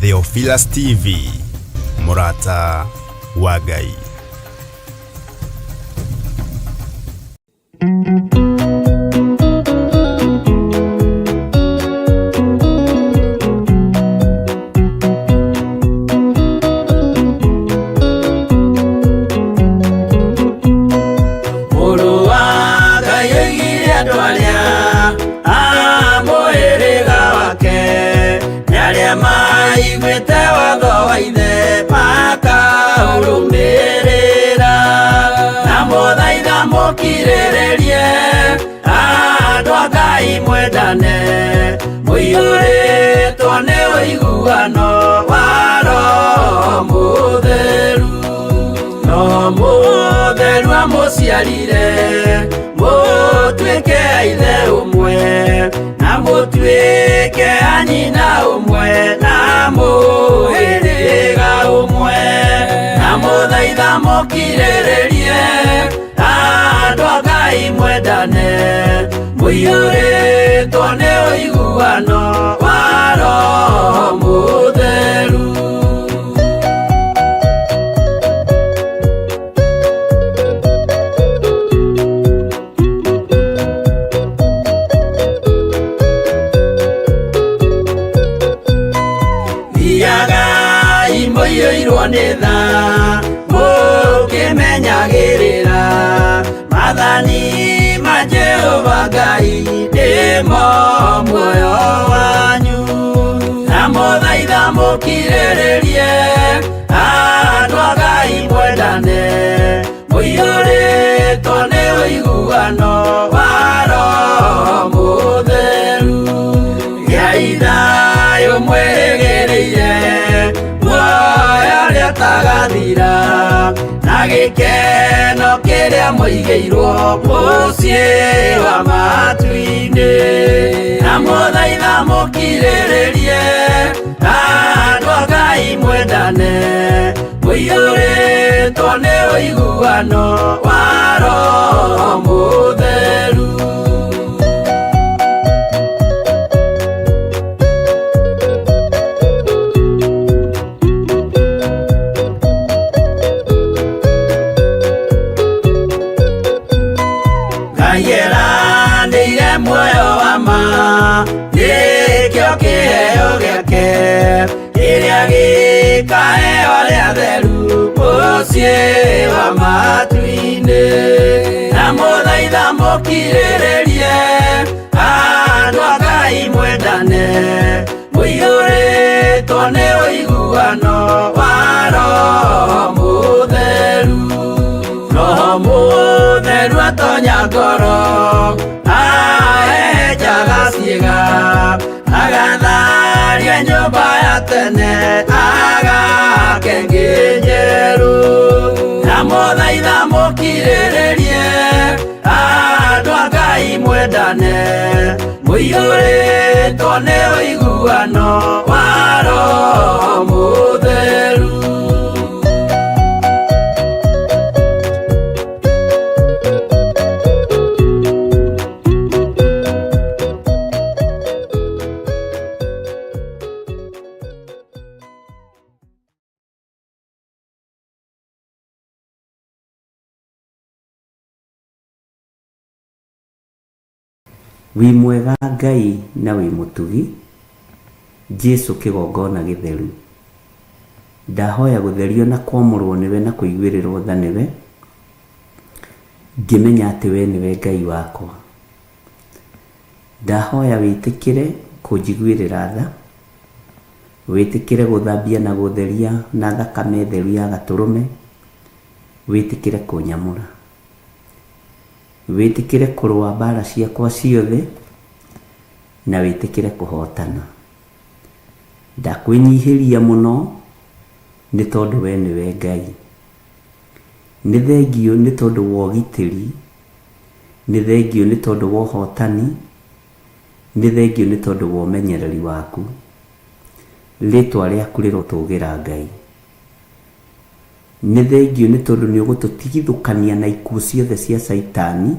Theophilus TV, Murata wa Ngai. Mukirirerie andu a Ngai mwendane, muiyuritwo ni uiguano wa Roho Mutheru. Roho Mutheru amuciarire mutuike a ithe umwe, na mutuike a nyina umwe, na muhiriga umwe, na muthaitha mukirirerie andu a Ngai mwendane, muiyuritwo ni uiguano wa Roho Mutheru. Thiagai muiyuirwo ni tha mukimenyagirira mathani ma Jehova Ngai nimo muoyo wanyu, na muthaitha mukirirerie andu a Ngai mwendane, muiyuritwo ni uiguano wa Roho Mutheru. Giai thayu mwirigiriire muoyo uria utagathira, na gikeno kiria muigeirwo mucii wa matu-ini, na muthaitha mukirirerie andu a Ngai mwendane, muiyuritwo ni uiguano wa Roho Mutheru. Ngeranire muoyo wa ma nikio kiheo giake kiria gikaheo aria theru mucii wa matu-ini, na muthaitha mukirirerie andu a Ngai mwendane, muiyuritwo ni uiguano wa Roho Mutheru. Roho Mutheru atonya ngoro ahejaga ciĩga, agatharia nyũmba ya tene agake ngĩ njerũ, na muthaitha mukirirerie andu a Ngai mwendane, muiyuritwo ni uiguano wa Roho Mutheru. Wi mwega Ngai na wi mutugi, Jesu kigongona githeru. Ndahoya gutherio na kwamurwo niwe na kuiguirirwo tha niwe, ngimenya ati we niwe Ngai wakwa. Ndahoya witikire kunjiguirira tha, witikire guthambia na gutheria na thakame theru ya gaturume, witikire kunyamura, witikire kurwa mbara ciakwa ciothe, na witikire kuhotana. Ndakwinyihiria muno ni tondu we niwe Ngai. Ni thengio ni tondu wa ugitiri, ni thengio ni tondu wa uhotani, ni thengio ni tondu wa umenyereri waku. Ritwa riaku rirotugira Ngai. Ni thengio ni tondu ni ugututigithukania na ikuũ ciothe cia Saitani,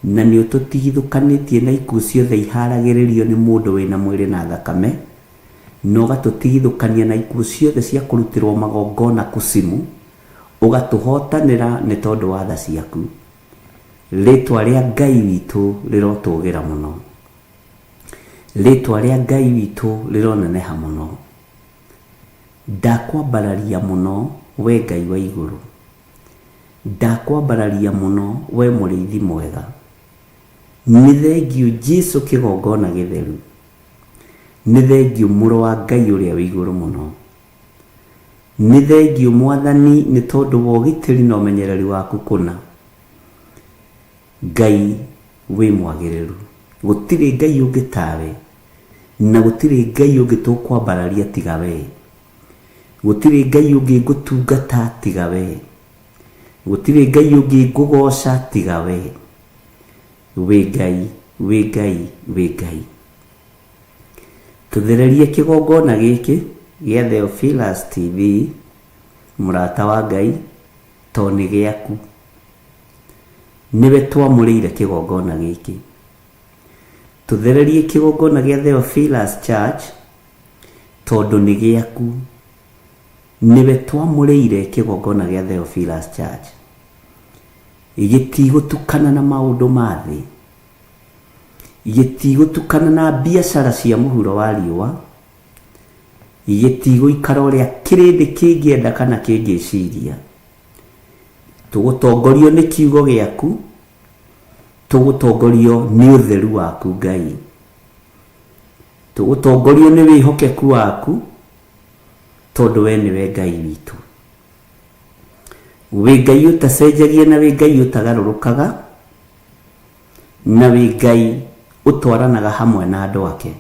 na ni ututigithukanitie na ikuũ ciothe iharagiririo ni mundu wina mwiri na thakame, no gatutigithukania na ikuũ ciothe cia kũrutirwo magongona kusimu, ugatuhotanira ni tondu wa tha ciaku. Ritwa ria Ngai witu rirotũgĩra muno. Ritwa ria Ngai witu rironeneha muno. Ndakwambararia muno we Ngai wa iguru. Ndakwambararia muno we mũrĩithi mwega. Nĩ thengiũ Jesu kĩgongona gĩtheru. Nĩ thengiũ mũrũ wa Ngai ũrĩa wĩ igũrũ mũno. Nĩ thengiũ Mwathani nĩ tondũ wa ũgitĩri na ũmenyereri waku kũna. Ngai wĩ mwagĩrĩru. Gũtirĩ Ngai ũngĩ tawe, na gũtirĩ Ngai ũngĩ tũkwambararia tiga we. Gũtirĩ Ngai ũngĩ ngũtungata tiga we. Gũtirĩ Ngai ũngĩ ngũgoca tiga we. Wĩ Ngai, wĩ Ngai, wĩ Ngai. Tũthererie kĩgongona gĩkĩ gĩa Theophilus TV, mũrata wa Ngai, to nĩ gĩaku. Nĩwe twamũrĩire kĩgongona gĩkĩ. Tũthererie kĩgongona gĩa Theophilus Church, tondũ nĩ gĩaku. Nĩwe twamũrĩire kĩgongona gĩa Theophilus Church. Gĩtigũtukana na maũndũ ma thĩ. Gĩtigũtukana na biacara cia mũhuro wa riũa. Gĩtigũikara ũrĩa kĩrĩndĩ kĩngĩenda kana kĩngĩciria. Tũgũtongorio nĩ kiugo gĩaku. Tũgũtongorio nĩ ũtheru waku Ngai. Tũgũtongorio nĩ wĩhokeku waku, tondũ we nĩwe Ngai witũ. Wĩ Ngai ũtacenjagia na wĩ Ngai ũtagarũrũkaga, na wĩ Ngai ũtwaranaga hamwe na andũ ake.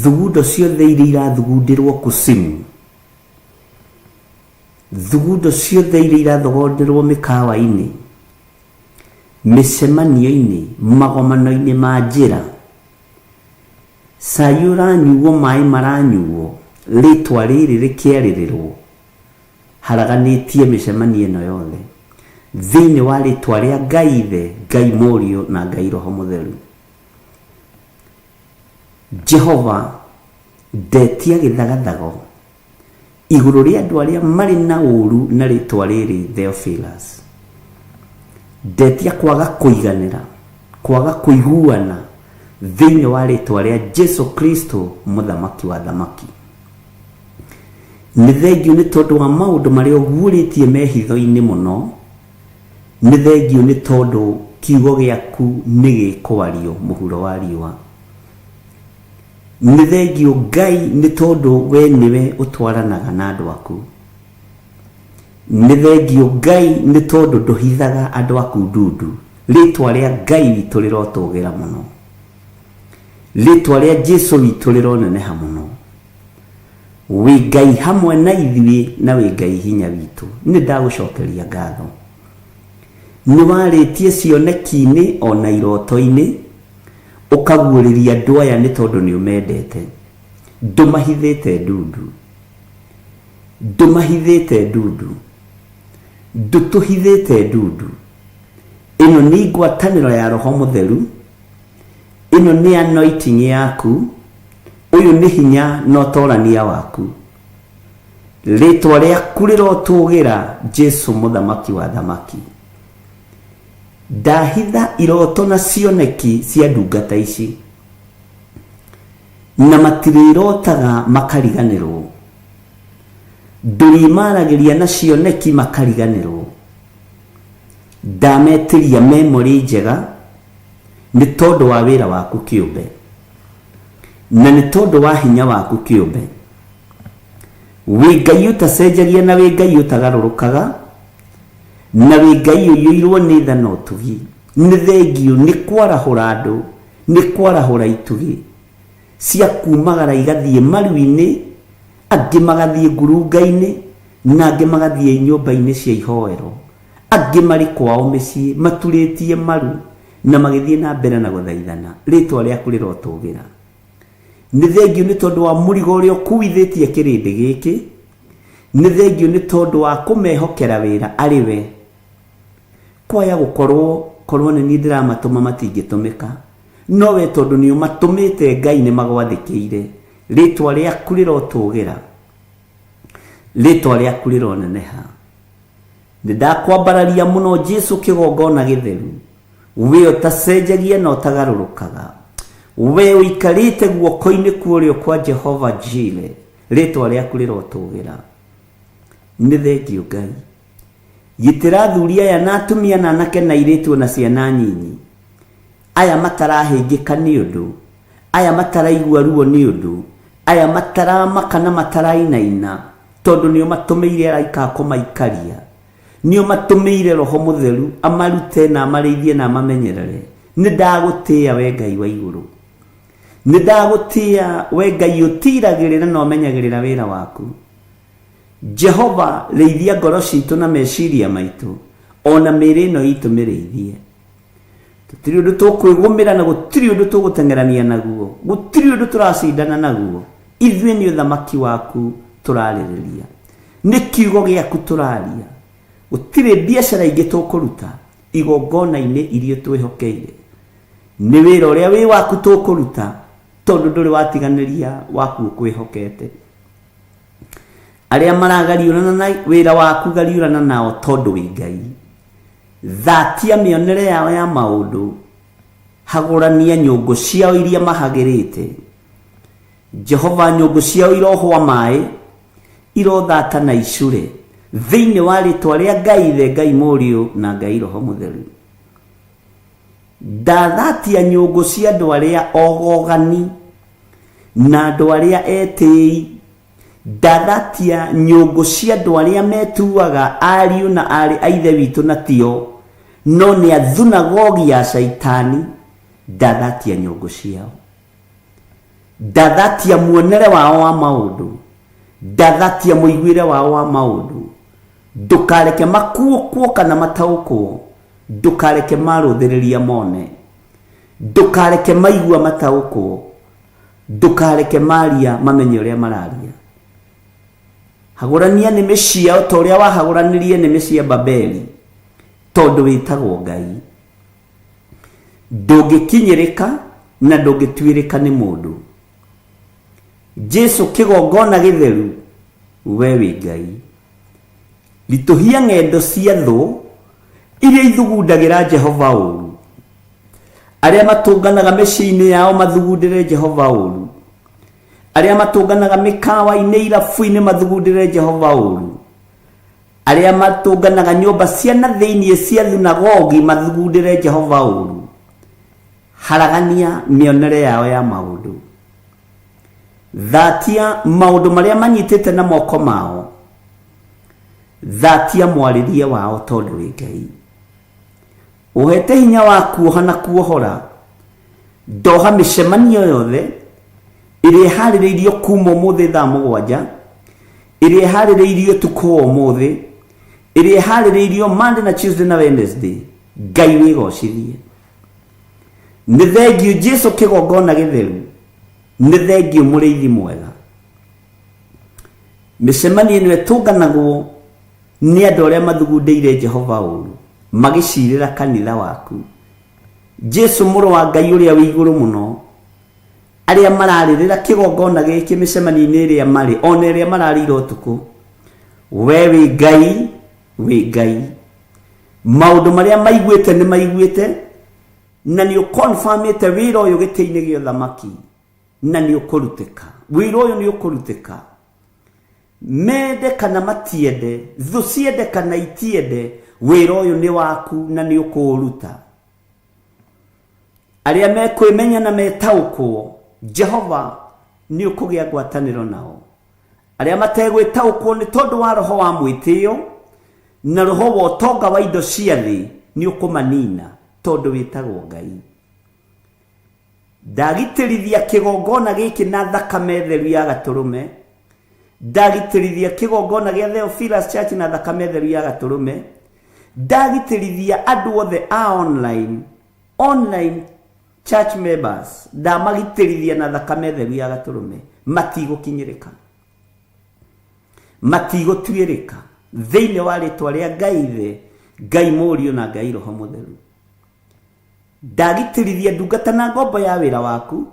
Thugundo ciothe iria irathugundĩrwo kusimu, thugundo ciothe iria irathogonderwo mĩkawa-inĩ, mĩcemanio-inĩ, magomano-inĩ ma njĩra, cai ũranyuo, maĩ maranyuo, rĩtwa rĩrĩ rĩkĩarĩrĩrwo, haraganĩtie mĩcemanio ĩno yothe thĩinĩ wa rĩtwa rĩa Ngai Ithe, Ngai Mũriũ na Ngai Roho Mũtheru. Jehova ndetia gĩthagathago igũrũ rĩa andũ arĩa marĩ na ũru na rĩtwa rĩrĩ Theophilus. Ndetia kwaga kũiganĩra, kwaga kũiguana thĩinĩ wa rĩtwa rĩa Jesu Kristo, mũthamaki wa thamaki. Nĩ thengiũ nĩ tondũ wa maũndũ marĩa ũguũrĩtie mehitho-inĩ mũno. Nĩ thengiũ nĩ tondũ kiugo gĩaku nĩ gĩkwario mũhuro wa riũa. Nĩ thengiũ Ngai nĩ tondũ we nĩwe ũtwaranaga na andũ aku. Nĩ thengiũ Ngai nĩ tondũ ndũhithaga andũ aku ndundu. Rĩtwa rĩa Ngai witũ rĩrotũgĩra mũno. Rĩtwa rĩa Jesu witũ rĩroneneha mũno. Wĩ Ngai hamwe na ithuĩ, na wĩ Ngai hinya witũ. Nĩ ndagũcokeria ngatho. Nĩ warĩtie cioneki-inĩ ona iroto-inĩ, ũkaguũrĩria andũ aya nĩ tondũ nĩ ũmendete. Ndũmahithĩte ndundu. Ndũmahithĩte ndundu. Ndũtũhithĩte ndundu. Ĩno nĩ ngwatanĩro ya Roho Mũtheru. Ĩno nĩ anointing yaku. Ũyũ nĩ hinya na ũtorania waku. Rĩtwa rĩaku rĩrotũgĩra Jesu, mũthamaki wa thamaki. Ndahitha iroto na cioneki cia ndungata ici, na matirĩrotaga makariganĩrwo. Ndũrimaragĩria na cioneki makariganĩrwo. Ndametĩria memory njega nĩ tondũ wa wĩra waku kĩũmbe, na nĩ tondũ wa hinya waku kĩũmbe. Wĩ Ngai ũtacenjagia na wĩ Ngai ũtagarũrũkaga, na wĩ Ngai ũiyũirwo nĩ tha na ũtugi. Nĩ thengiũ nĩ kwarahũra andũ, nĩ kwarahũra itugi cia kumagara igathiĩ maru-inĩ, angĩ magathiĩ ngurunga-inĩ, na angĩ magathiĩ nyũmba-inĩ cia ihoero, angĩ marĩ kwao mĩciĩ maturĩtie maru na magĩthiĩ na mbere na gũthaithana. Rĩtwa rĩaku rĩrotũgĩra. Nĩ thengiũ nĩ tondũ wa mũrigo ũrĩa ũkuithĩtie kĩrĩndĩ gĩkĩ. Nĩ thengiũ nĩ tondũ wa kũmehokera wĩra arĩ we. Kwaya gũkorwo nĩ niĩ ndĩramatũma matingĩtũmĩka, no we tondu ni umatumite Ngai ni magwathikiire ritwa riaku rirotugera ritwa riaku rironeneha ndakwambararia muno Jesu kigongona githeru we utacenjagia na utagarurukaga we uikarite guoko-ini kurio kwa Jehova Jire ritwa riaku rirotugera ni thengio Ngai gitira thuria ya na atumia na anake na iritu na ciana nyinyi aya matarahingika ni undu aya mataraigua ruo ni undu aya mataramaka na matarainaina tondu ni matumeire araika kumaikaria ni matumeire Roho Mutheru amarute na amarithie na amamenyerere ni ndagutia we Ngai wa iguru ni ndagutia we Ngai utiragirira na umenyagirira wira waku Jehova reithia ngoro citu na meciria maitu ona mĩĩrĩ ĩno itu mĩrĩithie tutiri undu tukwigumira na gutiri undu tugutengerania naguo gutiri undu turacindana naguo ithuĩ ni uthamaki waku turarĩrĩria ni kiugo giaku turaria gutiri biacara ingĩ tukuruta igongona-inĩ iria twihokeire ni wĩra ũrĩa wĩ waku tukuruta tondu ndũrĩ watiganĩria waku kwihokete aria maragariurana na wĩra waku gariurana nao tondu wĩ Ngai thatia mĩonere yao ya maundu hagũrania nyũngũ ciao iria mahagĩrĩte Jehova nyũngũ ciao irohwa maĩ irothata na icure thĩinĩ wa rĩtwa rĩa Ngai the Ngai Mũriũ na Ngai Roho Mũtheru ndathatia nyũngũ cia andũ arĩa ogogani na andũ arĩa etĩi ndathatia nyũngũ cia andũ arĩa metuaga ariũ na arĩ a ithe witũ na tio no nĩ athunagogi ya Saitani ndathatia nyũngũ ciao ndathatia muonere wao wa maundu ndathatia muiguire wao wa maundu ndukareke makuokwo kana mataũkwo ndukareke marũthĩrĩria mone ndukareke maigua mataũkwo ndukareke maria mamenye ũrĩa mararia hagũrania nĩmĩ ciao ta ũrĩa wahagũranirie nĩmĩ cia Babeli tondu wĩtagwo Ngai ndũngĩkinyĩrĩka na ndũngĩtuĩrĩka nĩ mũndũ Jesu kigongona githeru we wĩ Ngai lituhia ng'endo cia thũ iria ithugundagĩra Jehova ũru arĩa matũnganaga mĩciĩ-inĩ yao mathugundĩre Jehova ũru arĩa matũnganaga mĩkawa-inĩ irabu-inĩ mathugundĩre Jehova ũru arĩa matũnganaga nyũmba cia na thĩinĩ cia thunagogi mathugundĩre Jehova ũru haragania mĩonere yao ya maũndũ thatia maũndũ marĩa manyitĩte na moko mao thatia mwarĩrie wao tondu wĩ Ngai ũhete hinya wa kuoha na kuohora ndoha mĩcemanio yothe ĩrĩa ĩharĩrĩirio kuma ũmũthĩ thaa 7 ĩrĩa ĩharĩrĩirio tukũ ũmũthĩ ĩrĩa ĩharĩrĩirio Monday na Tuesday na Wednesday Ngai wĩgocithie nĩ thengio Jesu kigongona githeru nĩ thengio mũrĩithi mwega mĩcemanio ĩno ĩtũnganagwo nĩ andũ arĩa mathugundĩire Jehova ũru magĩcirĩra kanitha waku Jesu mũrũ wa Ngai ũrĩa wĩ igũrũ mũno arĩa mararĩrĩra kigongona gĩkĩ mĩcemanio-inĩ ĩrĩa marĩ ona ĩrĩa mararĩra ũtukũ we wĩ Ngai wĩ Ngai maũndũ marĩa maiguĩte nĩ maiguĩte na nĩ ũkonfirmĩte wĩra ũyũ gĩtĩ-inĩ gĩa ũthamaki na nĩ ũkũrutĩka wĩra ũyũ nĩ ũkũrutĩka mende kana matiende thũ ciende kana itiende wĩra ũyũ nĩ waku na nĩ ũkũũruta arĩa mekwĩmenya na metaũkwo Jehova nĩ ũkũgĩa ngwatanĩro nao arĩa mategwĩtaũkwo nĩ tondũ wa roho wa mwĩtĩo na roho wa ũtonga wa indo cia thĩ nĩ ũkũmanina tondu wĩtagwo Ngai ndagitĩrithia kigongona gĩkĩ na thakame theru ya gatũrũme ndagitĩrithia kigongona gĩa Theophilus Church na thakame theru ya gatũrũme ndagitĩrithia andũ othe a online church members ndamagitĩrithia na thakame theru ya gatũrũme matigũkinyĩrĩka matigũtuĩrĩka thĩinĩ wa rĩtwa rĩa Ngai the Ngai Mũriũ na Ngai Roho Mũtheru ndagitĩrithia ndungata na ngombo ya wĩra waku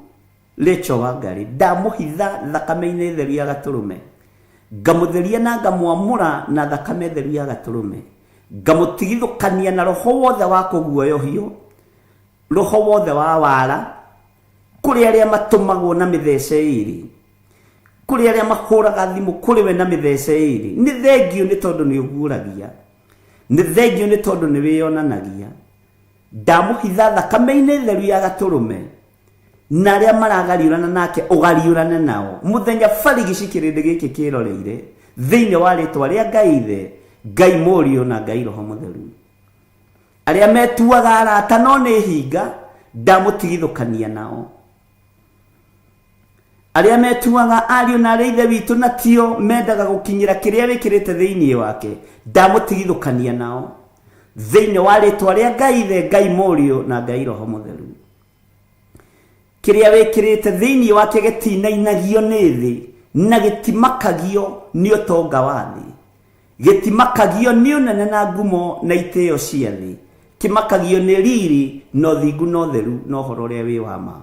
Rachel Wangari, ndamuhitha thakame-inĩ theru ya Gatũrũme, ngamutheria na ngamwamũra na thakame theru ya Gatũrũme, ngamutigithũkania na roho wothe wa kũguoyohio, roho wothe wa wara, kũrĩ arĩa matũmagwo na mĩthece ĩrĩ, kũrĩ arĩa mahũraga thimũ kũrĩ we na mĩthece ĩrĩ. Nĩ thengio nĩ tondũ nĩ ũguũragia, nĩ thengio nĩ tondũ nĩ wĩyonanagia. Ndamuhitha thakame-inĩ theru ya Gatũrũme, na arĩa maragariũrana nake ũgariũrane nao. Mũthenya barigici kĩrĩndĩ gĩkĩ kĩroreire thĩinĩ wa rĩtwa rĩa Ngai Ithe, Ngai Mũriũ na Ngai Roho Mũtheru. Arĩa metuaga arata no nĩ hinga, ndamũtigithũkania nao. Arĩa metuaga ariũ na arĩa ithe witũ na tio mendaga gũkinyĩra kĩrĩa wĩkĩrĩte thĩinĩ wake, ndamũtigithũkania nao. Thĩinĩ wa rĩtwa rĩa Ngai Ithe, Ngai Mũriũ na Ngai Roho Mũtheru. Kĩrĩa wĩkĩrĩte thĩinĩ wake gĩtinainagio nĩ thĩ, na gĩtimakagio nĩ ũtonga wa thĩ, gĩtimakagio nĩ ũnene na ngumo na itĩo cia thĩ, kĩmakagio nĩ riri na ũthingu na ũtheru na ũhoro ũrĩa wĩ wa ma.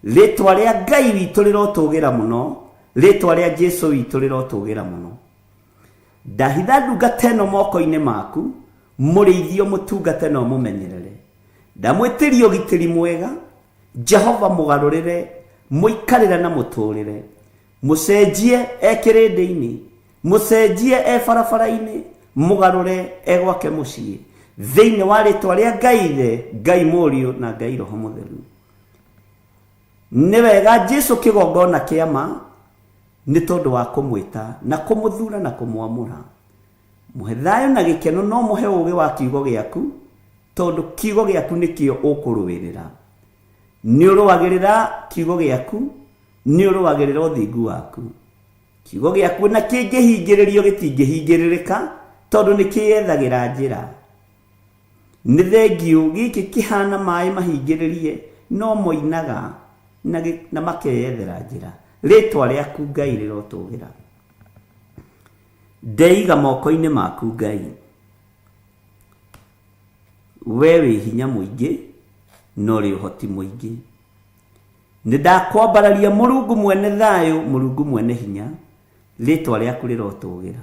Rĩtwa rĩa Ngai witũ rĩrotũgĩra mũno, rĩtwa rĩa Jesũ witũ rĩrotũgĩra mũno. Ndahitha ndungata ĩno moko-inĩ maku, mũrĩithio mũtungate no mũmenyerere. Ndamwĩtĩria ũgitĩri mwega, Jehova mũgarũrĩre, mũikarĩre na mũtũrĩre. Mũcenjie kĩrĩndĩ-inĩ, mũcenjie barabara-inĩ, mũgarũre gwake mũciĩ. Thĩinĩ wa rĩtwa rĩa Ngai Ithe, Ngai Mũriũ na Ngai Roho Mũtheru. Nĩ wega Jesũ kĩgongona kĩama nĩ tondũ wa kũmwĩta na kũmũthura na kũmwamũra. Mũhe thayũ na gĩkeno, no mũhe ũũgĩ wa kiugo gĩaku, tondũ kiugo gĩaku nĩkĩo ũkũrũĩrĩra. Nĩ ũrũagĩrĩra kiugo gĩaku, nĩ ũrũagĩrĩra ũthingu waku. Kiugo gĩaku na kĩngĩhingĩrĩrio gĩtingĩhingĩrĩrĩka, tondũ nĩ kĩyethagĩra njĩra. Nĩ thengio gĩkĩ kĩhana maĩ mahingĩrĩrie, no moinaga na makeyethera njĩra. Rĩtwa rĩaku Ngai rĩrotũgĩra. Ndeiga moko-inĩ maku Ngai, we wĩ hinya mũingĩ no rĩ ũhoti mũingĩ. Nĩ ndakwambararia Mũrungu mwene thayũ, Mũrungu mwene hinya, rĩtwa rĩaku rĩrotũgĩra.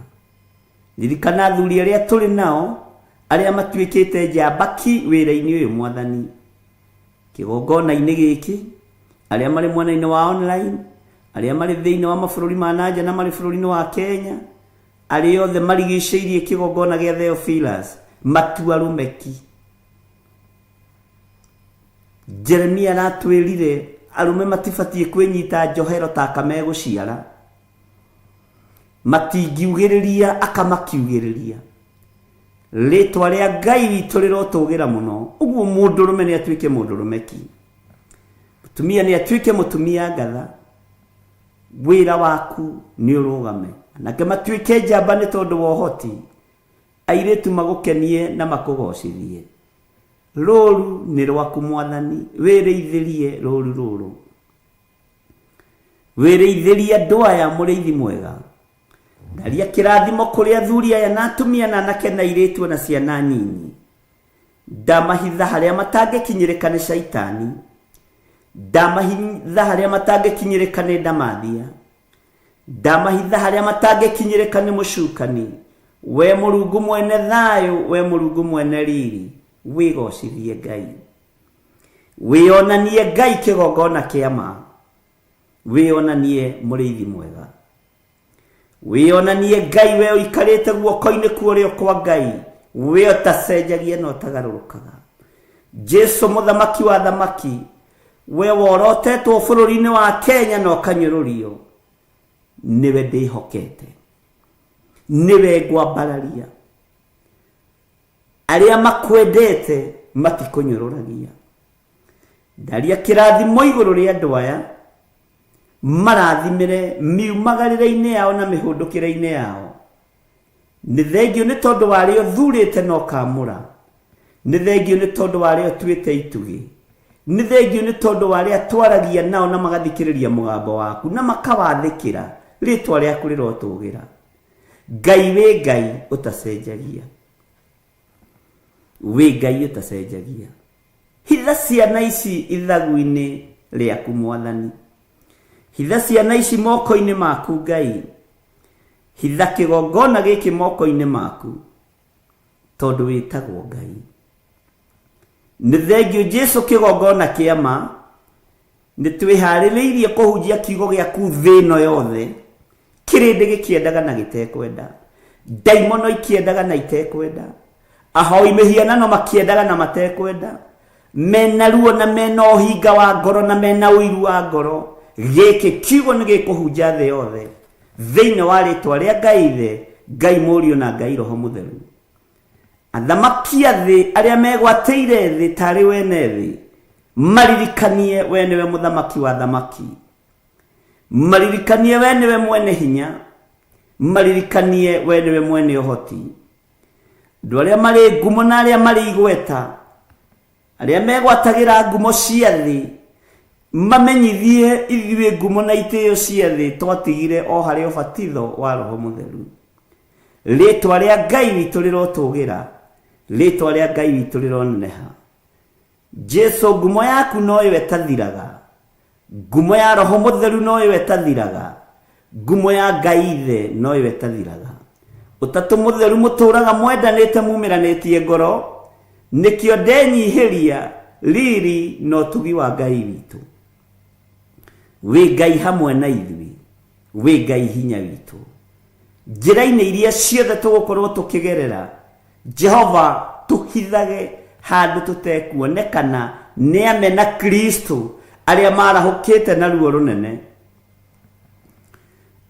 Ririkana athuri arĩa tũrĩ nao, arĩa matuĩkĩte njambaki wĩra-inĩ ũyũ Mwathani, kĩgongona-inĩ gĩkĩ, arĩa marĩ mwena-inĩ wa online, arĩa marĩ thĩinĩ wa mabũrũri ma nanja na marĩ bũrũri-inĩ wa Kenya, arĩa othe marigicĩirie kĩgongona gĩa Theophilus, matua rumeki. Jeremia aratwĩrire arũme matibatiĩ kwĩnyita njohero ta kamegũciara, matingiugĩrĩria akamakiugĩrĩria. Rĩtwa rĩa Ngai witũ rĩrotũgĩra mũno, ũguo mũndũrũme nĩ atuĩke mũndũrũme ki, mũtumia nĩ atuĩke mũtumia ngatha. Wĩra waku nĩ ũrũgame, nake matuĩke njamba nĩ tondũ wa ũhoti, airĩtu magũkenie na makũgocithie. Rũru nĩ rwaku Mwathani, wĩrĩithĩrie rũru rũrũ, wĩrĩithĩrie andũ aya mũrĩithi mwega. Ndaria kĩrathimo kũrĩ athuri aya na atumia na anake na airĩtu na ciana nini. Ndamahitha harĩa matangĩkinyĩrĩka nĩ Shaitani, ndamahitha harĩa matangĩkinyĩrĩka nĩ ndamathia, ndamahitha harĩa matangĩkinyĩrĩka nĩ mũcukani. We Mũrungu mwene thayũ, we Mũrungu mwene riri, wĩgocithie Ngai, wĩonanie Ngai kĩgongona kĩama, wĩonanie mũrĩithi mwega, wĩonanie Ngai we ũikarĩte guoko-inĩ kuorĩo kwa Ngai, we ũtacenjagia na ũtagarũrũkaga. Jesũ mũthamaki wa thamaki, we worotetwo bũrũri-inĩ wa Kenya na ũkanyũrũrio, nĩwe ndĩhokete, nĩwe ngwambararia. Arĩa makwendete matikũnyũrũragia. Ndaria kĩrathimo igũrũ rĩa andũ aya, marathimĩre miumagarĩre-inĩ yao na mĩhũndũkĩre-inĩ yao. Nĩ thengio nĩ tondũ warĩo thurĩte na ũkamũra, nĩ thengio nĩ tondũ warĩo tuĩte itugĩ, nĩ thengio nĩ tondũ warĩa twaragia nao na magathikĩrĩria mũgambo waku na makawathĩkĩra. Rĩtwa rĩaku rĩrotũgĩra. Ngai wĩ Ngai ũtacenjagia, wĩ Ngai ũtacenjagia. hitha ciana ici ithagu-inĩ rĩaku Mwathani, hitha ciana ici moko-inĩ maku Ngai, hitha kĩgongona gĩkĩ moko-inĩ maku, tondũ wĩtagwo Ngai. Nĩ thengio Jesu kĩgongona kĩa ma, nĩ twĩharĩrĩirie kũhunjia kiugo gĩaku thĩ ĩno yothe, kĩrĩndĩ gĩkĩendaga na gĩtekwenda, ndaimono ikĩendaga na itekwenda, ahoi mĩhianano makĩendaga na matekwenda, mena ruo na mena ũhinga wa ngoro na mena ũiru wa ngoro, gĩkĩ kiugo nĩ gĩkũhunja thĩ yothe thĩinĩ wa rĩtwa rĩa Ngai Ithe, Ngai Mũriũ na Ngai Roho Mũtheru. Athamaki a thĩ arĩa megwatĩire thĩ tarĩ wene thĩ, maririkanie we nĩwe mũthamaki wa thamaki, maririkanie we nĩwe mwene hinya, maririkanie we nĩwe mwene ũhoti. Andũ arĩa marĩ ngumo na arĩa marĩ igweta, arĩa megwatagĩra ngumo cia thĩ, mamenyithie ithuĩ ngumo na itĩo cia thĩ twatigire o harĩ ũbatitho wa Roho Mũtheru. Rĩtwa rĩa Ngai witũ rĩrotũgĩra, rĩtwa rĩa Ngai witũ rĩroneneha. Jesu, ngumo yaku no ĩwe ĩtathiraga, ngumo ya Roho Mũtheru no ĩwe ĩtathiraga, ngumo ya Ngai Ithe no ĩwe ĩtathiraga. Ũtatũ Mũtheru mũtũraga mwendanĩte mumĩranĩtie ngoro, nĩkĩo ndenyihĩria riri na ũtugi wa Ngai witũ. Wĩ Ngai hamwe na ithuĩ, wĩ Ngai hinya witũ. Njĩra-inĩ iria ciothe tũgũkorwo tũkĩgerera, Jehova tũhithage handũ tũtekuonekana nĩ amena Kristo arĩa marahũkĩte na ruo rũnene,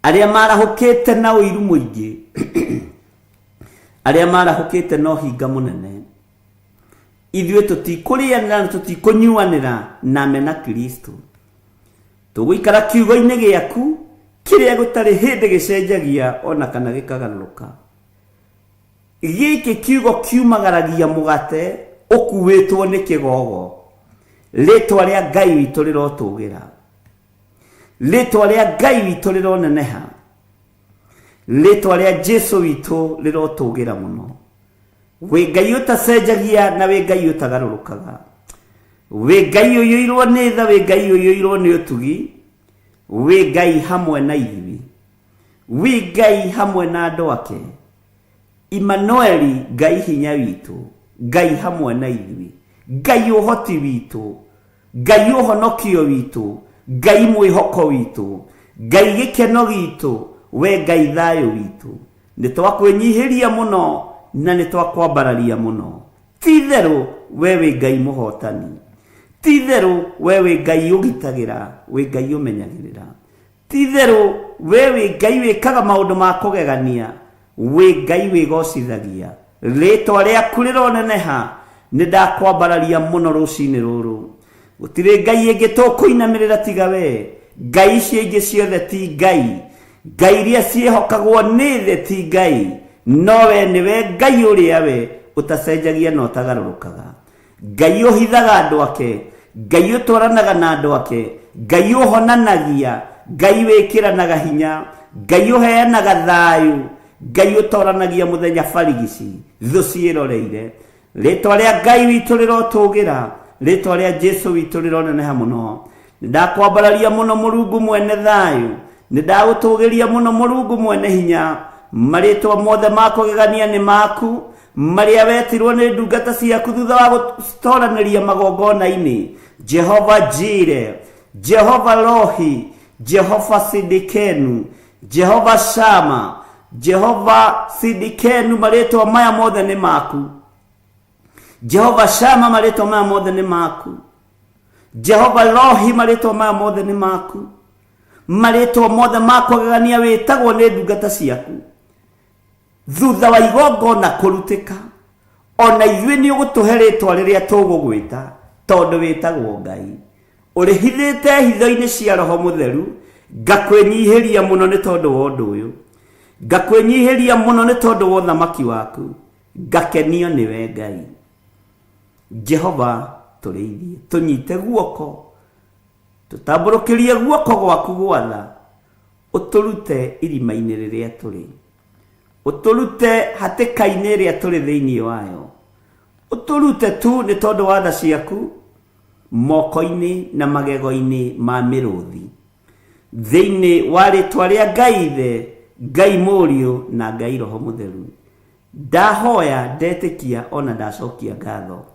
arĩa marahũkĩte na ũiru mũingĩ, arĩa marahũkĩte na ũhinga mũnene. Ithuĩ tũtikũrĩanĩra na tũtikũnyuanĩra na amena Kristo. Tũgũikara kiugo-inĩ gĩaku kĩrĩa gũtarĩ hĩndĩ gĩcenjagia ona kana gĩkagarũrũka. Gĩkĩ kiugo kiumagaragia mũgate ũkuĩtwo nĩ kĩgogo. Rĩtwa rĩa Ngai witũ rĩrotũgĩra, rĩtwa rĩa Ngai witũ rĩroneneha, rĩtwa rĩa Jesu witũ rĩrotũgĩra mũno. Wĩ Ngai ũtacenjagia na wĩ Ngai ũtagarũrũkaga, wĩ Ngai ũiyũirwo nĩ tha, wĩ Ngai ũiyũirwo nĩ ũtugi, wĩ Ngai hamwe na ithuĩ, wĩ Ngai hamwe na andũ ake. Immanueli, Ngai hinya witũ, Ngai hamwe na ithuĩ, Ngai ũhoti witũ, Ngai ũhonokio witũ, Ngai mwĩhoko witũ, Ngai gĩkeno gitũ, we Ngai thayũ witũ. Nĩ twakwĩnyihĩria mũno na nĩ twakwambararia mũno. Ti-itherũ we wĩ Ngai mũhotani, ti-itherũ we wĩ Ngai ũgitagĩra, wĩ Ngai ũmenyagĩrĩra, ti-itherũ we wĩ Ngai wĩkaga maũndũ ma kũgegania, wĩ Ngai wĩgocithagia. Rĩtwa rĩaku rĩroneneha, nĩ ndakwambararia mũno rũcinĩ rũrũ. Gũtirĩ Ngai ĩngĩ tũkũinamĩrĩra tiga we. Ngai icio ingĩ ciothe ti Ngai, Ngai iria ciĩhokagwo nĩ thĩ ti Ngai, no we nĩwe Ngai ũrĩa we ũtacenjagia na ũtagarũrũkaga. Ngai ũhithaga andũ ake, Ngai ũtwaranaga na andũ ake, Ngai ũhonanagia, Ngai wĩkĩranaga hinya, Ngai ũheanaga thayũ, Ngai ũtoranagia mũthenya barigici thũ ciĩroreire. Rĩtwa rĩa Ngai witũ rĩrotũgĩra, rĩtwa rĩa Jesu witũ rĩroneneha mũno. Nĩndakwambararia mũno Mũrungu mwene thayũ, nĩndagũtũgĩria mũno Mũrungu mwene hinya. Marĩtwa mothe ma kũgegania nĩ maku, marĩa wetirwo nĩ ndungata ciaku thutha wa gũtoranĩria magongona-inĩ. Jehova Jire, Jehova Rohi, Jehova Sidikenu, Jehova Shama, Jehova Sidikenu, marĩtwa maya mothe nĩ maku. Jehova Shama, marĩtwa maya mothe nĩ maku. Jehova Rohi, marĩtwa maya mothe nĩ maku. Marĩtwa mothe ma kũgegania wĩtagwo nĩ ndungata ciaku. Thutha wa igongona kũrutĩka, ona ithuĩ nĩ ũgũtũhe rĩtwa rĩrĩa tũgũgwĩta, tondũ wĩtagwo Ngai. Ũrĩhithĩte hitho-inĩ cia Roho Mũtheru, ngakwĩnyihĩria mũno nĩ tondũ wa ũndũ ũyũ, ngakwĩnyihĩria mũno nĩ tondũ wa ũthamaki waku, ngakenio nĩwe Ngai. Jehova tũrĩithie, tũnyite guoko, tũtambũrũkĩrie guoko gwaku gwatha, ũtũrute irima-inĩ rĩrĩa tũrĩ, ũtũrute hatĩka-inĩ ĩrĩa tũrĩ thĩinĩ wayo, ũtũrute tu nĩ tondũ wa tha ciaku, moko-inĩ na magego-inĩ ma mĩrũthi thĩinĩ wa rĩtwa rĩa Ngai Ithe, Ngai Mũriũ na Ngai Roho Mũtheru. Ndahoya, ndetĩkia, ona ndacokia ngatho.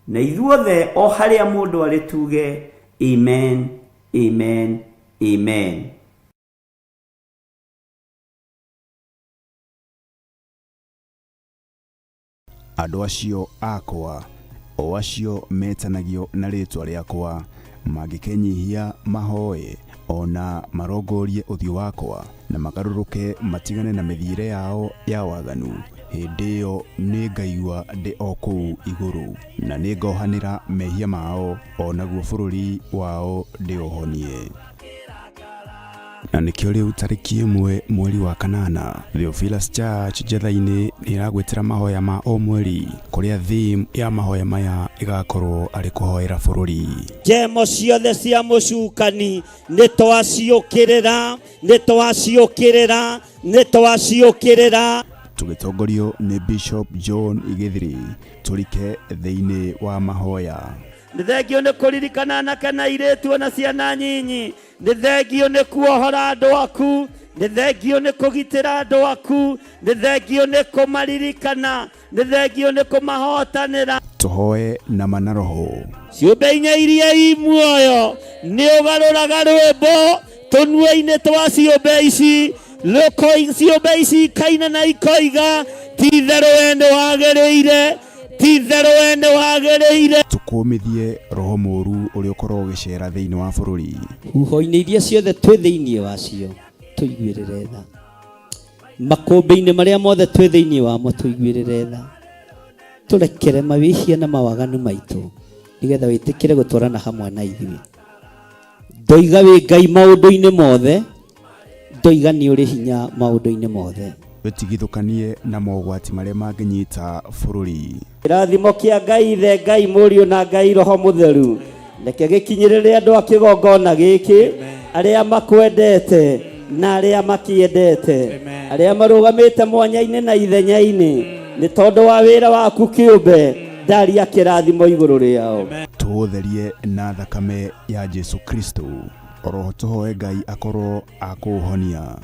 Na ithuothe o harĩa mũndũ arĩ tuge amen, amen, amen. Andũ acio akwa, o acio metanagio na rĩtwa rĩakwa, mangĩkenyihia mahoe ona marongorie ũthiũ wakwa na magarũrũke matigane na mĩthiĩre yao ya waganu, hĩndĩ ĩyo nĩngaigua ndĩ o kũu igũrũ na nĩngohanĩra mehia mao, onaguo bũrũri wao ndĩũhonie. Na nĩkĩo rĩu tarĩki 1 mweri wa kanana, Theophilus Church Njatha-inĩ nĩragwetera mahoya ma o mweri, kũrĩa theme ya mahoya maya ĩgakorwo arĩ kũhoera bũrũri. Njemo ciothe cia mũcukani nĩtwaciũkĩrĩra, nĩtwaciũkĩrĩra, nĩtwaciũkĩrĩra. Tũgĩtongorio nĩ Bishop John Igithiri, tũrike thĩinĩ wa mahoya. Nĩthengio nĩ kũririkana anake na airĩtu na ciana nyinyi. Nĩthengio nĩ kuohora andũ aku. Nĩthengio nĩ kũgitĩra andũ aku. Nĩthengio nĩ kũmaririkana. Nĩthengio nĩ kũmahotanĩra. Tũhoe na manaroho. Ciũmbe inya iria i muoyo nĩ ũgarũraga rwĩmbo tũnua-inĩ twa ciũmbe ici. Ciũmbe ici ikaina na ikoiga, ti-itherũ we nĩ wagĩrĩire, ti-itherũ we nĩ wagĩrĩire. Tũkũmithie roho mũru ũrĩa ũkorwo ũgĩcera thĩinĩ wa bũrũri. Huho-inĩ iria ciothe twĩ thĩinĩ wacio tũiguĩrĩre tha. Makũmbĩ-inĩ marĩa mothe twĩ thĩinĩ wamo tũiguĩrĩre tha. Tũrekere mawĩhia na mawaganu maitũ, nĩgetha wĩtĩkĩre gũtwarana hamwe na ithuĩ. Ndoiga wĩ Ngai maũndũ-inĩ mothe, ndoiga nĩ ũrĩ hinya maũndũ-inĩ mothe. Wĩtigithũkanie na mogwati marĩa mangĩnyita bũrũri. Kĩrathimo kĩa Ngai Ithe, Ngai Mũriũ na Ngai Roho Mũtheru reke gĩkinyĩrĩre andũ a kĩgongona gĩkĩ, arĩa makwendete na arĩa makĩendete, arĩa marũgamĩte mwanya-inĩ na ithenya-inĩ, nĩ tondũ wa wĩra waku kĩũmbe, ndaria kĩrathimo igũrũ rĩao. Tũũtherie na thakame ya Jesu Kristo, oroho tũhoe Ngai akorwo akũhonia.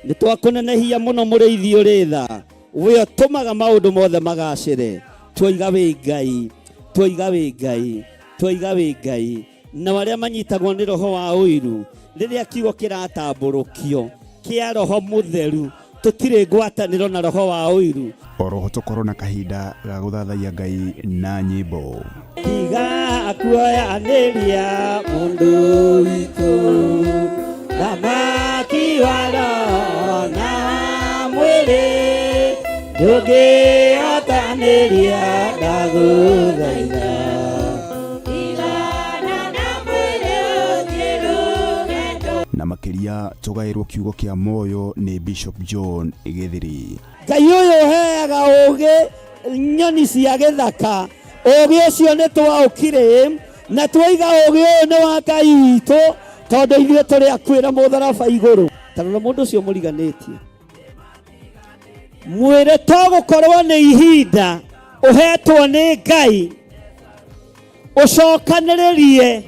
Nĩ twakũnenehia mũno mũrĩithi ũrĩ tha, we ũtũmaga maũndũ mothe magacĩre. Twoiga wĩ Ngai, twoiga wĩ Ngai, twoiga wĩ Ngai. Na arĩa manyitagwo nĩ roho wa ũiru, rĩrĩa kiugo kĩratambũrũkio kĩa Roho Mũtheru, tũtirĩ ngwatanĩro na roho wa ũiru. Oroho tũkorwo na kahinda ga gũthathaia Ngai na nyĩmbo. Tiga kuoyanĩria mũndũ witũ, thamaki wa roho na mwĩrĩ, ndũngĩhotanĩria ndagũthaitha. Na makĩria tũgaĩrwo kiugo kĩa moyo nĩ Bishop John Igithiri. Ngai ũyũ ũheaga ũũgĩ nyoni cia gĩthaka, ũũgĩ ũcio nĩ twaũkire na twaiga ũũgĩ ũyũ nĩ wa Ngai witũ, tondũ ithuĩ tũrĩ akwĩra mũtharaba igũrũ. Tarora mũndũ ũcio mũriganĩtie, mwĩrĩ to gũkorwo nĩ ihinda ũhetwo nĩ Ngai ũcokanĩrĩrie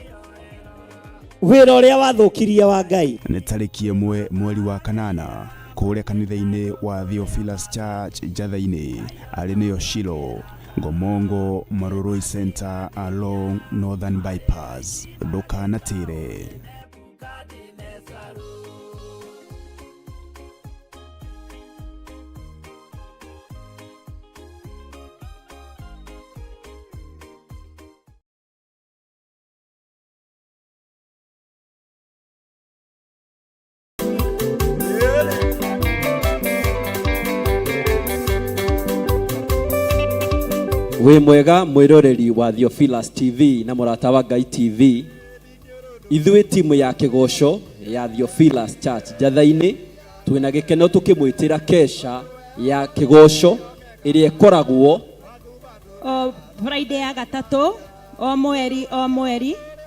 wĩra ũrĩa wathũkirie wa Ngai. Nĩ tarĩki 1 mweri wa kanana, kũrĩa kanitha-inĩ wa Theophilus Church Njatha-inĩ, arĩ nĩyo Shilo, Ngomongo Maroroi Center along Northern Bypass. Ndũkanatĩre. Wĩ mwega mwĩroreri wa Theophilus TV na mũrata wa Ngai TV. Ithuĩ timu ya kĩgoco ya Theophilus Church Njatha-inĩ twĩna gĩkeno tũkĩmwĩtĩra kesha ya kĩgoco ĩrĩa ĩkoragwo Friday ya gatatũ o mweri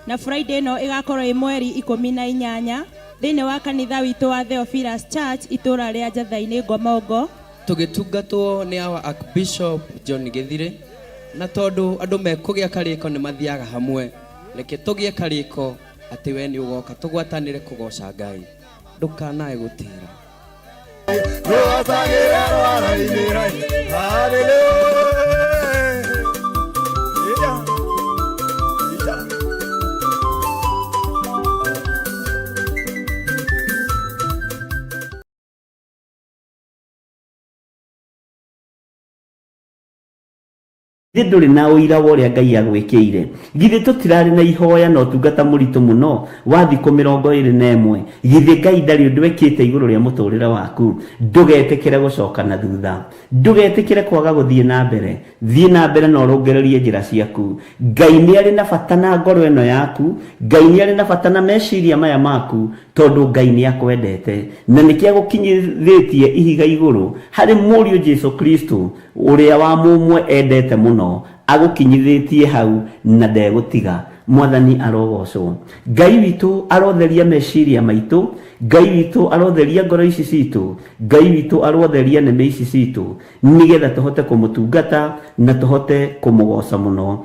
na Friday no ĩgakorwo ĩ mweri 18 thĩinĩ wa kanitha witũ wa Theophilus Church itũra rĩa Njatha-inĩ Ngomongo. Tũgĩtungatwo nĩ our Archbishop John Igithiri, na tondũ andũ mekũgĩa karĩko nĩ mathiaga hamwe, reke tugie kariko ati we ni ugoka tugwatanire kugoca Ngai ndukanae gutira nduri na uira woria Ngai agwikiire githe tutirari na ihoya no tungata muritu muno wa thikũ 21 githe Ngai ndari undu wekite iguru ria muturire waku ndugetikire gucoka na thutha ndugetikire kwaga guthie na mbere thie na mbere no rongererie njira ciaku Ngai ni ari na bata na ngoro eno yaku Ngai ni ari na bata na meciria maya maku tondu Ngai ni akwendete na nikia gukinyithitie ihiga iguru hari murio Jesu Kristo uria wa mumwe endete muno agukinyithitie hau na ndegutiga mwathani arogocwo Ngai witu arotheria meciria maitu Ngai witu arotheria ngoro ici citu Ngai witu arotheria neme ici citu nigetha tuhote kumutungata na tuhote kumugoca muno.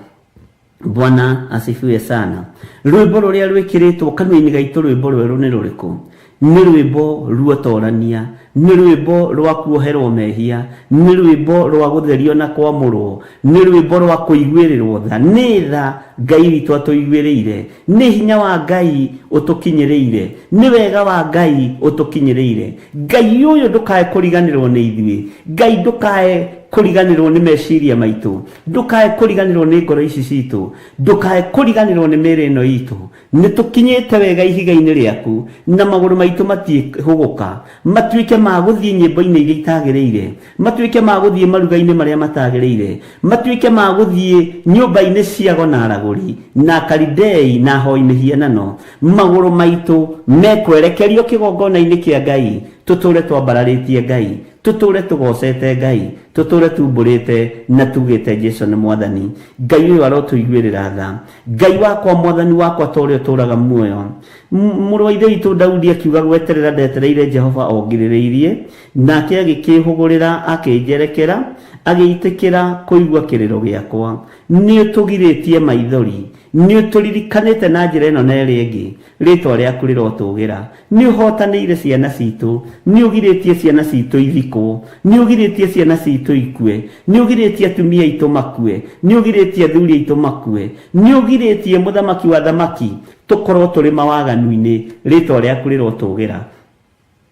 Bwana asifiwe sana. Rwimbo ruria rwikiritwo kanua-ini gaitu rwimbo rweru ni ruriku? Ni rwimbo ruotorania, ni rwimbo rwa kuoherwo mehia, ni rwimbo rwa gutherio na kwamurwo, ni rwimbo rwa kuiguirirwo tha. Ni tha Ngai witu atuiguiriire, ni hinya wa Ngai utukinyiriire, ni wega wa Ngai utukinyiriire. Ngai uyu ndukae kuriganirwo ni ithui, Ngai ndukae kuriganirwo ni meciria maitu, ndukae kuriganirwo ni ngoro ici citu, ndukae kuriganirwo ni mĩĩrĩ ĩno itu. Nitukinyite wega ihiga-ini riaku na maguru maitu matihuguka, matuike ma guthie nyimbo-ini iria itagiriire, matuike ma guthie maruga-ini maria matagiriire, matuike ma guthie nyumba-ini cia gonaraguri na karidei na hoi-ini hianano. Maguru maitu mekwerekerio kigongona-ini kia Ngai, tuture twambararitie Ngai, tuture tugocete Ngai, tuture tumburite na tugite Jesu ni mwathani. Ngai uyu arotuiguirira tha. Ngai wakwa mwathani wakwa tore turaga muoyo. Muru wa ithe witu Daudi akiuga gweterera ndetereire Jehova ongirireirie, nake agikihugurira akinjerekera, agiitikira kuigua kiriro giakwa. Ni utugiritie maithori, ni uturirikanite na njira ino na iri ingi, ritwa riaku rirotugira. Ni uhotanire ciana citu, ni ugiritie ciana citu ithiko, ni ugiritie ciana citu ikue, ni ugiritie atumia itu makue, ni ugiritie athuri itu makue, ni ugiritie muthamaki wa thamaki tukorwo turi mawaganu-ini, ritwa riaku rirotugira.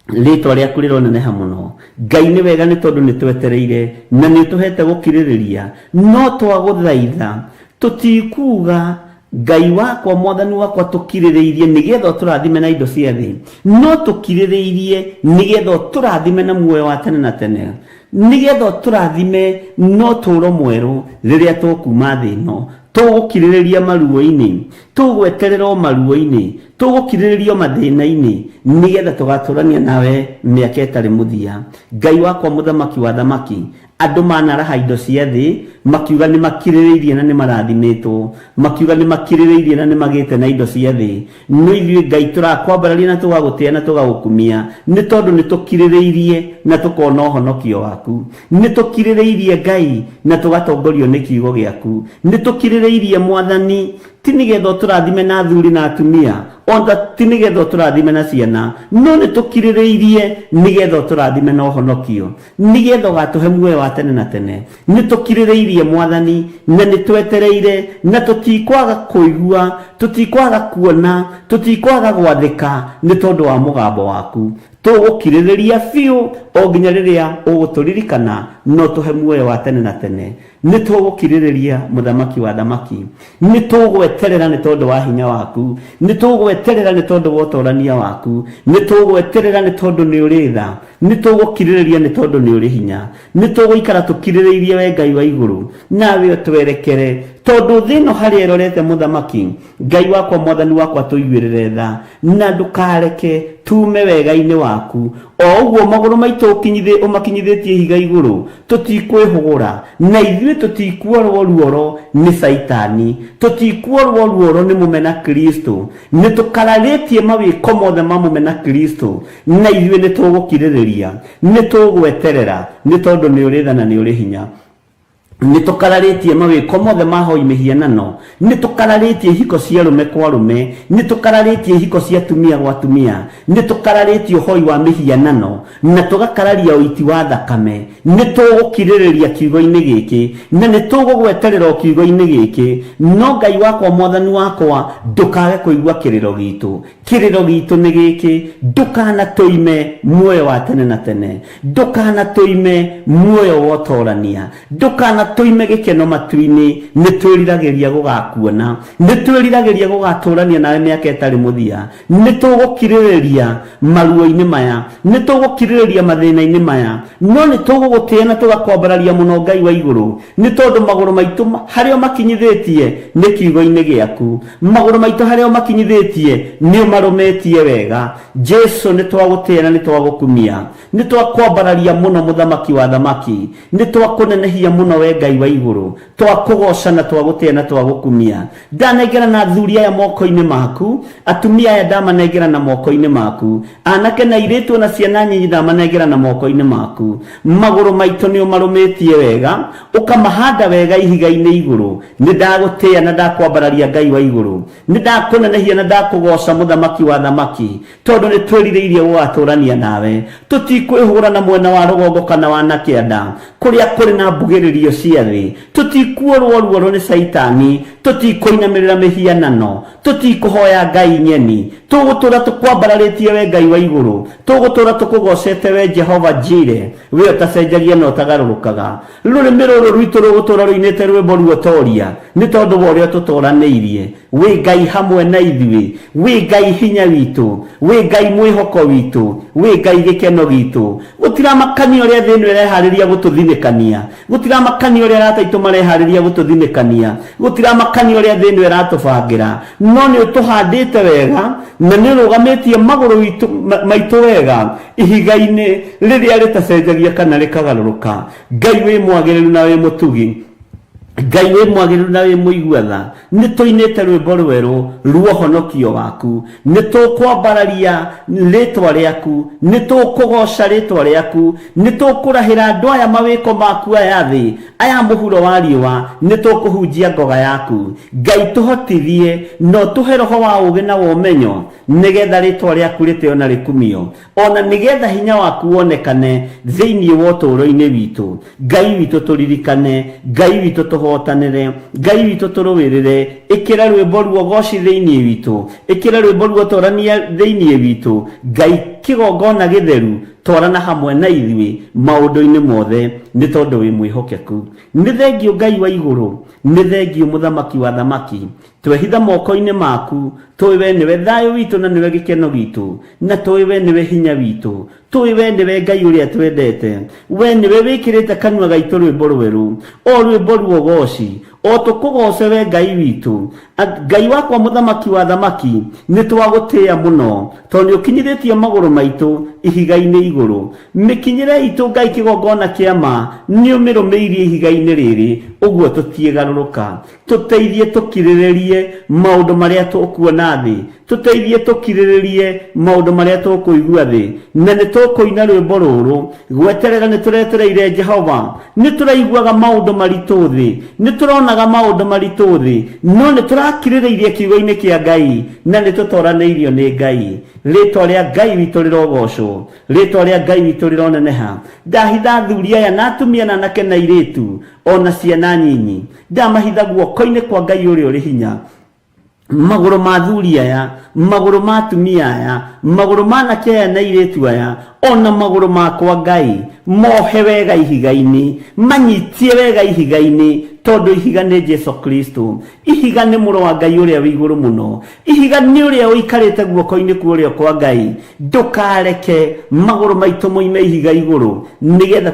Ritwa riaku rironeneha muno. Ngai ni wega ni tondu ni twetereire na ni tuhete gukiririria, no twaguthaitha tutikuga Ngai wakwa mwathani wakwa tukiririirie nigetha turathime na indo cia thi, no tukiririirie nigetha turathime na muoyo wa tene na tene, nigetha turathime no turo mweru riria tukuma thi no tugukiririria maruo-ini, tugweterera maruo-ini, tugukiririria mathina-ini nigetha tugaturania nawe miaka itari muthia. Ngai wakwa muthamaki wa thamaki, andu manaraha indo cia thi makiuga ni makiririirie na ni marathimitwo, makiuga ni makiririirie na ni magite na indo cia thi. No ithuĩ Ngai turakwambararia na tugagutia na tugagukumia ni tondu ni tukiririirie na tukona uhonokio waku, ni tukiririirie Ngai na tugatongorio ni kiugo giaku, ni tukiririirie mwathani ti nigetha turathime na athuri na atumia, onda ti nigetha turathime na ciana, no ni tukiririirie nigetha turathime na uhonokio, nigetha gatuhe muoyo wa tene na tene. Ni tukiririirie mwathani na ni twetereire na tutikwaga kuigua, tutikwaga kuona, tutikwaga gwathika ni tondu wa mugambo waku. Tugukiririria biu o nginya riria uguturirikana no tuhe muoyo wa tene na tene. Ni tugukiririria muthamaki wa thamaki, ni tugweterera ni tondu wa hinya waku, ni tugweterera ni tondu wa utorania waku, ni tugweterera ni tondu ni uri tha, ni tugukiririria ni tondu ni uri hinya, ni tuguikara tukiririirie we Ngai wa iguru, nawe twerekere tondu thino hari erorete muthamaki. Ngai wakwa mwathani wakwa tuiguirire tha na ndukareke tume wega-ini waku. O uguo maguru maitu umakinyithitie higa iguru, tutikwihugura na ithuĩ tutikuorwo ruoro ni saitani, tutikuorwo ruoro ni mumena Kristo, ni tukararitie mawiko mothe ma mumena Kristo, na ithuĩ ni tugukiririria, ni tugweterera ni tondu ni uri tha na ni uri hinya. nitukararitie mawiko mothe mahoi mihianano, nitukararitie hiko cia rume kwa rume, nitukararitie hiko cia tumia gwa tumia, nitukararitie hoi wa mihianano, na tugakararia uiti wa thakame. Nitugukiririria kiugo-ini giki, na nitugugweterera kiugo-ini giki. No Ngai wakwa mwathani wakwa, ndukage kuigua kiriro gitu. Kiriro gitu ni giki, ndukana tuime muoyo wa tene na tene, ndukana tuime muoyo wa utorania, ndukana tuime gikeno matu-ini. Nitwiriragiria gugakuona, nitwiriragiria gugaturania nawe miaka itari muthia, nitugukiririria maruo-ini maya, nitugukiririria mathina-ini maya, no nitugugutia na tugakwambararia muno Ngai wa iguru, ni tondu maguru maitu hario makinyithitie ni kiugo-ini giaku, maguru maitu hario makinyithitie ni marumetie wega. Jesu nitwagutia na nitwagukumia, nitwakwambararia muno muthamaki wa thamaki, nitwakunenehia muno we Ngai wa iguru, twakugoca na twagutia na twagukumia. Ndanengera na athuri aya moko-ini maku, atumia aya ndamanengera na moko-ini maku, anake na iritu na ciana nyinyi ndamanengera na moko-ini maku. Maguru maitu ni umarumetie wega, ukamahanda wega ihiga-ini iguru. Nindagutia na ndakwambararia Ngai wa iguru, nindakunenehia na ndakugoca muthamaki wa thamaki, tondu nitwiririirie gugaturania nawe. Tutikwihura na mwena wa rugongo kana wa nakĩanda kuria kuri na mbugĩrĩrio cia thĩ. Tutikuorwo ruoro ni Saitani, tutikuinamirira mihianano, tutikuhoya Ngai nyeni. Tugutura tukwambararĩtie we Ngai wa iguru, tugutura tukugocete we Jehova Jire, we utacenjagia na utagarurukaga. Rurimi ruru rwitu rugutura ruinite rwimbo ruotoria, ni tondu wa uria tutoranĩirie. We Ngai hamwe na ithuĩ, we Ngai hinya witu, we Ngai mwihoko witu, we Ngai gikeno gitu. Gutiramakania uria thĩ ĩno ĩreharĩria gũtũthinĩkania, gutiramakania uria arata mareharĩria gũtũthinĩkania, gutiramakania uria thĩ ĩno ĩratũbangĩra, no nĩ ũtũhandĩte wega na nĩ ũrũgamĩtie magũrũ maitũ wega ihiga-inĩ rĩrĩa rĩtacenjagia kana rĩkagarũrũka. Ngai wĩ mwagĩrĩru na wĩ mũtugi, Ngai wĩ mwagĩrĩru na wĩ mũigua-tha. Nĩtũinĩte rwĩmbo rwerũ rwa ũhonokio waku, nĩtũkwambararia rĩtwa rĩaku, nĩtũkũgoca rĩtwa rĩaku, nĩtũkũrahĩra andũ aya mawĩko maku aya thĩ, aya mũhuro wa riũa, nĩtũkũhunjia ngoga yaku. Ngai tũhotithie no tũhe roho wa ũũgĩ na wa ũmenyo, nĩgetha rĩtwa rĩaku rĩtĩo na rĩkumio, ona nĩgetha hinya waku wonekane thĩinĩ wa ũtũũro-inĩ witũ. Ngai witũ tũririkane, Ngai witũ tũhotanĩre, Ngai witũ tũrũĩrĩre. Ĩkĩra rwĩmbo ruo goci thĩinĩ witũ, ĩkĩra rwĩmbo ruo torania thĩinĩ witũ. Ngai kĩgongona gĩtheru, twarana hamwe na ithuĩ maũndũ-inĩ mothe, nĩ tondũ wĩ mwĩhokeku. Nĩ thengio Ngai wa igũrũ, nĩ thengio mũthamaki wa thamaki. Twehitha moko-inĩ maku, tũĩ we nĩwe thayũ witũ na nĩwe gĩkeno gitũ, na tũĩ we nĩwe hinya witũ, tũĩ we nĩwe Ngai ũrĩa twendete. We nĩwe wĩkĩrĩte kanua gaitũ rwĩmbo rwerũ, o rwĩmbo ruo goci, o tũkũgoce we Ngai witũ. Ngai wakwa mũthamaki wa thamaki, nĩ twagũtĩĩa mũno, tondũ nĩ ũkinyithĩtie magũrũ maitũ ihiga-inĩ igũrũ. Mĩkinyĩre itũ Ngai kĩgongona kĩa ma, nĩ ũmĩrũmĩirie ihiga-inĩ rĩrĩ, ũguo tũtiĩgarũrũka. Tũteithie tũkirĩrĩrie maũndũ marĩa tũkuona thĩ, tũteithie tũkirĩrĩrie maũndũ marĩa tũkũigua thĩ, na nĩ tũkũina rwĩmbo rũrũ gweterera. Nĩ tũretereire Jehova, nĩ tũraiguaga maũndũ maritũ thĩ, nĩ tũronaga maũndũ maritũ thĩ, no nĩ tũrakirĩrĩirie kiugo-inĩ kĩa Ngai, na nĩ tũtoranĩirio nĩ Ngai. Rĩtwa rĩa Ngai witũ rĩrogocwo, rĩtwa rĩa Ngai witũ rĩroneneha. Ndahitha athuri aya na atumia na anake na airĩtu ona ciana nyinyi, ndamahitha guoko-inĩ kwa Ngai ũrĩa ũrĩ hinya. Magũrũ ma athuri aya, magũrũ ma atumia aya, magũrũ ma anake aya na airĩtu aya, ona magũrũ makwa Ngai, mohe wega ihiga-inĩ, manyitie wega ihiga-inĩ, tondu ihiga nĩ Jesu Kristo. Ihiga nĩ mũrũ wa Ngai ũrĩa wĩ igũrũ mũno, ihiga nĩ ũrĩa ũikarĩte guoko-inĩ kwa ũrĩa kwa Ngai. Ndũkareke magũrũ maitũ moime ihiga igũrũ, nĩgetha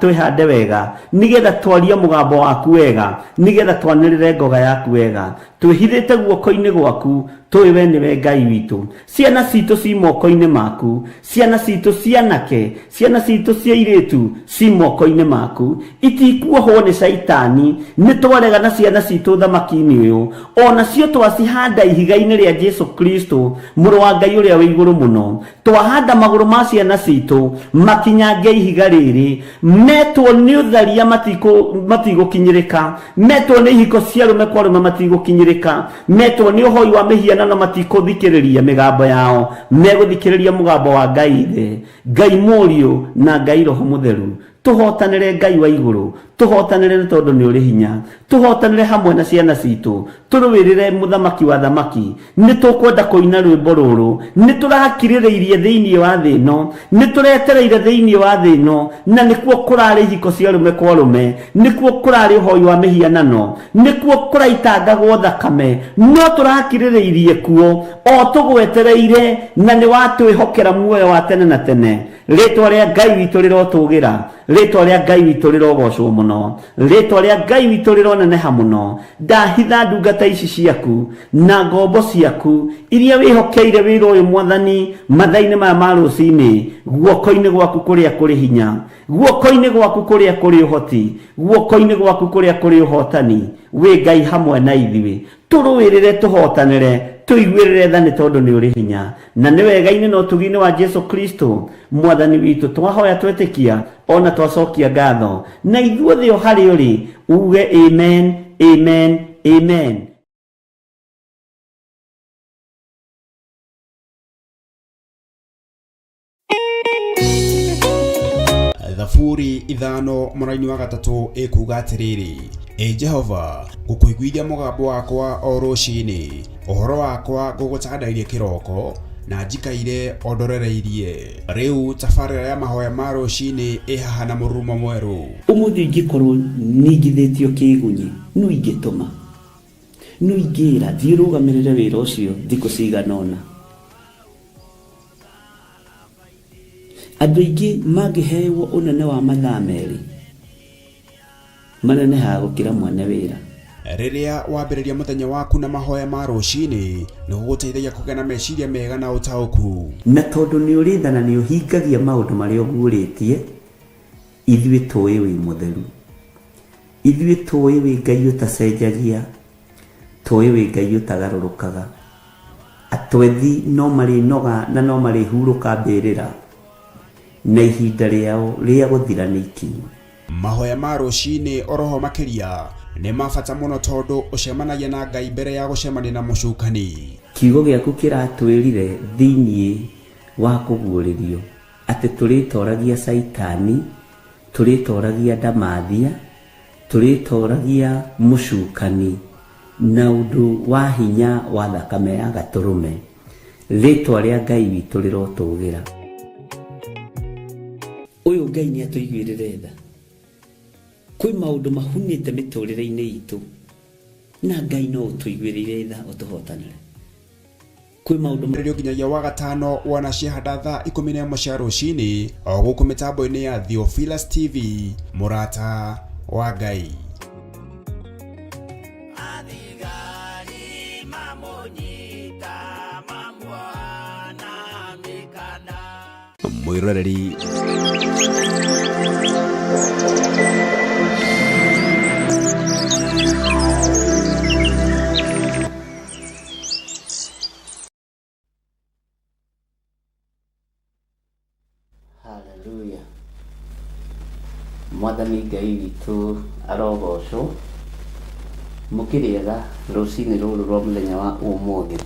twĩhande wega, nĩgetha twarie mũgambo waku wega, nĩgetha twanĩrĩre ngoga yaku wega. Twĩhithĩte guoko-inĩ gwaku, tũĩ we nĩwe Ngai witũ. Ciana citũ ci moko-inĩ maku, ciana citũ cianake, ciana citũ cia airĩtu ci moko-inĩ maku, itikuohwo nĩ Saitani. Nĩ twaregana ciana citũ thamaki-inĩ ũyũ, ona cio twacihanda ihiga-inĩ rĩa Jesu Kristo, mũrũ wa Ngai ũrĩa wĩ igũrũ mũno. Twahanda magũrũ ma ciana citũ makinyange ihiga rĩrĩ, metwo nĩ ũtharia matigũkinyĩrĩka, metwo nĩ ihiko cia rũme kwa rũme matigũkinyĩrĩka, metwo nĩ ũhoi wa mĩhianano matikũthikĩrĩria mĩgambo yao, megũthikĩrĩria mũgambo wa Ngai Ithe, Ngai Mũriũ na Ngai Roho Mũtheru. Tũhotanĩre Ngai wa igũrũ, tũhotanĩre nĩ tondũ nĩ ũrĩ hinya, tũhotanĩre hamwe na ciana citũ, tũrũĩrĩre mũthamaki wa thamaki. Nĩ tũkwenda kũina rwĩmbo rũrũ, nĩ tũrakirĩrĩirie thĩinĩ wa thĩ ĩno, nĩ tũretereire thĩinĩ wa thĩ ĩno, na nĩkuo kũrarĩ ihiko cia rũme kwa rũme, nĩkuo kũrarĩ ũhoi wa mĩhianano, nĩkuo kũraitangagwo thakame, no tũrakirĩrĩirie kuo o tũgwetereire, na nĩ watwĩhokera muoyo wa tene na tene. Rĩtwa rĩa Ngai witũ rĩrotũgĩra, rĩtwa rĩa Ngai witũ rĩrogocwo mũno, rĩtwa rĩa Ngai witũ rĩroneneha mũno. Ndahitha ndungata ici ciaku na ngombo ciaku iria wĩhokeire wĩra ũyũ Mwathani mathaa-inĩ maya ma rũcinĩ, guoko-inĩ gwaku kũrĩa kũrĩ hinya, guoko-inĩ gwaku kũrĩa kũrĩ ũhoti, guoko-inĩ gwaku kũrĩa kũrĩ ũhotani. Wĩ Ngai hamwe na ithuĩ, tũrũĩrĩre tũhotanĩre, tũiguĩrĩre tha nĩ tondũ nĩ ũrĩ hinya, na nĩ wega-inĩ na ũtugi-inĩ wa Jesu Kristo Mwathani witũ. Twahoya twetĩkia ona twacokia ngatho, na ithuothe o harĩ ũrĩ uge amen, amen, amen. Thaburi ithano mũraini wa gatatũ ĩkuga atĩrĩrĩ: Jehova, ngũkũiguithia mũgambo wakwa o rũcinĩ, ũhoro wakwa ngũgũcandairie kĩroko, na njikaire o ndorereirie. Rĩu tabarĩra ya mahoya ma rũcinĩ ĩhaha na mũrurumo mwerũ. Ũmũthĩ ingĩkorwo ningithĩtio kĩgunyi, no ingĩtũma, no ingĩra thiĩ rũgamĩrĩre wĩra ũcio thikũ cigana ũna. Andũ aingĩ mangĩheyo ũnene wa mathaa merĩ, manenehaga gũkĩra mwene wĩra. Rĩrĩa wambĩrĩria mũthenya waku na mahoya ma rũcinĩ, nĩ gũgũteithagia kũgĩa na meciria mega na ũtaũku. Na tondũ nĩ ũrĩ tha na nĩ ũhingagia maũndũ marĩa ũguũrĩtie, ithuĩ tũĩ wĩ mũtheru, ithuĩ tũĩ wĩ Ngai ũtacenjagia, tũĩ wĩ Ngai ũtagarũrũkaga. Atwethi no marĩnoga na no marĩhurũka mbĩrĩra, na ihinda rĩao rĩa gũthira nĩ ikinyu. Mahoya ma rũcinĩ oroho makĩria nĩ mabata mũno tondũ ũcemanagia na Ngai mbere ya gũcemania na mũcukani. Kiugo gĩaku kĩratwĩrire thĩinĩ wa kũguũrĩrio atĩ tũrĩtoragia Saitani, tũrĩtoragia ndamathia, tũrĩtoragia mũcukani na ũndũ wa hinya wa thakame ya gatũrũme. Rĩtwa rĩa Ngai witũ rĩrotũgĩra. Ũyũ Ngai nĩ atũiguĩrĩre tha. Kwĩ maũndũ mahunĩte mĩtũrĩre-inĩ itũ, na Ngai no ũtũiguĩrĩre tha ũtũhotanĩre. Kwĩ maũndũ rĩrĩa nginyagia wa gatano wana ciahanda thaa 11 cia rũcinĩ o gũkũ mĩtambo-inĩ ya Theophilus TV, mũrata wa Ngai. Mwĩroreri Hallelujah. Mwathani Ngai witũ arogocwo. Mũkĩrĩega rũcinĩ rũrũ rwa mũthenya wa ũmũthĩ,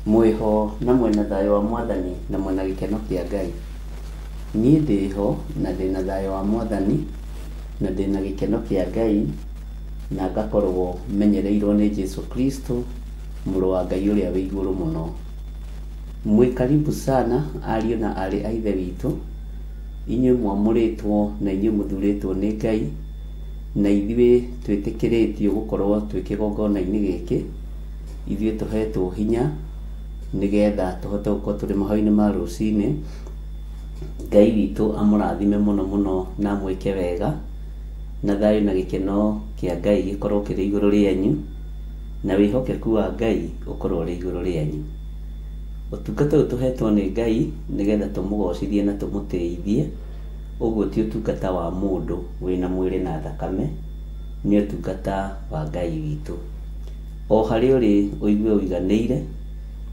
mwĩho na mwena thayũ wa Mwathani na mwena gĩkeno kĩa Ngai. Niĩ ndĩho na ndĩna thayũ wa Mwathani na ndĩna gĩkeno kĩa Ngai, na ngakorwo menyereirwo nĩ Jesu Kristo, mũrũ wa Ngai ũrĩa wĩ igũrũ mũno. Mwĩ karibu sana ariũ na arĩ a ithe witũ, inyuĩ mwamũrĩtwo na inyuĩ mũthurĩtwo nĩ Ngai, na ithuĩ twĩtĩkĩrĩtio gũkorwo twĩ kĩgongona-inĩ gĩkĩ. Ithuĩ tũhetwo hinya nĩgetha tũhote gũkorwo tũrĩ mahoya-inĩ ma rũcinĩ. Ngai witũ amũrathime mũno mũno na amwĩke wega, na thayũ na gĩkeno kĩa Ngai gĩkorwo kĩrĩ igũrũ rĩanyu, na wĩhokeku wa Ngai ũkorwo ũrĩ igũrũ rĩanyu. Ũtungata ũyũ tũhetwo nĩ Ngai nĩgetha tũmũgocithie na tũmũtĩithie. Ũguo ti ũtungata wa mũndũ wĩna mwĩrĩ na thakame, nĩ ũtungata wa Ngai witũ. O harĩa ũrĩ ũigue ũiganĩire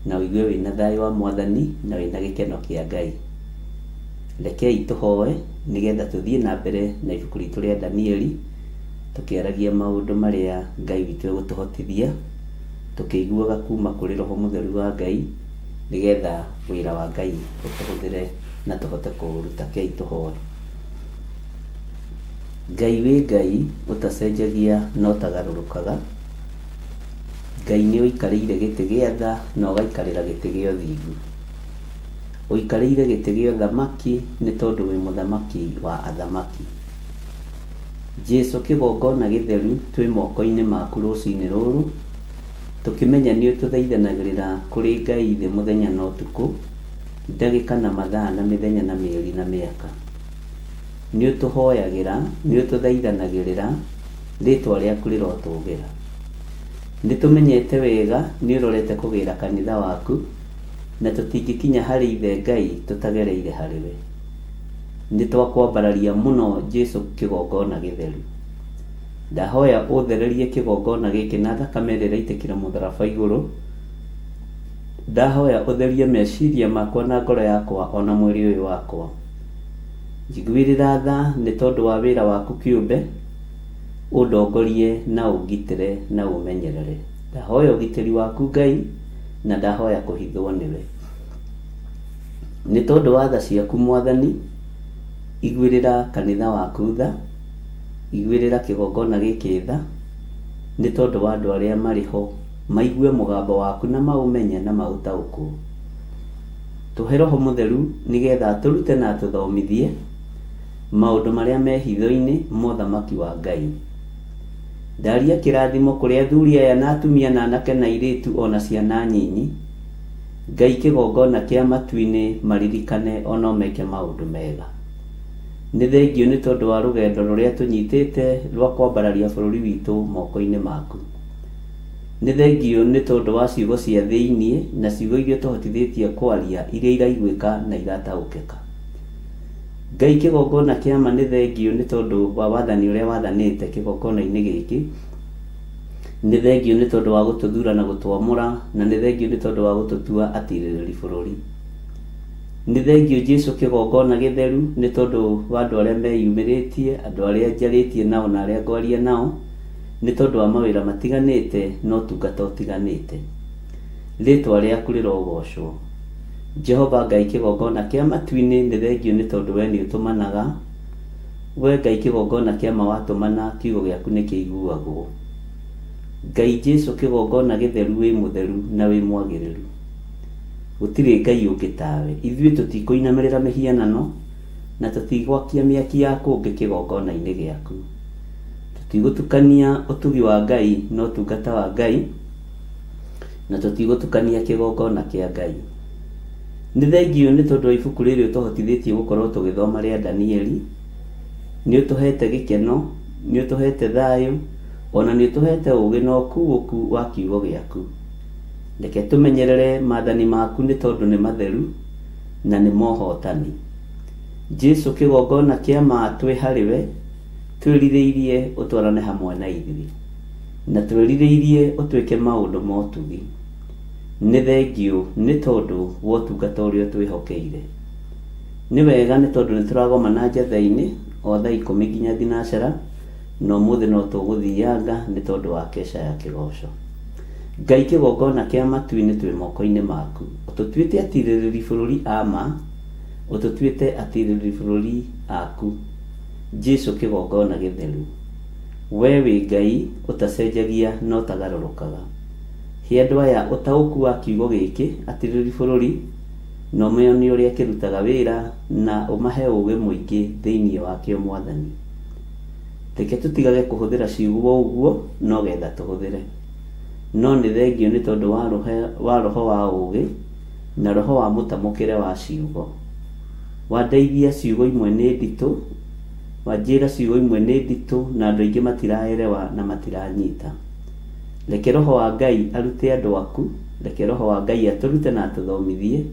na ũigue wĩna thayũ wa Mwathani na wĩna gĩkeno kĩa Ngai. Rekei tũhoe nĩgetha tũthiĩ na mbere na ibuku ritũ rĩa Danieli, tũkĩaragia maũndũ marĩa Ngai witũ egũtũhotithia, tũkĩiguaga kuma kũrĩ Roho Mũtheru wa Ngai, nĩgetha wĩra wa Ngai ũtũhũthĩre na tũhote kũũruta. Kei tũhoe. Ngai wĩ Ngai ũtacenjagia na ũtagarũrũkaga. Ngai nĩ ũikarĩire gĩtĩ gĩa tha na ũgaikarĩra gĩtĩ gĩa ũthingu. Ũikarĩire gĩtĩ gĩa ũthamaki nĩ tondũ wĩ mũthamaki wa athamaki. Jesu kĩgongona gĩtheru twĩ moko-inĩ maku rũcinĩ rũrũ, tũkĩmenya nĩ ũtũthaithanagĩrĩra kũrĩ Ngai thĩ mũthenya na ũtukũ, ndagĩka na mathaa na mĩthenya na mĩeri na mĩaka. Nĩ ũtũhoyagĩra, nĩ ũtũthaithanagĩrĩra, rĩtwa rĩaku rĩrotũgĩra. Nĩ tũmenyete wega nĩ ũrorete kũgĩra kanitha waku, na tũtingĩkinya harĩ ithe Ngai tũtagereire harĩ we. Nĩ twakwambararia mũno Jesu kĩgongona gĩtheru. Ndahoya ũthererie kĩgongona gĩkĩ na thakame ĩrĩa ĩraitĩkĩra mũtharaba igũrũ. Ndahoya ũtherie meciria makwa na ngoro yakwa ona mwĩrĩ ũyũ wakwa. Njiguĩrĩra tha nĩ tondũ wa wĩra waku kĩũmbe, ũndongorie na ũngitĩre na ũmenyerere. Ndahoya ũgitĩri waku Ngai, na ndahoya kũhithwo nĩwe. Nĩ tondũ wa tha ciaku Mwathani, iguĩrĩra kanitha waku tha, iguĩrĩra kĩgongona gĩkĩ tha, nĩ tondũ wa andũ arĩa marĩ ho maigue mũgambo waku na maũmenye na maũtaũkwo. Tũhe Roho Mũtheru nĩgetha tũrute na tũthomithie maũndũ marĩa me hitho-inĩ ma ũthamaki wa Ngai. Ndaria kĩrathimo kũrĩ athuri aya na atumia na anake na airĩtu ona ciana nyinyi. Ngai kĩgongona kĩa matu-inĩ maririkane ona ũmeke maũndũ mega. Nĩ thengio nĩ tondũ wa rũgendo rũrĩa tũnyitĩte rwa kwambararia bũrũri witũ moko-inĩ maku. Nĩ thengio nĩ tondũ wa ciugo cia thĩiniĩ na ciugo iria tũhotithĩtie kwaria iria iraiguĩka na igataũkĩka. Ngai kĩgongona kĩa ma nĩ thengio nĩ tondũ wa wathani ũrĩa wathanĩte kĩgongona-inĩ gĩkĩ. Nĩ thengio nĩ tondũ wa gũtũthura na gũtwamũra, na nĩ thengio nĩ tondũ wa gũtũtua atirĩrĩri bũrũri. Nĩ thengio Jesu kĩgongona gĩtheru nĩ tondũ wa andũ arĩa meyumĩrĩtie, andũ arĩa njarĩtie nao na arĩa ngwaria nao, nĩ tondũ wa mawĩra matiganĩte na ũtungata ũtiganĩte. Rĩtwa rĩaku rĩrogocwo. Jehova Ngai kĩgongona kĩa matu-inĩ nĩ thengio nĩ tondũ we nĩ ũtũmanaga. We Ngai kĩgongona kĩa ma watũmana kiugo gĩaku nĩ kĩiguagwo. Ngai Jesu kĩgongona gĩtheru wĩ mũtheru na wĩ mwagĩrĩru. Gũtirĩ Ngai ũngĩ tawe. Ithuĩ tũtikũinamĩrĩra mĩhianano na tũtigwakia mĩaki ya kũngĩ kĩgongona-inĩ gĩaku. Tũtigũtukania ũtugi wa Ngai na ũtungata wa Ngai, na tũtigũtukania kĩgongona kĩa Ngai. Nĩ thengio nĩ tondũ wa ibuku rĩrĩ ũtũhotithĩtie gũkorwo tũgĩthoma rĩa Danieli. Nĩ ũtũhete gĩkeno, nĩ ũtũhete thayũ, ona nĩ ũtũhete ũũgĩ na ũkuũku wa kiugo gĩaku. Reke tũmenyerere maathani maku nĩ tondũ nĩ matheru na nĩ mohotani. Jesu kĩgongona kĩa ma twĩ harĩ we, twĩrirĩirie ũtwarane hamwe na ithuĩ, na twĩrirĩirie ũtwĩke maũndũ ma ũtugi. Nĩ thengio nĩ tondũ wa ũtungata ũrĩa twĩhokeire. Nĩ wega nĩ tondũ nĩ tũragomana njatha-inĩ o thaa 10 nginya thinacara, na ũmũthĩ no tũgũthianga nĩ tondũ wa keca ya kĩgoco. Ngai kĩgongona kĩa matu-inĩ twĩ moko-inĩ maku. Ũtũtuĩte atirĩrĩri bũrũri a ma, ũtũtuĩte atirĩrĩri bũrũri aku. Jesu kĩgongona gĩtheru. We wĩ Ngai ũtacenjagia na ũtagarũrũkaga. He andũ aya ũtaũku wa kiugo gĩkĩ atirĩrĩri bũrũri, na ũmenye ũrĩa kĩrutaga wĩra na ũmahe ũũgĩ mũingĩ thĩinĩ wakĩo Mwathani. Reke tũtigage kũhũthĩra ciugo ũguo no getha tũhũthĩre. No nĩ thengio nĩ tondũ wa roho wa ũũgĩ na roho wa mũtamũkĩre wa ciugo. Wandeithia ciugo imwe nĩ nditũ, wanjĩra ciugo imwe nĩ nditũ na andũ aingĩ matiraerewa na matiranyita. reke roho wa Ngai arute andũ aku, reke roho wa Ngai atũrute na atũthomithie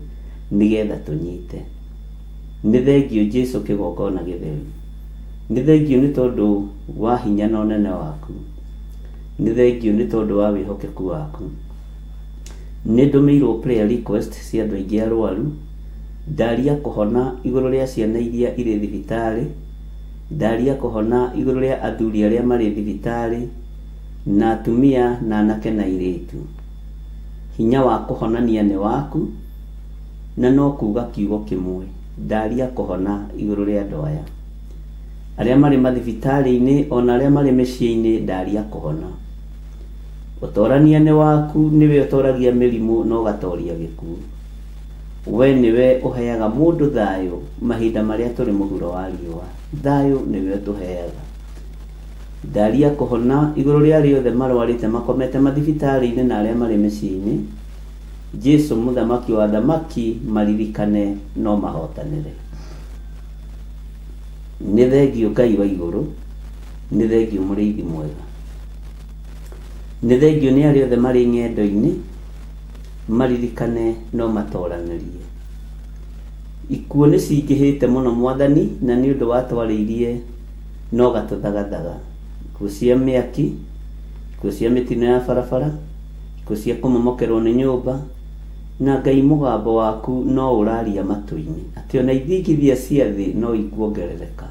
nigetha tũnyite. Nĩ thengio Jesu kĩgongona gĩtheru, nĩ thengio nĩ tondũ wa hinya na ũnene waku, nĩ thengio nĩ tondũ wa wĩhokeku waku. Nĩ ndũmĩirwo prayer request cia andũ aingĩ arwaru, ndaria kũhona igũrũ rĩa ciana iria irĩ thibitarĩ, ndaria kũhona igũrũ rĩa athuri arĩa marĩ thibitarĩ, na atumia na anake na airĩtu. Hinya wa kũhonania nĩ waku, na no kuuga kiugo kĩmwe, ndaria kũhona igũrũ rĩa andũ aya arĩa marĩ mathibitarĩ-inĩ, ona arĩa marĩ mĩciĩ-inĩ, ndaria kũhona. Ũtorania nĩ waku, nĩwe ũtoragia mĩrimũ na ũgatoria gĩkuũ. We nĩwe ũheaga mũndũ thayũ mahinda marĩa tũrĩ mũhuro wa riũa, thayũ nĩwe ũtũheaga. Ndaria kũhona igũrũ rĩa arĩa othe marwarĩte makomete mathibitarĩ-inĩ na arĩa marĩ mĩciĩ-inĩ. Jesu mũthamaki wa thamaki, maririkane no mahotanĩre. Nĩ thengio Ngai wa igũrũ, nĩ thengio mũrĩithi mwega, nĩ thengio nĩ arĩa othe marĩ ng'endo-inĩ, maririkane no matoranĩrie. Ikuũ nĩ cingĩhĩte mũno Mwathani, na nĩ ũndũ watwarĩirie no gatũthagathaga. Ikuũ cia mĩaki, ikuũ cia mĩtino ya barabara, ikuũ cia kũmomokerwo nĩ nyũmba, na Ngai mũgambo waku no ũraria matũ-inĩ, atĩ ona ithingithia cia thĩ no ikuongerereka.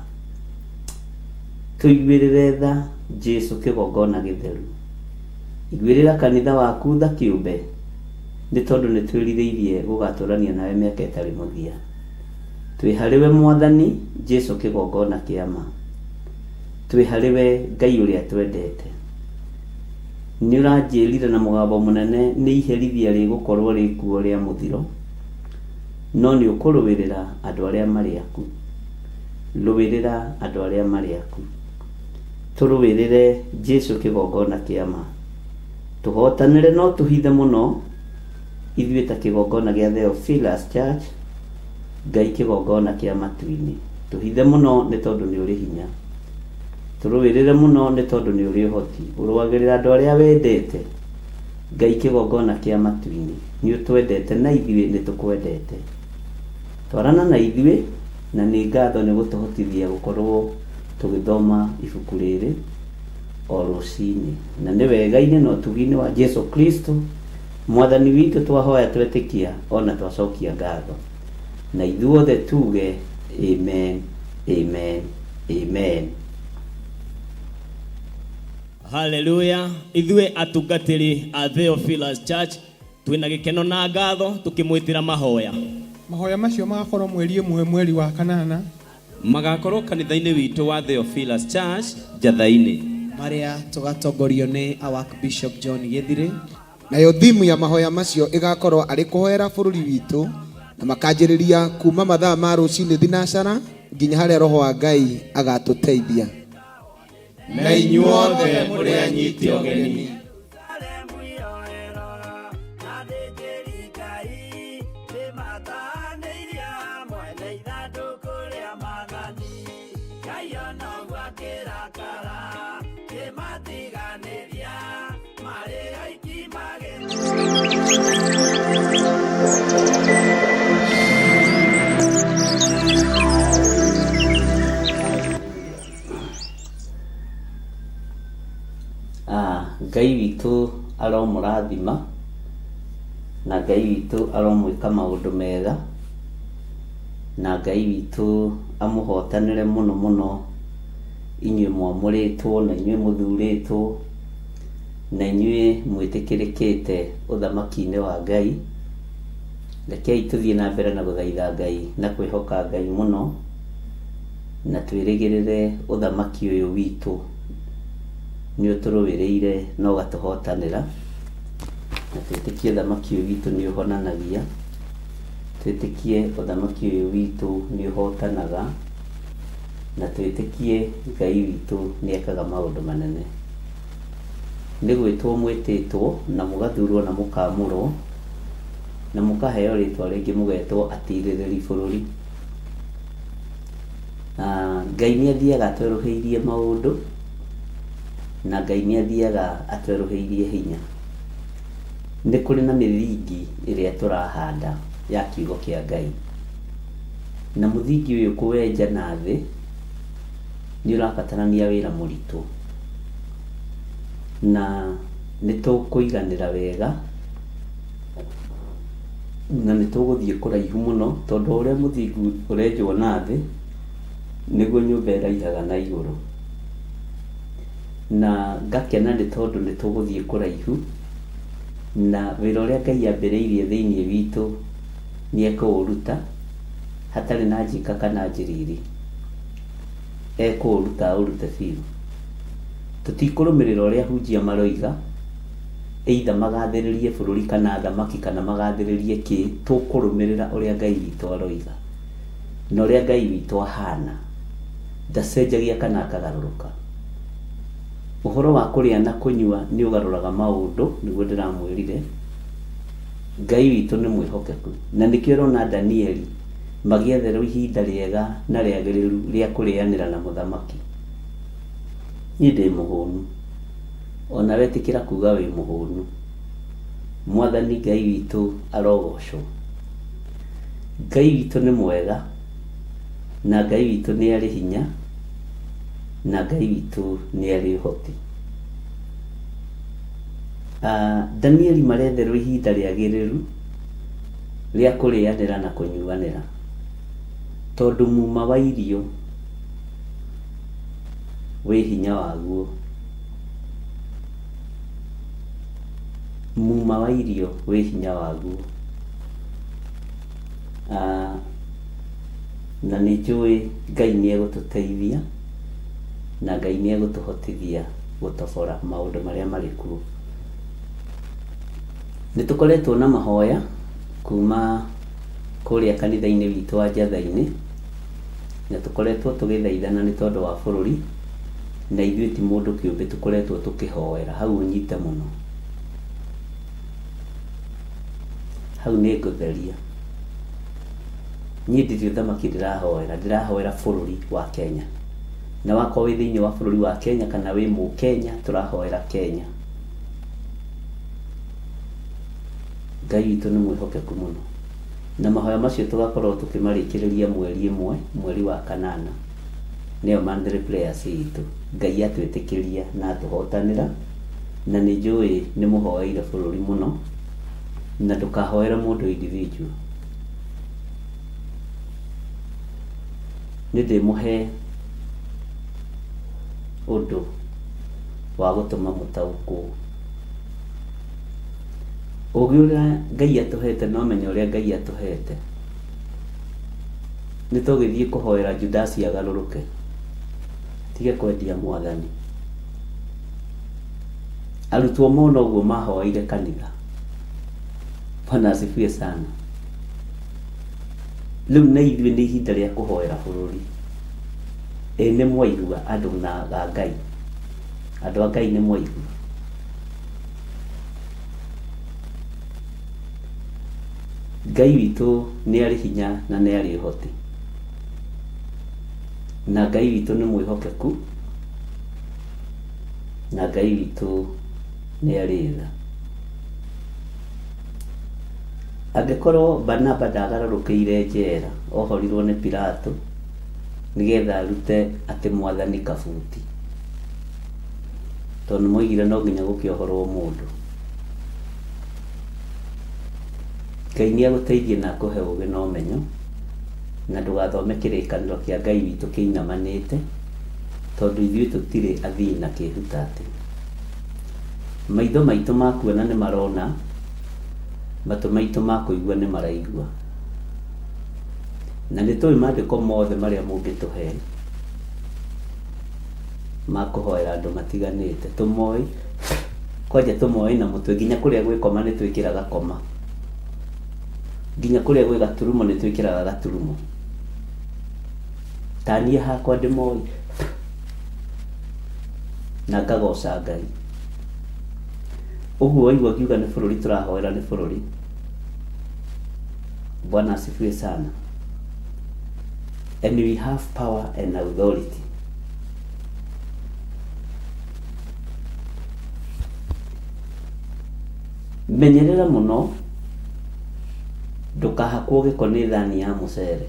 Tũiguĩrĩre tha Jesu kĩgongona gĩtheru, iguĩrĩra kanitha waku tha kĩũmbe, nĩ tondũ nĩ twĩrirĩirie gũgatũrania nawe mĩaka ĩtarĩ mũthia. Twĩ harĩwe Mwathani Jesu kĩgongona kĩa ma, twĩ harĩwe Ngai ũrĩa twendete. Nĩ ũranjĩrire na mũgambo mũnene nĩ iherithia rĩgũkorwo rĩkuo rĩa mũthiro, no nĩ ũkũrũĩrĩra andũ arĩa marĩ aku, rũĩrĩra andũ arĩa marĩ aku. Tũrũĩrĩre Jesu kĩgongona kĩa ma, tũhotanĩre no tũhithe mũno ithuĩ ta kĩgongona gĩa Theophilus Church, Ngai kĩgongona kĩa matu-inĩ. Tũhithe mũno nĩ tondũ nĩ ũrĩ hinya, tũrũĩrĩre mũno nĩ tondũ nĩ ũrĩ ũhoti, ũrũagĩrĩra andũ arĩa wendete. Ngai kĩgongona kĩa matu-inĩ, nĩ ũtwendete na ithuĩ nĩ tũkwendete. Twarana na ithuĩ, na nĩ ngatho nĩ gũtũhotithia gũkorwo tũgĩthoma ibuku rĩrĩ o rũcinĩ, na nĩ wega-inĩ na ũtugi-inĩ wa Jesu Kristo Mwathani witũ twahoya twetĩkia ona twacokia ngatho, na ithuothe tuge amen, amen, amen. Hallelujah. Ithuĩ atungatĩri a Theophilus Church twĩna gĩkeno na ngatho tũkĩmwĩtĩra mahoya. Mahoya macio magakorwo mweri ĩmwe mweri wa kanana, magakorwo kanitha-inĩ witũ wa Theophilus Church Njatha-inĩ, marĩa tũgatongorio nĩ Archbishop John Gĩthirĩ. nayo thimu ya mahoya macio ĩgakorwo arĩ kũhoera bũrũri witũ, na makanjĩrĩria kuma mathaa ma rũcinĩ thinacara nginya harĩa roho wa Ngai agatũteithia. Na inyuothe mũrĩ anyiti ũgeni. Ngai witũ aromũrathima, na Ngai witũ aromwĩka maũndũ mega, na Ngai witũ amũhotanĩre mũno mũno inyuĩ mwamũrĩtwo na inyuĩ mũthurĩtwo na inyuĩ mwĩtĩkĩrĩkĩte ũthamaki-inĩ wa Ngai. Rekei tũthiĩ na mbere na gũthaitha Ngai na kwĩhoka Ngai mũno, na twĩrĩgĩrĩre ũthamaki ũyũ witũ nĩ ũtũrũĩrĩire na ũgatũhotanĩra, na twĩtĩkie ũthamaki ũyũ witũ nĩ ũhonanagia, twĩtĩkie ũthamaki ũyũ witũ nĩ ũhotanaga, na twĩtĩkie Ngai witũ nĩ ekaga maũndũ manene. Nĩ gwĩtwo mwĩtĩtwo na mũgathurwo na mũkamũrwo na mũkaheo rĩtwa rĩngĩ mũgetwo atirĩrĩri bũrũri. Ngai nĩ athiaga atwerũhĩirie maũndũ, na Ngai nĩ athiaga atwerũhĩirie hinya. Nĩ kũrĩ na mĩthingi ĩrĩa tũrahanda ya kiugo kĩa Ngai, na mũthingi ũyũ kũwenja na thĩ nĩ ũrabatarania wĩra mũritũ, na nĩ tũkũiganĩra wega na nĩ tũgũthiĩ kũraihu mũno, tondũ ũrĩa mũthingi ũrenjwo na thĩ nĩguo nyũmba ĩraihaga na igũrũ. Na ngakena nĩ tondũ nĩ tũgũthiĩ kũraihu, na wĩra ũrĩa Ngai ambĩrĩirie thĩinĩ witũ nĩ ekũũruta hatarĩ na njĩka kana njiriri. Ekũũruta ũrute biũ. Tũtikũrũmĩrĩra ũrĩa hunjia maroiga, either magathĩrĩrie bũrũri kana thamaki kana magathĩrĩrie kĩ, tũkũrũmĩrĩra ũrĩa Ngai witũ aroiga. Na ũrĩa Ngai witũ ahana, ndacenjagia kana akagarũrũka. Ũhoro wa kũrĩa na kũnyua nĩ ũgarũraga maũndũ, nĩguo ndĩramwĩrire. Ngai witũ nĩ mwĩhokeku, na nĩkĩo ũrona Danieli magĩetherwo ihinda rĩega na rĩagĩrĩru rĩa kũrĩanĩra na mũthamaki. Niĩ ndĩ mũhũnu, ona wetĩkĩra kuga wĩ mũhũnu, Mwathani Ngai witũ arogocwo. Ngai witũ nĩ mwega, na Ngai witũ nĩ arĩ hinya, na Ngai witũ nĩ arĩ ũhoti. Danieli maretherwo ihinda rĩagĩrĩru rĩa kũrĩanĩra na kũnyuanĩra, tondũ muma wa irio wĩ hinya waguo. Muma wa irio wĩ hinya waguo. Na nĩ njũĩ Ngai nĩ egũtũteithia, na Ngai nĩ egũtũhotithia gũtobora maũndũ marĩa marĩ kuo. Nĩ tũkoretwo na mahoya kuma kũrĩa kanitha-inĩ witũ wa Njatha-inĩ, na tũkoretwo tũgĩthaithana nĩ tondũ wa bũrũri, na ithuĩ ti mũndũ kĩũmbe tũkoretwo tũkĩhoera. Hau ũnyite mũno, hau nĩ ngũtheria. Niĩ ndirĩ ũthamaki ndĩrahoera, ndĩrahoera bũrũri wa Kenya. Na wakorwo wĩ thĩinĩ wa bũrũri wa Kenya kana wĩ Mũkenya, tũrahoera Kenya. Ngai witũ nĩ mwĩhokeku mũno, na mahoya macio tũgakorwo tũkĩmarĩkĩrĩria mweri ĩmwe, mweri wa kanana, nĩyo monthly prayers itũ. Ngai atwĩtĩkĩria na atũhotanĩra, na nĩ njũĩ nĩ mũhoeire bũrũri mũno, na ndũkahoere mũndũ individual. Nĩ ndĩmũhe ũndũ wa gũtũma mũtaũkwo. Ũgĩ ũrĩa Ngai atũhete na ũmenyo ũrĩa Ngai atũhete, nĩ tũgĩthiĩ kũhoera Judasi agarũrũke, tige kwendia Mwathani. Arutwo mona ũguo mahoeire kanitha. Bwana asifiwe sana. Rĩu nĩ ithuĩ nĩ ihinda rĩa kũhoera bũrũri. Nĩ mwaigua andũ na Ngai, andũ a Ngai nĩ mwaigua. Ngai witũ nĩ arĩ hinya na nĩ arĩ ũhoti, na Ngai witũ nĩ mwĩhokeku, na Ngai witũ nĩ arĩ tha. Angĩkorwo Barnaba ndagarũrũkĩire njera, ohorirwo nĩ Pilato nĩgetha arute atĩ Mwathani kabuti, tondũ moigire no nginya gũkĩohorwo mũndũ. Ngai nĩ agũteithie na akũhe ũgĩ na ũmenyo, na ndũgathome kĩrĩkanĩro kĩa Ngai witũ kĩinamanĩte, tondũ ithuĩ tũtirĩ athii na kĩhutatĩ. Maitho maitũ ma kuona nĩ marona, matũ maitũ ma kũigua nĩ maraigua. Na nĩ tũĩ maandĩko mothe marĩa mũngĩtũhe ma kũhoera andũ matiganĩte, tũmoĩ, kwanja tũmoĩ na mũtwe, nginya kũrĩa gwĩkoma nĩ twĩkĩraga koma, nginya kũrĩa gwĩ gaturumo nĩ twĩkĩraga gaturumo. Ta niĩ hakwa ndĩmoĩ na ngagoca Ngai. Ũguo waigua ngiuga nĩ bũrũri tũrahoera, nĩ bũrũri. Bwana asifiwe sana. And we have power and authority. menyerera muno ndukahakwo giko ni thani ya mucere.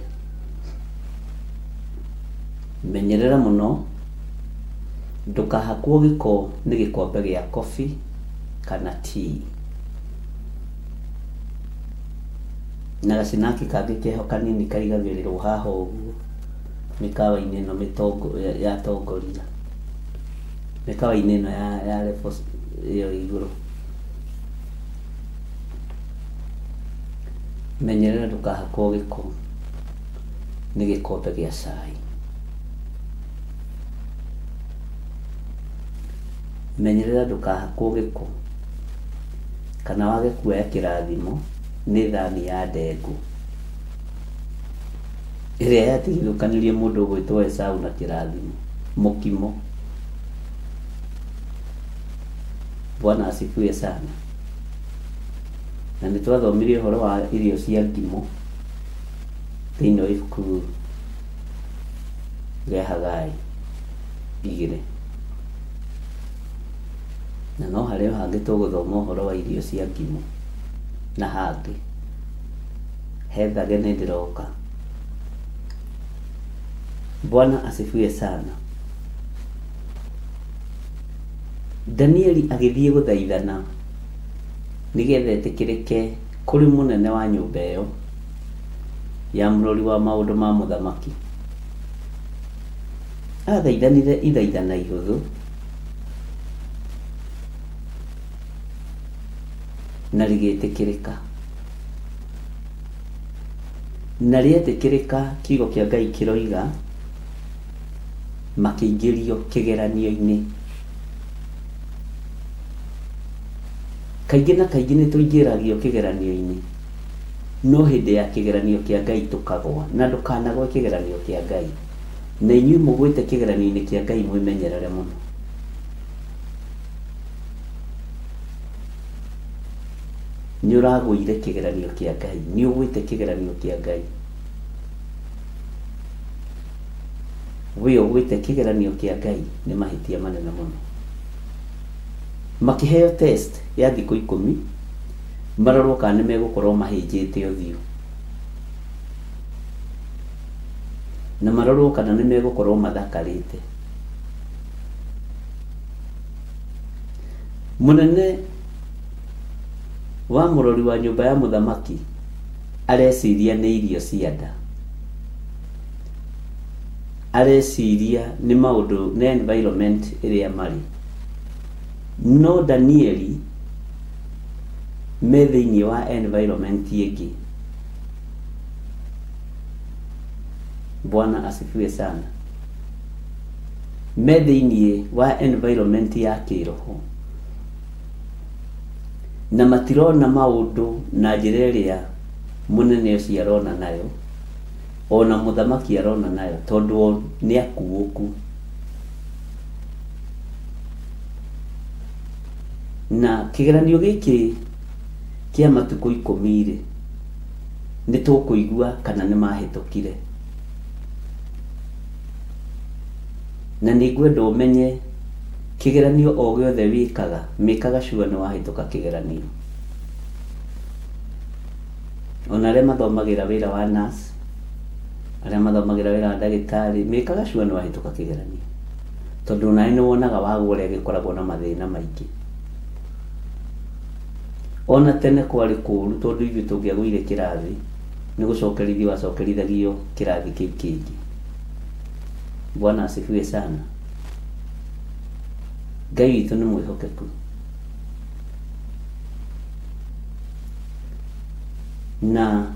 Menyerera muno ndukahakwo giko ni gikombe gia coffee kana tea. Na gacinaki kangi keho kanini kaigagĩrĩrwo haha ũguo mĩkawa-inĩ ĩno mĩtongo ya tongoria, mĩkawa-inĩ ĩno ya level ĩyo igũrũ. Menyerera ndukahakwo gĩko nĩ gĩkombe gĩa cai. Menyerera ndukahakwo gĩko kana wage kuoya kĩrathimo nĩ thani ya ndengũ ĩrĩa yatigithũkanirie mũndũ gwĩtwo Esau na kĩrathimo mũkimo. Bwana asifiwe sana. Na nĩ twathomirie ũhoro wa irio cia ngimo thĩinĩ wa ibuku rĩa Hagai 2. Na no harĩ hangĩ tũgũthoma ũhoro wa irio cia ngimo na hangĩ hethage nĩ ndĩroka. Bwana asifiwe sana. Danieli agĩthiĩ gũthaithana nigetha etĩkĩrĩke kũrĩ mũnene wa nyũmba ĩyo ya mũrori wa maũndũ ma mũthamaki. Athaithanire ithaithana ihũthũ na rĩgĩtĩkĩrĩka. Na rĩetĩkĩrĩka, kiugo kĩa Ngai kĩroiga makĩingĩrio kĩgeranio-inĩ. Kaingĩ na kaingĩ nĩ tũingĩragio kĩgeranio-inĩ, no hĩndĩ ya kĩgeranio kĩa Ngai tũkagwa. Na ndũkanagwe kĩgeranio kĩa Ngai. Na inyuĩ mũgwĩte kĩgeranio-inĩ kĩa Ngai mwĩmenyerere mũno. Nĩ ũragũire kĩgeranio kĩa Ngai, nĩ ũgwĩte kĩgeranio kĩa Ngai. We ũgwĩte kĩgeranio kĩa Ngai nĩ mahĩtia manene mũno. Makĩheo test ya thikũ 10 marorwo kana nĩ megũkorwo mahĩnjĩte ũthiũ, na marorwo kana nĩ megũkorwo mathakarĩte. Mũnene wa mũrori wa nyũmba ya mũthamaki areciria nĩ irio cia nda, areciria nĩ maũndũ na environment ĩrĩa marĩ. No Danieli me thĩinĩ wa environment ĩngĩ. Bwana asifiwe sana. Me thĩinĩ wa environment ya kĩroho, na matirona maũndũ na njĩra ĩrĩa mũnene ũcio arona nayo, ona mũthamaki arona nayo, tondũ nĩ akuũku. Na kĩgeranio gĩkĩ kĩa matukũ 10 nĩ tũkũigua kana nĩ mahĩtũkire. Na nĩ ngwenda ũmenye kĩgeranio o gĩothe wĩkaga, mĩkaga sure nĩ wahĩtũka kĩgeranio. Ona arĩa mathomagĩra wĩra wa nurse, arĩa mathomagĩra wĩra wa ndagĩtarĩ, mĩkaga sure nĩ wahĩtũka kĩgeranio. Tondũ nawe nĩ wonaga wagwo ũrĩa gĩkoragwo na mathĩna maingĩ. Ona tene kwarĩ kũũru tondũ ithuĩ tũngĩagũire kĩrathi nĩ gũcokerithio wacokerithagio kĩrathi kĩu kĩngĩ. Bwana asifiwe sana. Ngai witũ nĩ mwĩhokeku. Na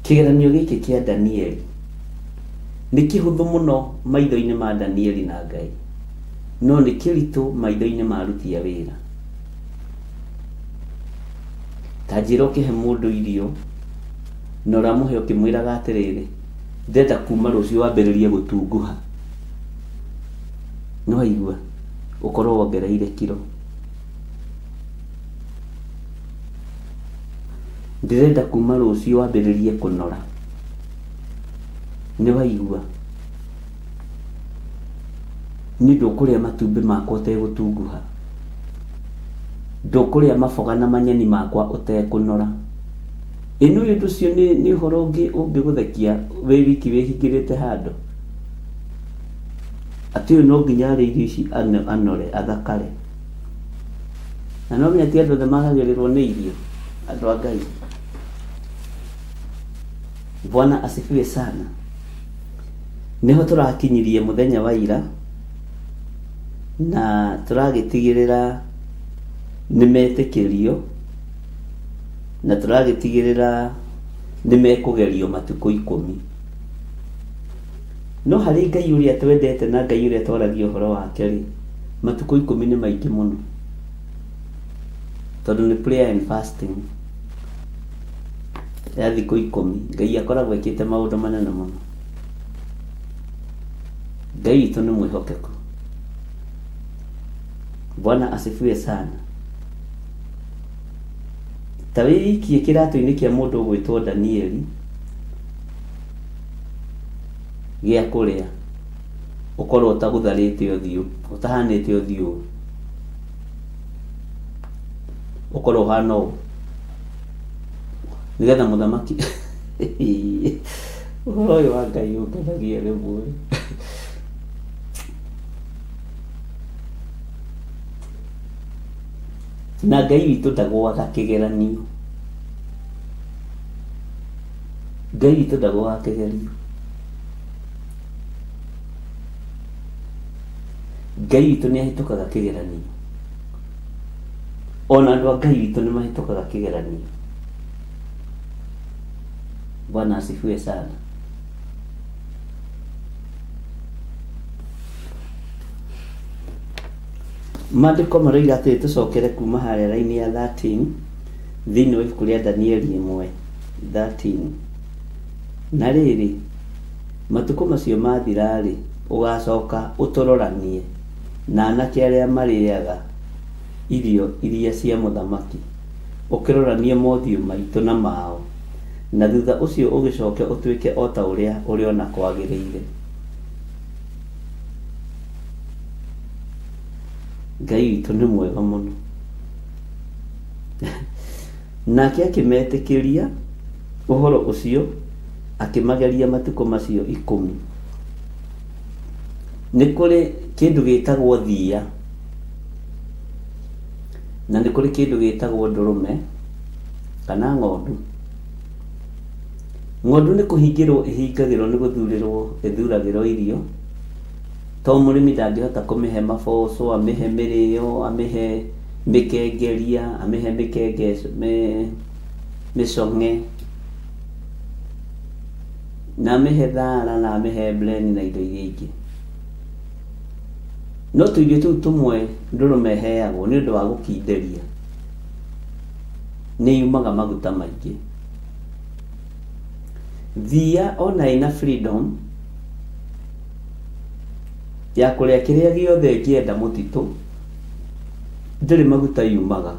kĩgeranio gĩkĩ kĩa Danieli nĩ kĩhũthũ mũno maitho-inĩ ma Danieli na Ngai, no nĩ kĩritũ maitho-inĩ ma aruti a wĩra. Ta njĩra ũkĩhe mũndũ irio na ũramũhe ũkĩmwĩraga atĩrĩrĩ, ndenda kuma rũciũ wambĩrĩrie gũtunguha, nĩ waigua ũkorwo wongereire kiro. Ndĩrenda kuma rũciũ wambĩrĩrie kũnora, nĩ waigua nĩ ndũkũrĩa matumbĩ makwa ũtegũtunguha. ndukuria maboga na manyeni makwa utekunora. Inu yundu cio ni uhoro ungi guthekia we wiki wihingirite handu. Ati no nginya ari irio ici anore athakare. Na no nginya ti andu othe magagirirwo ni irio, andu a Ngai. Bwana asifiwe sana. Niho turakinyirie muthenya wa ira na turagitigirira nimetikirio na turagitigirira nimekugerio matuko 10. No hari Ngai uria twendete na Ngai uria twaragia uhoro wake ri, matuko 10 ni maingi muno, tondu ni prayer and fasting ya thiko 10. Ngai akoragwo ekite maundu manene muno. Ngai itu ni mwihokeku. Bwana asifiwe sana. Tawiki kiratu-ini kia mundu gwitwo Danieli gia kuria ukorwo utagutharite uthiu, utahanite uthiu, ukorwo hano nigetha muthamaki uhoro uyu wa Ngai ungenagia rimwe. Na Ngai witu ndagwaga kigeranio. Ngai witu ndagwaga kigeranio. Ngai witu ni ahitukaga kigeranio. Ona andu a Ngai witu ni mahitukaga kigeranio. Bwana asifiwe sana. Maandiko maroiga ati tucokere kuma haria raini ya 13 thiini wa ibuku ria Danieli 1:13. Na riri matuko macio mathirari ugacoka utororanie na anake aria mariaga irio iria cia muthamaki, ukiroranie mothiu maitu na mao, na thutha ucio ugicoke utuike o ta uria uriona kwagiriire. Ngai witu ni mwega muno. Nake akimetikiria uhoro ucio akimageria matuko macio 10. Ni kuri kindu gitagwo thia na ni kuri kindu gitagwo ndurume kana ng'ondu. Ng'ondu ni kuhingirwo ihingagirwo ni guthurirwo ithuragirwo irio. To murimi ndangihota kumihe maboco, amihe mirio, amihe mikengeria, amihe mikengeco micong'e, na amihe thara, na amihe bleni na indo iria ingĩ. No tuirio tuu tumwe ndurume heagwo ni undu wa gukinderia, ni yumaga maguta maingi. Thia ona ina freedom ya kuria kiria giothe ngienda mutitu, ndiri maguta yumaga.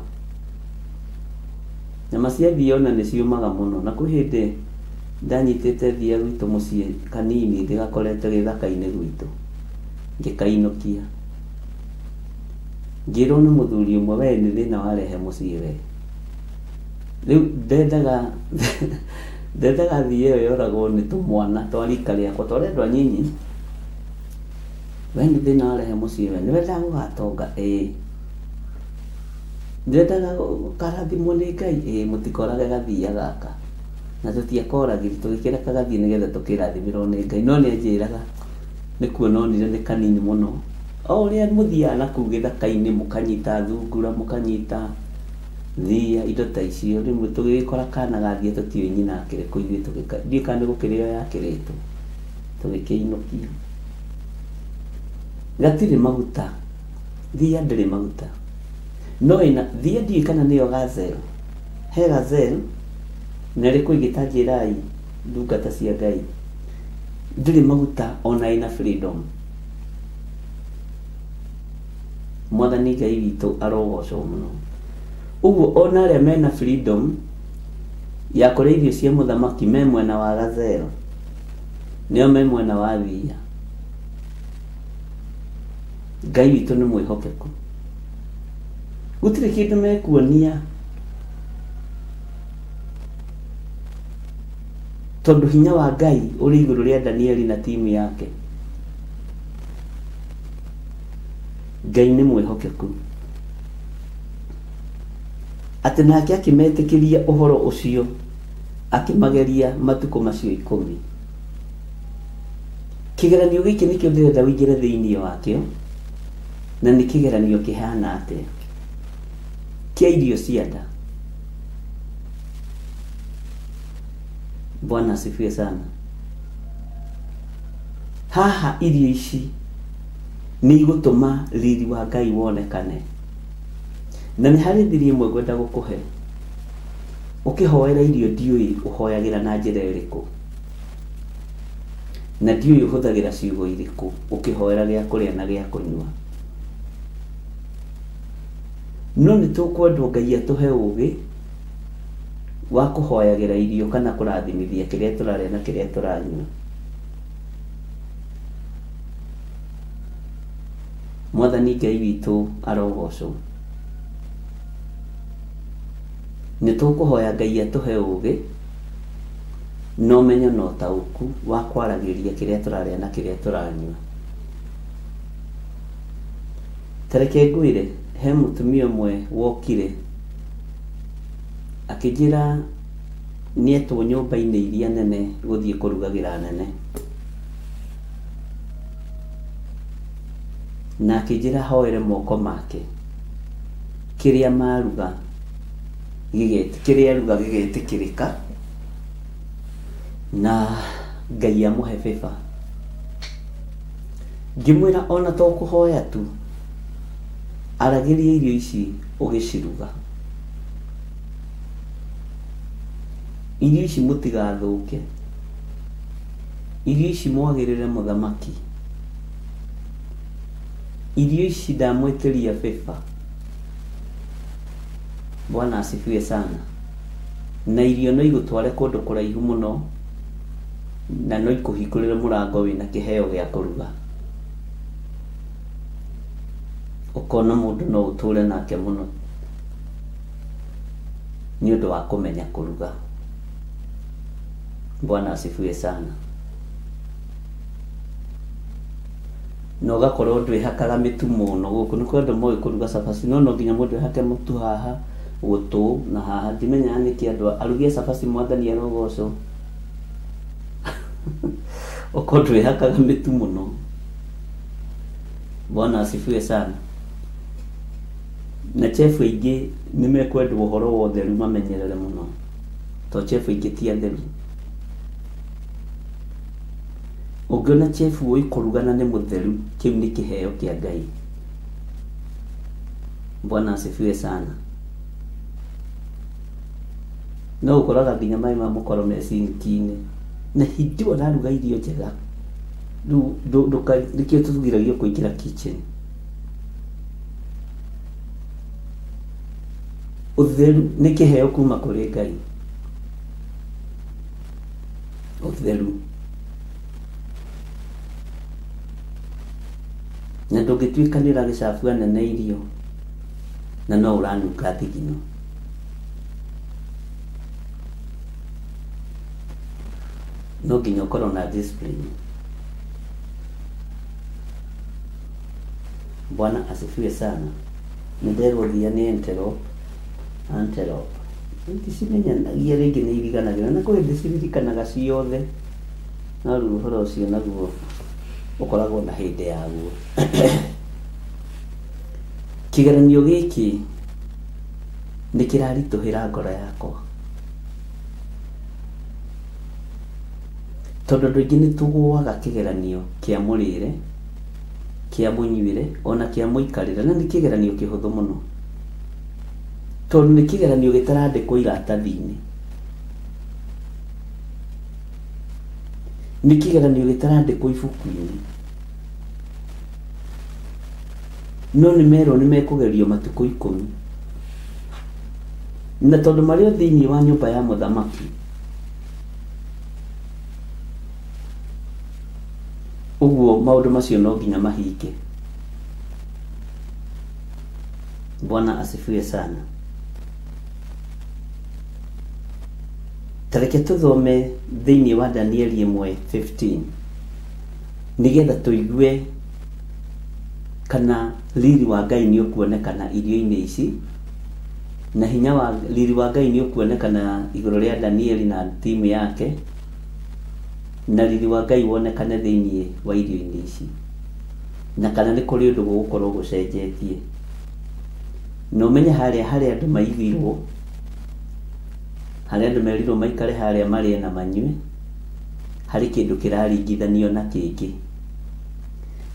Nyama cia thia ona ni ciumaga muno, na kwi hindi ndanyitite thia gwitu mucii kanini ndigakorete githaka-ini gwitu ngikainukia, ngirwo ni muthuri umwe, we ni thina warehe mucii we. Riu ndendaga thia iyo yoragwo ni tumwana twa rika riakwa twaria andu anyinyi. We ni thina warehe mucii we, niwendaga gugatonga ndirendaga karathimwo ni Ngai mutikorage gathia gaka, na tutiakoragiri tugikireka gathie nigetha tukirathimirwo ni Ngai. No ni anjiraga ni kuona onire ni kanini muno, o uria muthia na kuu githaka-ini mukanyita thungura, mukanyita thia, indo ta icio. Rimwe tugikora kana gathie tutiwe nyina akire ku ithuĩ ndika ni gukirio yakiritwo tugikiinukia. Gatiri maguta, thia ndiri maguta. No ina thia ndi kana niyo Gazelle, he Gazelle na riku igitanjirai ndungata cia Ngai, ndiri maguta ona ina freedom. Mwathani Ngai witu arogocwo muno. Uguo ona aria mena freedom ya kuria irio cia muthamaki me mwena wa Gazelle, nio me mwena wa thia. Ngai witu ni mwihokeku. gutire kindu mekuonia tondu hinya wa Ngai uri iguru ria Danieli na timu yake. Ngai ni mwihokeku ati nake akimetikiria uhoro ucio akimageria matuko macio 10. Kigeranio giki nikio ndirenda wingire thiini wakio, na ni kigeranio kihana atia kia irio cia nda. Bwana asifiwe sana. Haha irio ici ni igutuma riri wa Ngai wonekane, na ni hari thiri imwe ngwenda gukuhe. Ukihoera irio ndiui uhoyagira na njira iriku, na ndiui uhuthagira ciugo iriku ukihoera gia kuria na gia kunyua. No ni tukwendwo Ngai atuhe ugi wa kuhoyagira irio kana kurathimithia kiria turaria na kiria turanyua. Mwathani Ngai witu arogocwo. Ni tukuhoya Ngai atuhe ugi no menyo no tauku wa kwaragiria kiria turaria na kiria turanyua. Tareke ngwire he mutumia mwe wokire akijira nietwo nyumba-ini iria nene guthie kurugagira nene, na akijira hoere moko make kiria maruga kiria ruga gigetikirika na Ngai amuhe favor. Ngimwira ona to kuhoya tu, aragiria irio ici ugiciruga. Irio ici mutigathuke, irio ici mwagirire muthamaki, irio ici ndamwitiria favor. Bwana asifiwe sana. Na irio no igutware kundu kuraihu muno, na no ikuhingurire murango wina kiheo gia kuruga. Ukona mundu no uture nake muno ni undu wa kumenya kuruga. Bwana asifiwe sana. No gakorwo ndwihakaga mitu muno guku niko andu moe kuruga cabaci, no nginya mundu ehake mutu haha gutu na haha. Ndimenya niki andu arugie cabaci Mwathani arogocwo. Uko ndwihakaga mitu muno. Bwana asifiwe sana. Na chef ingi nimekwenda uhoro wa utheru mamenyerere muno, to chef ingi ti atheru. Ugiona chef woi kurugana ne mutheru, kiu ni kiheo kia Ngai. Bwana asifiwe sana. No ukoraga nginya mai ma mukoro me sinkine na hindi wanaruga irio njega. Nduka nikio tutugiragio kuingira kitchen. Utheru ni kiheo kuma kuri Ngai. Utheru na ndungituikanira gicafu nene irio na no uranuka thigino. No nginya ukorwo na discipline. Bwana asifiwe sana. Nderwo thia ni antelope. Ndisimenya nagia ringi ni iriganagira na kuri ndiciririkanaga ciothe. Na riu uhoro ucio naguo ukoragwo na hindi yaguo. Kigeranio giki ni kirarituhira ngoro yakwa, tondu andu aingi ni tugwaga kigeranio kia murire, kia munyuire, ona kia muikarire, na ni kigeranio kihuthu muno, tondu ni kigeranio gitarandikwo iratathi-ini, ni kigeranio gitarandikwo ibuku-ini, no ni merwo ni mekugerio matuko 10, na tondu mario thiini wa nyumba ya muthamaki, uguo maundu macio no nginya mahinge. Bwana asifiwe sana. Tareke tuthome thĩinĩ wa Danieli 1:15 nigetha tũigue kana riri wa Ngai nĩ ũkuonekana irio-inĩ ici, na hinya wa riri wa Ngai nĩ ũkuonekana igũrũ rĩa Danieli na timu yake, na riri wa Ngai wonekane thĩinĩ wa irio-inĩ ici, na kana nĩ kũrĩ ũndũ gũgũkorwo gũcenjetie. No menye harĩa andũ maigirwo, harĩa andũ merirwo maikare harĩa marĩe na manyue, harĩ kĩndũ kĩraringithanio na kĩngĩ,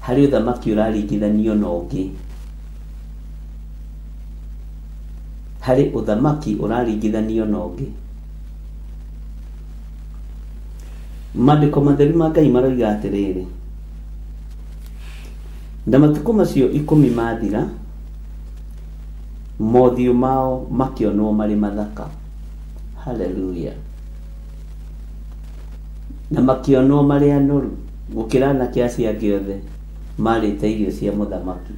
harĩ ũthamaki ũraringithanio na ũngĩ, harĩ ũthamaki ũraringithanio na ũngĩ. Maandĩko matheru ma Ngai maroiga atĩrĩrĩ, na matukũ macio 10 mathira, mothiũ mao makĩonwo marĩ mathaka. Hallelujah. Na makĩonwo marĩ anoru gũkĩra anake acio angĩ othe marĩte irio cia mũthamaki.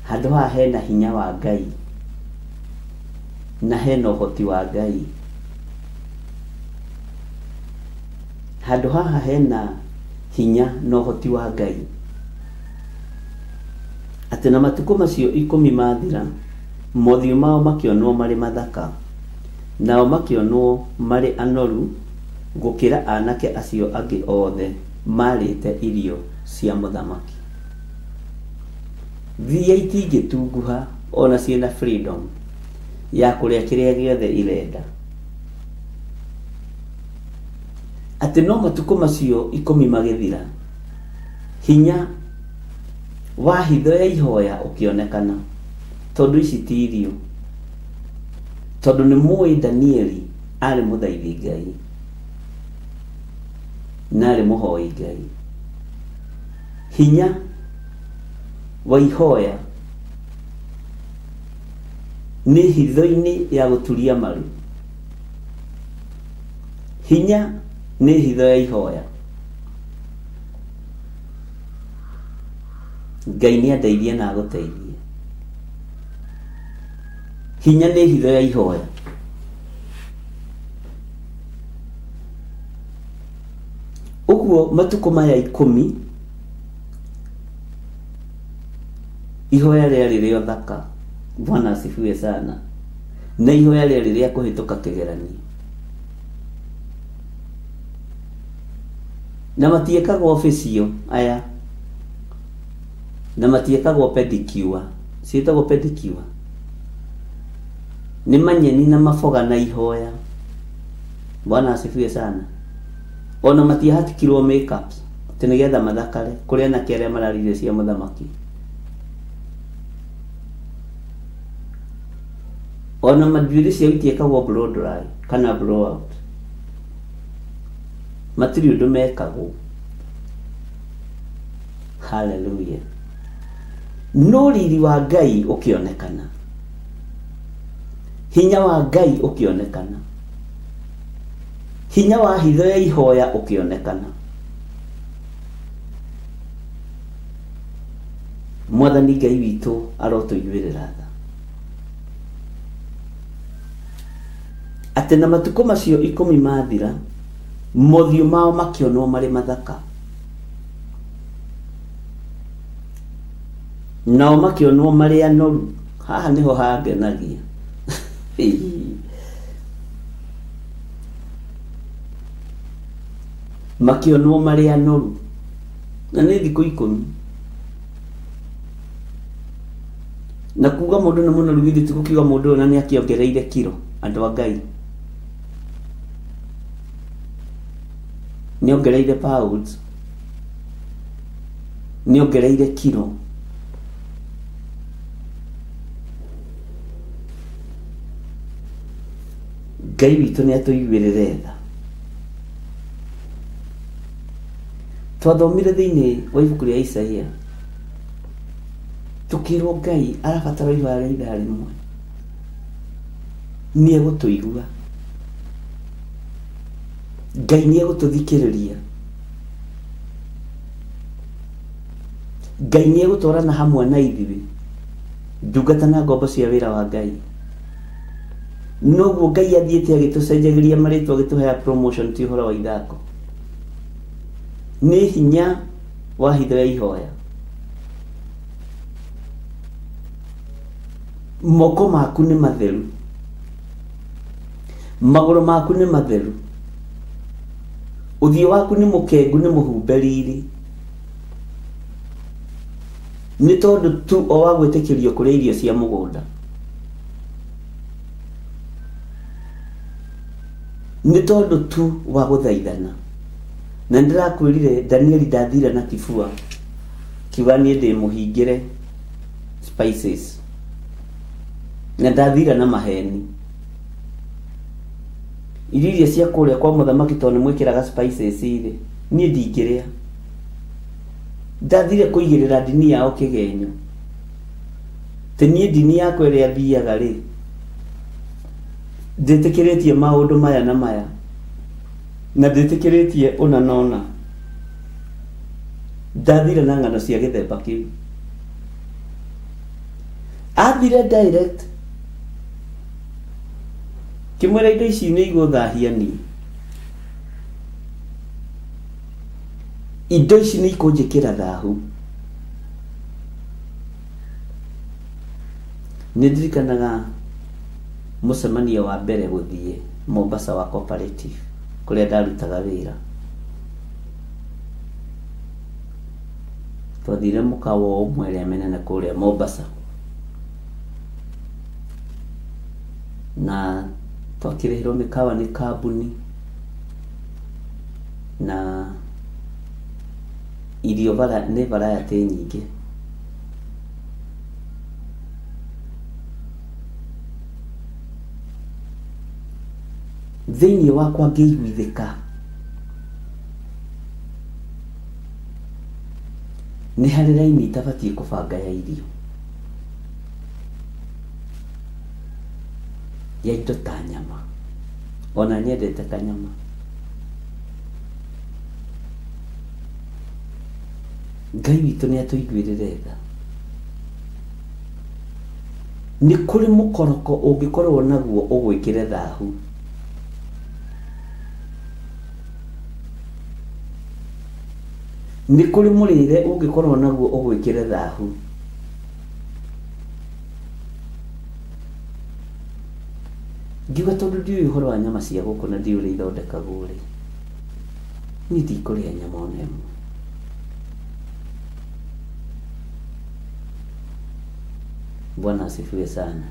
Handũ haha hena hinya wa Ngai na hena ũhoti wa Ngai. Handũ haha hena hinya na ũhoti wa Ngai. Atĩ na matukũ macio 10 mathira, mothiũ mao makĩonwo marĩ mathaka, nao makĩonwo marĩ anoru gũkĩra anake acio angĩ othe marĩte irio cia mũthamaki. Thia itingĩtunguha ona ciĩna freedom ya kũrĩa kĩrĩa gĩothe irenda. Atĩ no matukũ macio 10 magĩthira, hinya wa hitho ya ihoya ũkĩonekana, tondũ ici ti irio, tondũ nĩ mũĩ Danieli arĩ mũthaithi Ngai na arĩ mũhoi Ngai. Hinya wa ihoya nĩ hitho-inĩ ya gũturia maru. Hinya nĩ hitho ya ihoya. Ngai nĩ andeithie na agũteithie. Hinya nĩ hitho ya ihoya. Ũguo matukũ maya 10 ihoya rĩarĩ rĩo thaka. Bwana asifiwe sana. Na ihoya rĩarĩ rĩa kũhĩtũka kĩgeranio. Na matiĩkagwo oficio aya, na matiĩkagwo pedicure. Ciĩtagwo pedicure. Nĩ manyeni na maboga na ihoya. Bwana asifiwe sana. Ona matiahatikirwo makeups atĩ nĩgetha mathakare kũrĩa na kĩrĩa mararire cia mũthamaki. Ona majuĩrĩ cia itiĩkagwo blow dry kana blow out. Matirĩ ũndũ mekagwo. Hallelujah. No riri wa Ngai ũkĩonekana, hinya wa Ngai ũkĩonekana, hinya wa hitho ya ihoya ũkĩonekana. Mwathani Ngai witũ arotũiguĩrĩra tha. Atĩ na matukũ macio 10 mathira, mothiũ mao makĩonwo marĩ mathaka, nao makĩonwo marĩ anoru. Haha nĩho hangenagia. Makĩonwo marĩ anoru, na nĩ thikũ 10. Na kuga mũndũ nĩ mũnoru githĩ ti gũkiuga mũndũ ũyũ na nĩ akĩongereire kiro. Andũ a Ngai nĩ ongereire pounds, nĩ ongereire kiro. Ngai witũ nĩ atũiguĩrĩre tha. Twathomire thĩinĩ wa ibuku rĩa Isaia, tukĩrwo Ngai arabatara ihoya rĩa ithaa rĩmwe. Nĩ egũtũigua. Ngai nĩ egũtũthikĩrĩria. Ngai nĩ egũtwarana hamwe na ithuĩ ndungata na ngombo cia wĩra wa Ngai. Noguo Ngai athiĩte agĩtũcenjagĩria marĩtwa agĩtũhea promotion ti ũhoro wa ithako. Nĩ hinya wa hitho ya ihoya. Moko maku nĩ matheru, magũrũ maku nĩ matheru, ũthiũ waku nĩ mũkengu, nĩ mũhumbe riri, nĩ tondũ tu o wa gwĩtĩkĩrio kũrĩa irio cia mũgũnda. Nĩ tondũ tu wa gũthaithana. Na ndĩrakwĩrire Danieli ndathira na kibua kiuga niĩ ndĩmũhingĩre spices, na ndathira na maheni. Irio cia kũrĩa kwa mũthamaki tondũ nĩmwĩkĩraga spices rĩ, niĩ ndingĩrĩa. Ndathire kũigĩrĩra ndini yao kĩgenyo. Te niĩ ndini yakwa ĩrĩa thiaga rĩ, ndĩtĩkĩrĩtie maũndũ maya na maya, na ndĩtĩkĩrĩtie ũna na ũna. Ndathire na ng'ano cia gĩthemba kĩu. Athire direct kimwĩra indo ici nĩ igũthahia niĩ, indo ici nĩ ikũnjĩkĩra thahu. Nĩ ndirikanaga mũcemanio wa mbere gũthiĩ Mombasa wa cooperative kũrĩa ndarutaga wĩra. Twathire mũkawa ũmwe ũrĩa menene kũrĩa Mombasa, na twakĩrĩhĩrwo mĩkawa nĩ kambuni, na irio nĩ variety nyingĩ. Thĩinĩ wakwa ngĩiguithĩka nĩ harĩ raini itabatiĩ kũbanga ya irio ya indo ta nyama. Ona nyendete kanyama. Ngai witũ nĩ atũiguĩrĩre tha. Nĩ kũrĩ mũkoroko ũngĩkorwo naguo ũgwĩkĩre thahu. Nĩ kũrĩ mũrĩre ũngĩkorwo naguo ũgwĩkĩre thahu. Ngiuga tondũ ndiũĩ ũhoro wa nyama cia gũkũ na ndiũĩ ũrĩa ithondekagwo rĩ, niĩ ndikũrĩa nyama ona ĩmwe. Bwana asifiwe sana.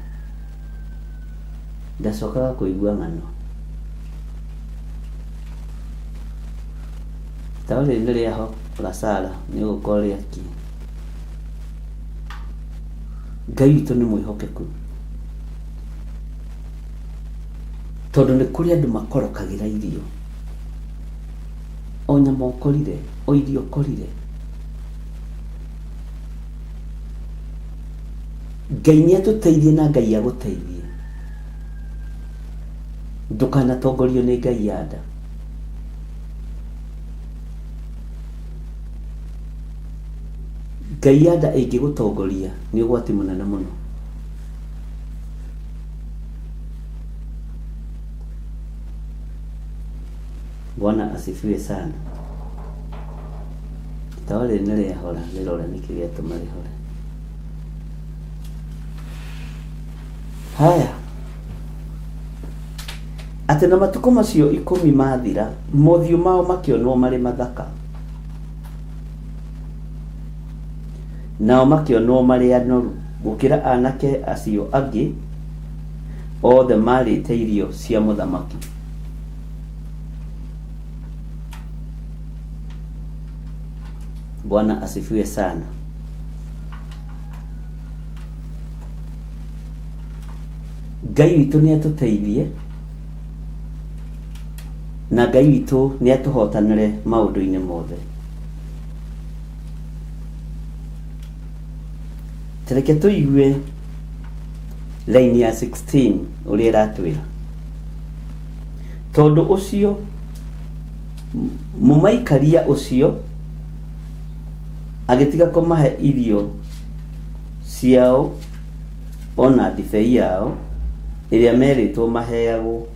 Ndacokaga kũigua ng'ano. Tawa rĩrĩ nĩ rĩaho Lasara nĩ ũgũkorwo rĩaki. Ngai witũ nĩ mwĩhokeku, tondũ nĩ kũrĩ andũ makorokagĩra irio. O nyama ũkorire, o irio ũkorire. Ngai nĩ atũteithie na Ngai agũteithie. Ndũkanatongorio nĩ ngai ya nda. Ngai ya nda ĩngĩgũtongoria nĩ ũgwati mũnene mũno. Bwana asifiwe sana. Tawa rĩrĩ nĩ rĩahora, rĩrora nĩkĩ gĩatũma rĩhore. Haya, atĩ na matukũ macio 10 mathira, mothiũ mao makĩonwo marĩ mathaka, nao makĩonwo marĩ anoru gũkĩra anake acio angĩ othe marĩte irio cia mũthamaki. Bwana asifiwe sana. Ngai witũ nĩ atũteithie na Ngai witũ nĩ atũhotanĩre maũndũ-inĩ mothe. Tereke tũigue raini ya 16 ũrĩa ĩratwĩra. Tondũ ũcio mũmaikaria ũcio agĩtiga kũmahe irio ciao ona ndibei yao ĩrĩa merĩtwo maheagwo,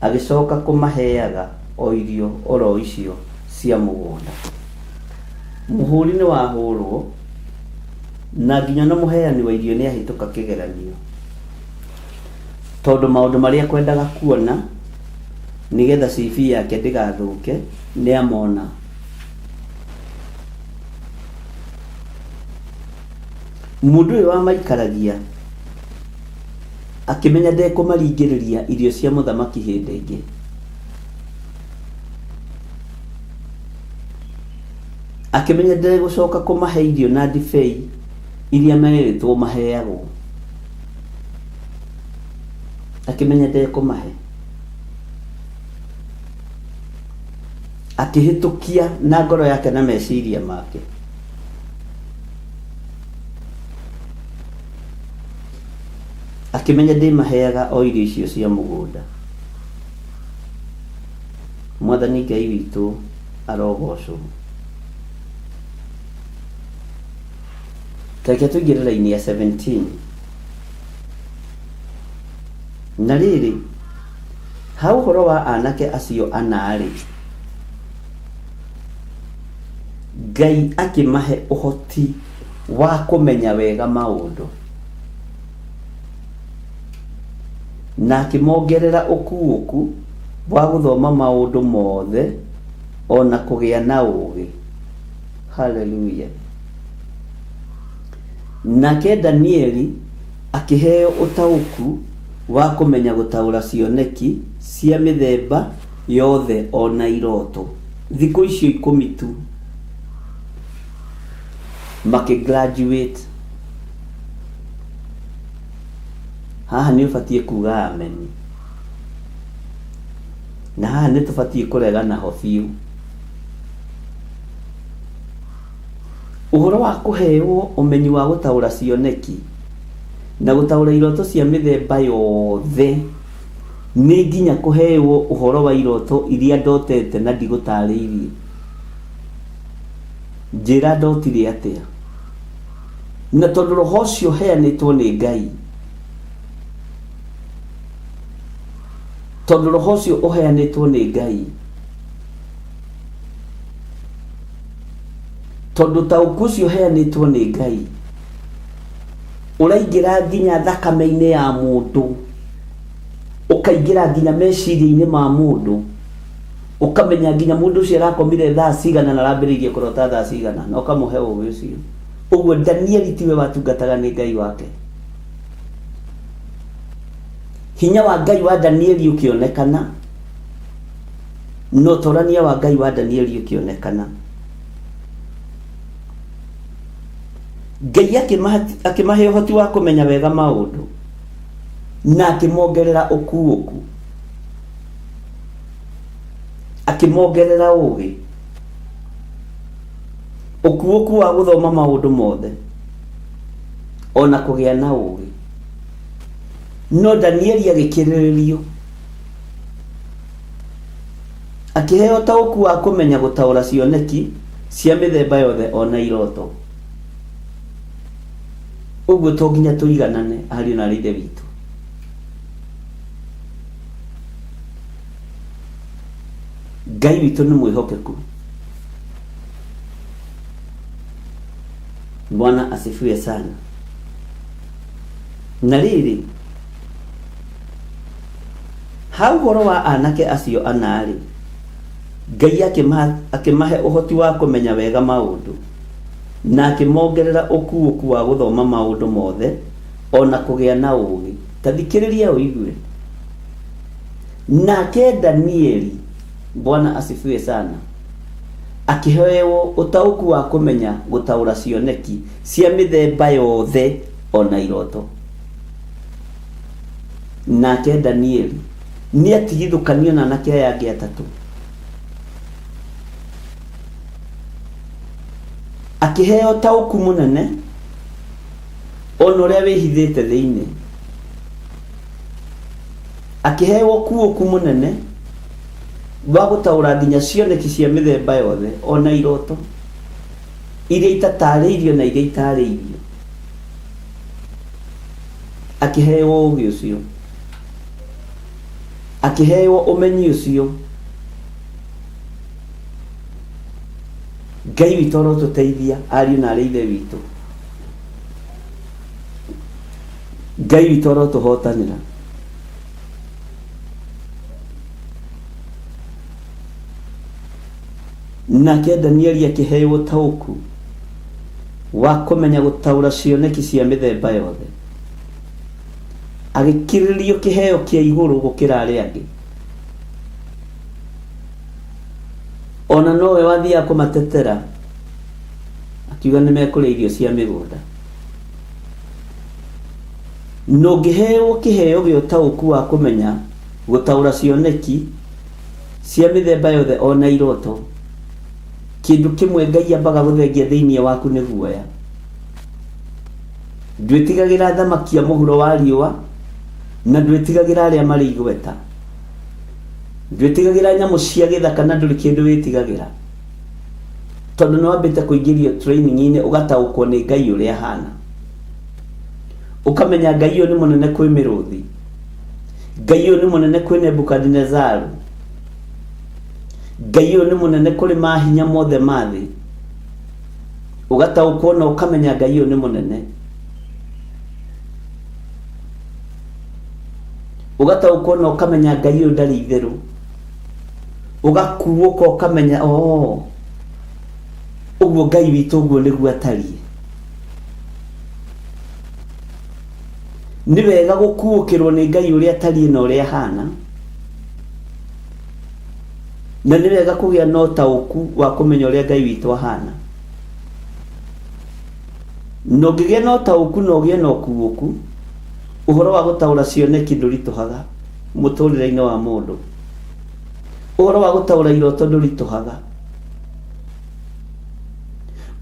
agĩcoka kũmaheaga o irio oro icio cia mũgũnda. Mũhũri nĩ wahũrwo na nginya na mũheani wa irio nĩ ahĩtũka kĩgeranio, tondũ maũndũ marĩa kwendaga kuona nĩgetha CV yake ndĩgathũke nĩ amona. Mũndũ ũyũ wamaikaragia akĩmenya ndekũmaringĩrĩria irio cia mũthamaki hĩndĩ ĩngĩ. Akĩmenya ndegũcoka kũmahe irio na ndibei iria merĩtwo maheagwo. Akĩmenya ndekũmahe. Akĩhĩtũkia na ngoro yake na meciria make. Akĩmenya ndĩmaheaga o irio icio cia mũgũnda. Mwathani Ngai witũ arogocwo. Reke tũingĩre raini ya 17. Na rĩrĩ, ha ũhoro wa anake acio anarĩ, Ngai akĩmahe ũhoti wa kũmenya wega maũndũ, na akĩmongerera ũkuũku wa gũthoma maũndũ mothe ona kũgĩa na ũũgĩ. Hallelujah. Nake Danieli akĩheo ũtaũku wa kũmenya gũtaũra cioneki cia mĩthemba yothe ona iroto. Thikũ icio 10 tu makĩgraduate. Haha nĩ ũbatiĩ kuga amen, na haha nĩ tũbatiĩ kũregana ho biũ. Ũhoro wa kũheo ũmenyi wa gũtaũra cioneki na gũtaũra iroto cia mĩthemba yothe nĩ nginya kũheo ũhoro wa iroto iria ndotete na ndigũtarĩirie. Njĩra ndotire atĩa? Na tondũ roho ũcio heanĩtwo nĩ Ngai, tondũ roho ũcio ũheanĩtwo nĩ Ngai, tondũ taũku ũcio ũheanĩtwo nĩ Ngai, ũraingĩra nginya thakame-inĩ ya mũndũ, ũkaingĩra nginya meciria-inĩ ma mũndũ, ũkamenya nginya mũndũ ũcio arakomire thaa cigana na arambĩrĩirie kũrota thaa cigana, na ũkamũhe ũũgĩ ũcio. Ũguo Danieli tiwe watungataga nĩ Ngai wake. Hinya wa Ngai wa Danieli ũkĩonekana, no torania wa Ngai wa Danieli ũkĩonekana. Ngai akĩmahe ũhoti wa kũmenya wega maũndũ na akĩmongerera ũkuũku, akĩmongerera ũũgĩ, ũkuũku wa gũthoma maũndũ mothe ona kũgĩa na ũũgĩ. No Danieli agĩkĩrĩrĩrio, akĩheo taũku wa kũmenya gũtaũra cioneki cia mĩthemba yothe ona iroto. Ũguo to nginya tũiganane ariũ na aarĩ a Ithe witũ. Ngai witũ nĩ mwĩhokeku. Bwana asifiwe sana. Na rĩrĩ, ha ũhoro wa anake acio anarĩ, Ngai akĩmahe ũhoti wa kũmenya wega maũndũ na akĩmongerera ũkuũku wa gũthoma maũndũ mothe ona kũgĩa na ũũgĩ. Ta thikĩrĩria ũigue. Nake Danieli, Bwana asifiwe sana, akĩheo ũtaũku wa kũmenya gũtaũra cioneki cia mĩthemba yothe ona iroto. Nake Danieli nĩ atigithũkanio na anake aya angĩ atatũ, akĩheo taũku mũnene ona ũrĩa wĩhithĩte thĩinĩ, akĩheo kuũku mũnene wa gũtaũra nginya cioneki cia mĩthemba yothe ona iroto iria itatarĩirio na iria itarĩirio. akiheo ũgĩ ũcio, akiheo ũmenyi ũcio. Ngai witũ arotũteithia, ariũ na arĩ ithe witũ. Ngai witũ arotũhotanĩra. Nake Danieli akiheo ũtaũku wa kũmenya gũtaũra cioneki cia mĩthemba yothe, agĩkirĩrio kĩheo kĩa igũrũ gũkĩra arĩa angĩ. Ona nowe wathiaga kũmatetera akiuga nĩmekũrĩa irio cia mĩgũnda. Nũngĩheo kĩheo gĩa ũtaũku wa kũmenya gũtaũra cioneki cia mĩthemba yothe ona iroto, kĩndũ kĩmwe Ngai ambaga gũthengia thĩinĩ waku nĩ guoya. Ndwĩtigagĩra thamaki ya mũhuro wa riũa, na ndwĩtigagĩra arĩa marĩ igweta. Ndwĩtigagĩra nyamũ cia gĩthaka, na ndũrĩ kĩndũ wĩtigagĩra, tondũ nĩ wambĩte kũingĩrio training-inĩ ũgataũkwo nĩ Ngai ũrĩa ahana. Ũkamenya Ngai ũyũ nĩ mũnene kwĩ mĩrũthi, Ngai ũyũ nĩ mũnene kwĩ Nebukadinezaru, Ngai ũyũ nĩ mũnene kũrĩ mahinya mothe ma thĩ. Ũgataũkwo na ũkamenya Ngai ũyũ nĩ mũnene. Ũgataũkwo na ũkamenya Ngai ũyũ ndarĩ itherũ. Ũgakuũka ũkamenya ũguo Ngai witũ ũguo nĩguo atariĩ. Nĩ wega gũkuũkĩrwo nĩ Ngai ũrĩa atariĩ na ũrĩa ahana, na nĩ wega kũgĩa na ũtaũku wa kũmenya ũrĩa Ngai witũ ahana. Na ũngĩgĩa na ũtaũku na ũgĩe na ũkuũku, ũhoro wa gũtaũra cioneki ndũritũhaga mũtũrĩre-inĩ wa mũndũ. Ũhoro wa gũtaũra iroto ndũritũhaga.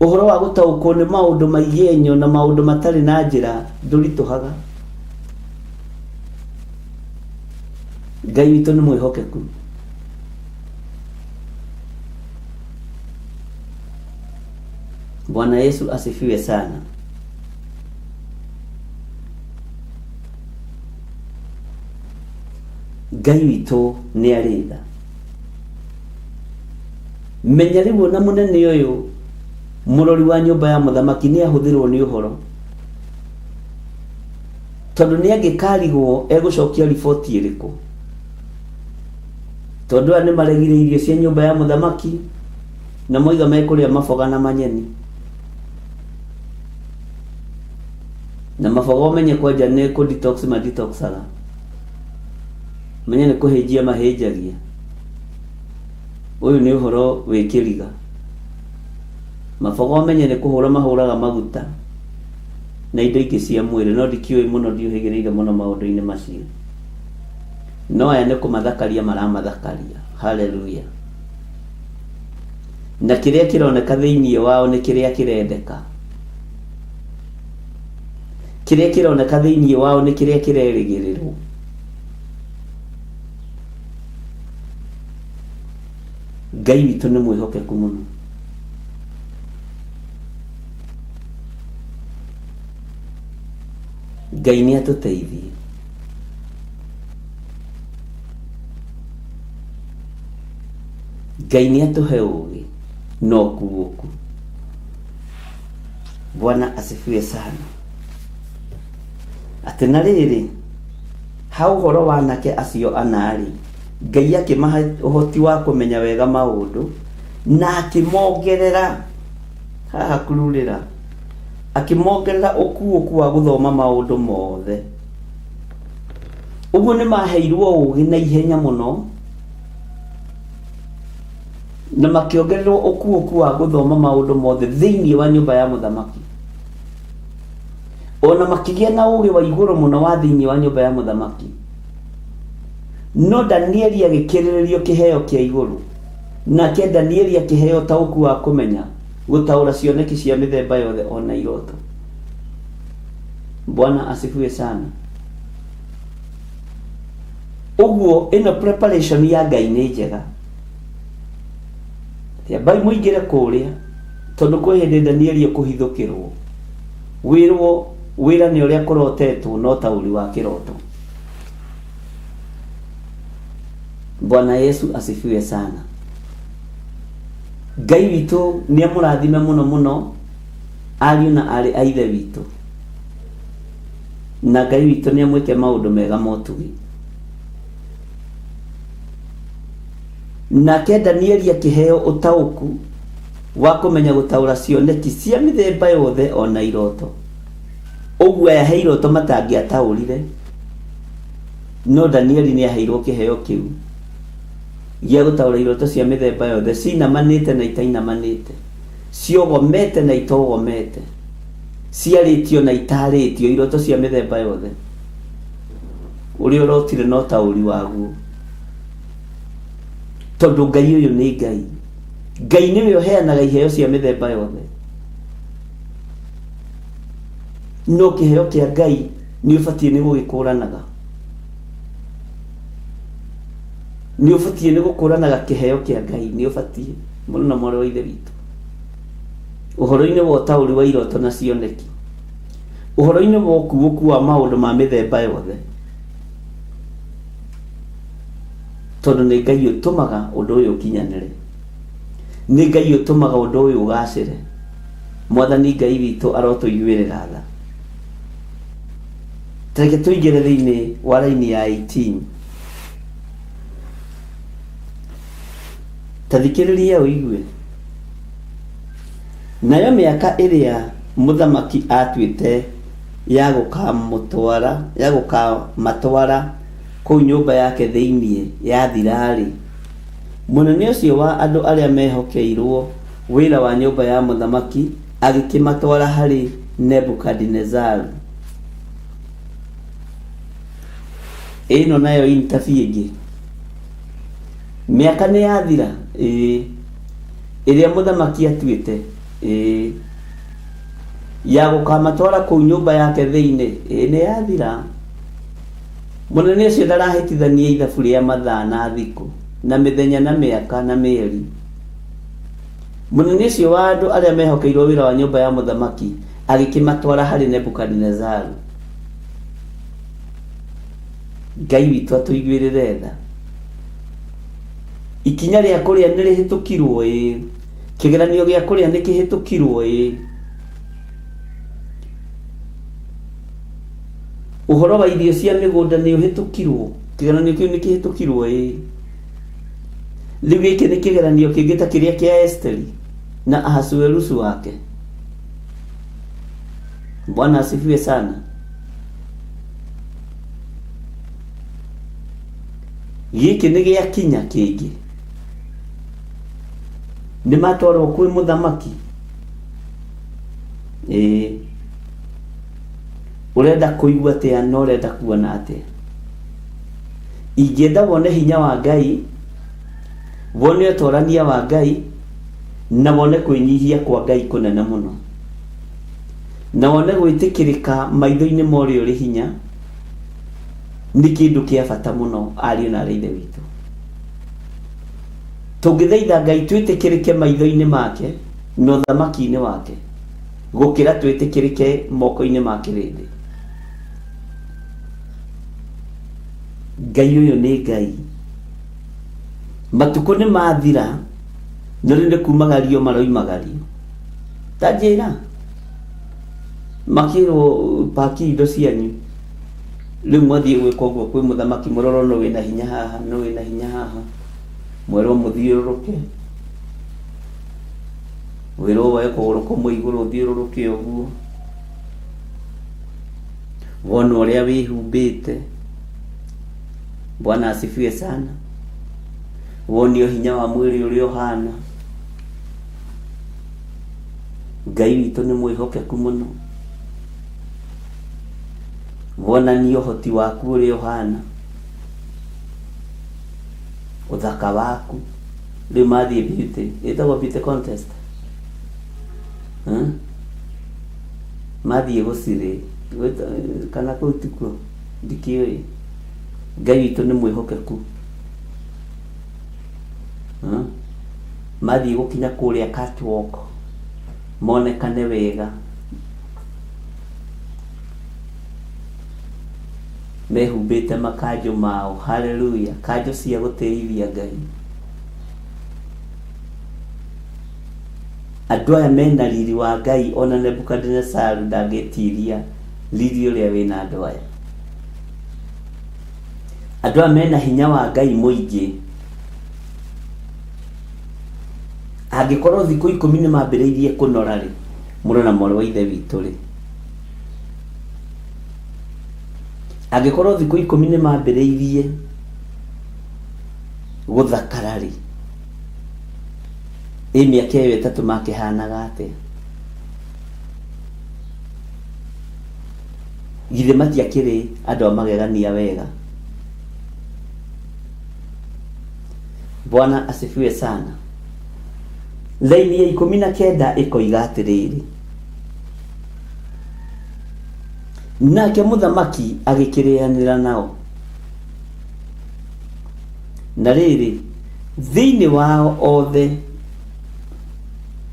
Ũhoro wa gũtaũkwo nĩ maũndũ maigenyo na maũndũ matarĩ na njĩra ndũritũhaga. Ngai witũ nĩ mwĩhokeku. Bwana Yesu asifiwe sana. Ngai witũ nĩ arĩ tha. Menya rĩu ona mũnene ũyũ mũrori wa nyũmba ya mũthamaki nĩ ahũthĩrwo nĩ ũhoro, tondũ nĩ angĩkarigwo egũcokia riboti ĩrĩkũ, tondũ aya nĩ maregire irio cia nyũmba ya mũthamaki na moiga mekũrĩa maboga na manyeni. Na maboga ũmenye kwanja nĩ kũ-detox ma-detoxaga, menye nĩ kũhĩnjia mahĩnjagia. Ũyũ nĩ ũhoro wĩ kĩriga. Maboga ũmenye nĩ kũhũra mahũraga maguta na indo ingĩ cia mwĩrĩ, no ndikĩũĩ mũno, ndiũhĩgĩrĩire mũno maũndũ-inĩ macio. No aya nĩ kũmathakaria maramathakaria. Haleluya. Na kĩrĩa kĩroneka thĩinĩ wao nĩ kĩrĩa kĩrendeka. Kĩrĩa kĩroneka thĩinĩ wao nĩ kĩrĩa kĩrerĩgĩrĩrwo. Ngai witũ nĩ mwĩhokeku mũno. Ngai nĩ atũteithie. Ngai nĩ atũhe ũũgĩ na ũkuũku. Bwana asifiwe sana. Atĩ na rĩrĩ, ha ũhoro wa anake acio anarĩ, Ngai akĩmaha ũhoti wa kũmenya wega maũndũ na akĩmongerera, haha kururĩra, akĩmongerera ũkuũku wa gũthoma maũndũ mothe. Ũguo nĩ maheirwo ũũgĩ na ihenya mũno, na makĩongererwo ũkuũku wa gũthoma maũndũ mothe thĩinĩ wa nyũmba ya mũthamaki. Ona makĩgĩa na ũũgĩ wa igũrũ mũno wa thĩinĩ wa nyũmba ya mũthamaki. No Danieli agĩkĩrĩrĩrio kĩheo kĩa igũrũ, nake Danieli akĩheo ũtaũku wa kũmenya gũtaũra cioneki cia mĩthemba yothe ona iroto. Bwana asifiwe sana. Ũguo ĩno preparation ya Ngai nĩ njega. Bai mũingĩre kũrĩa, tondũ kwĩ hĩndĩ Danieli ekũhithũkĩrwo, wĩrwo wĩra nĩ ũrĩa kũrotetwo no taũri wa kĩroto. Bwana Yesu asifiwe sana. Ngai witũ nĩ amũrathime mũno mũno ariũ na arĩ a ithe witũ, na Ngai witũ nĩ amwĩke maũndũ mega motugi. Nake Danieli akĩheo ũtaũku wa kũmenya gũtaũra cioneki cia mĩthemba yothe ona iroto. Ũguo yahe iroto matangĩataũrire, no Danieli nĩ aheirwo kĩheo kĩu gĩa gũtaũra iroto cia mĩthemba yothe, cinamanĩte na itainamanĩte, ciogomete na itogomete, ciarĩtio na itarĩtio, iroto cia mĩthemba yothe. Ũrĩa ũrotire no taũri waguo, tondũ Ngai ũyũ nĩ Ngai. Ngai nĩwe ũheanaga iheo cia mĩthemba yothe, no kĩheo kĩa Ngai nĩ ũbatiĩ nĩ gũgĩkũranaga. Nĩ ũbatiĩ nĩ gũkũranaga kĩheo kĩa Ngai, nĩ ũbatiĩ mũno na mwarĩ wa ithe witũ. Ũhoro-inĩ wa ũtaũri wa iroto na cioneki, ũhoro-inĩ wa ũkuũku wa maũndũ ma mĩthemba yothe, tondũ nĩ Ngai ũtũmaga ũndũ ũyũ ũkinyanĩre, nĩ Ngai ũtũmaga ũndũ ũyũ ũgacĩre. Mwathani Ngai witũ arotũiguĩrĩra tha. Tareke tũingĩre thĩinĩ wa raini ya 18. Tathikĩrĩria ũigue. Nayo mĩaka ĩrĩa mũthamaki atuĩte ya gũkamatwara kũu nyũmba yake thĩinĩ yathira-rĩ, mũnene ũcio wa andũ arĩa mehokeirwo wĩra wa nyũmba ya mũthamaki agĩkĩmatwara harĩ Nebukadnezaru. Ĩno nayo interview ĩngĩ. Mĩaka nĩ yathira ĩrĩa mũthamaki atuĩte ya gũkamatwara kũu nyũmba yake thĩinĩ nĩ yathira. Mũnene ũcio ndarahĩtithania ithabu rĩa mathaa na thikũ na mĩthenya na mĩaka na mĩeri. Mũnene ũcio wa andũ arĩa mehokeirwo wĩra wa nyũmba ya mũthamaki agĩkĩmatwara harĩ Nebukadnezaru. Ngai witũ atũiguĩrĩre tha. Ikinya rĩa kũrĩa nĩ rĩhĩtũkirwo kĩgeranio gĩa kũrĩa nĩ kĩhĩtũkirwo ũhoro wa irio cia mĩgũnda nĩ ũhĩtũkirwo, kĩgeranio kĩu nĩ kĩhĩtũkirwo rĩu gĩkĩ nĩ kĩgeranio kĩngĩ ta kĩrĩa kĩa Esteri na Ahasuerusu wake. Bwana asifiwe sana. Gĩkĩ nĩ gĩa kinya kĩngĩ, nĩ matwarwo kwĩ mũthamaki. Ũrenda kũigua atĩa na ũrenda kuona atĩa? Ingĩenda wone hinya wa Ngai, wone ũtorania wa Ngai, na wone kwĩnyihia kwa Ngai kũnene mũno, na wone gwĩtĩkĩrĩka maitho-inĩ ma ũrĩa ũrĩ hinya, nĩ kĩndũ kĩa bata mũno ariũ na ithe witũ. Tũngĩthaitha Ngai twĩtĩkĩrĩke maitho-inĩ make na ũthamaki-inĩ wake gũkĩra twĩtĩkĩrĩke moko-inĩ ma kĩrĩndĩ. Ngai ũyũ nĩ Ngai. Matukũ nĩ mathira, na rĩu nĩ kumagario maroimagario. Ta njĩra makĩrwo paki indo cianyu, rĩu mwathiĩ gwĩka ũguo kwĩ mũthamaki, mũrorwo no wĩna hinya haha, no wĩna hinya haha, mwerwo mũthiũrũrũke, wĩrwo woe kũgũrũ kũmwe igũrũ ũthiũrũrũke ũguo, wona ũrĩa wĩhumbĩte. Bwana asifiwe sana. Wonio hinya wa mwĩrĩ ũrĩa ũhana. Ngai witũ nĩ mwĩhokeku mũno. Wonanio ũhoti waku ũrĩa ũhana, ũthaka waku. Rĩu mathiĩ beauty, ĩtagwo beauty contest, mathiĩ gũcirĩ kana kũu tikuo, ndikĩũĩ. Ngai witũ nĩ mwĩhokeku. Mathiĩ gũkinya kũrĩa catwalk, monekane wega. mehumbĩte makanjũ mao. Haleluya. Kanjũ cia gũtĩithia Ngai. Andũ aya mena riri wa Ngai, ona Nebukadnezar ndangĩtiria riri ũrĩa wĩna andũ aya. Andũ aya mena hinya wa Ngai mũingĩ. Angĩkorwo thikũ 10 nĩ mambĩrĩirie kũnora rĩ, mũrũ na mwarĩ wa ithe witũ rĩ, angĩkorwo thikũ 10 nĩ mambĩrĩirie gũthakara rĩ, mĩaka ĩyo 3 makĩhanaga atĩa? Githĩ matiakĩrĩ andũ a magegania wega? Bwana asifiwe sana. Laini ya 19 ĩkoiga atĩrĩrĩ, nake mũthamaki agĩkĩrĩanĩra nao, na rĩrĩ thĩinĩ wao othe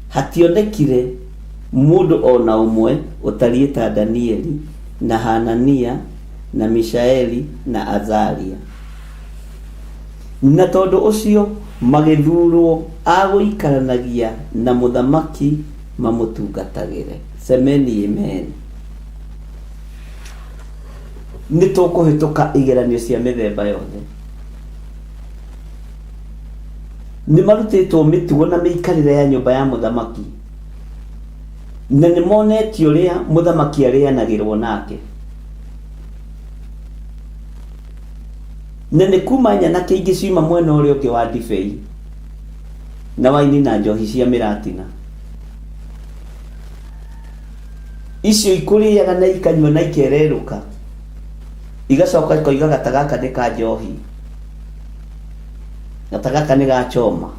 hationekire mũndũ ona ũmwe ũtariĩ ta Danieli na Hanania na Mishaeli na Azaria. Na tondũ ũcio magĩthurwo agũikaranagia na mũthamaki mamũtungatagĩre. Semeni amen. Nĩ tũkũhĩtũka igeranio cia mĩthemba yothe. Nĩ marutĩtwo mĩtugo na mĩikarĩre ya nyũmba ya mũthamaki, na nĩ monetio ũrĩa mũthamaki arĩanagĩrwo nake, na nĩ kuma nyanake ingĩ ciuma mwena ũrĩa ũngĩ wa ndibei na waini na njohi cia mĩratina. Icio ikũrĩaga na ikanyua na ikererũka, igacoka ikoiga gatagaka nĩ ka njohi, gatagaka nĩ gachoma.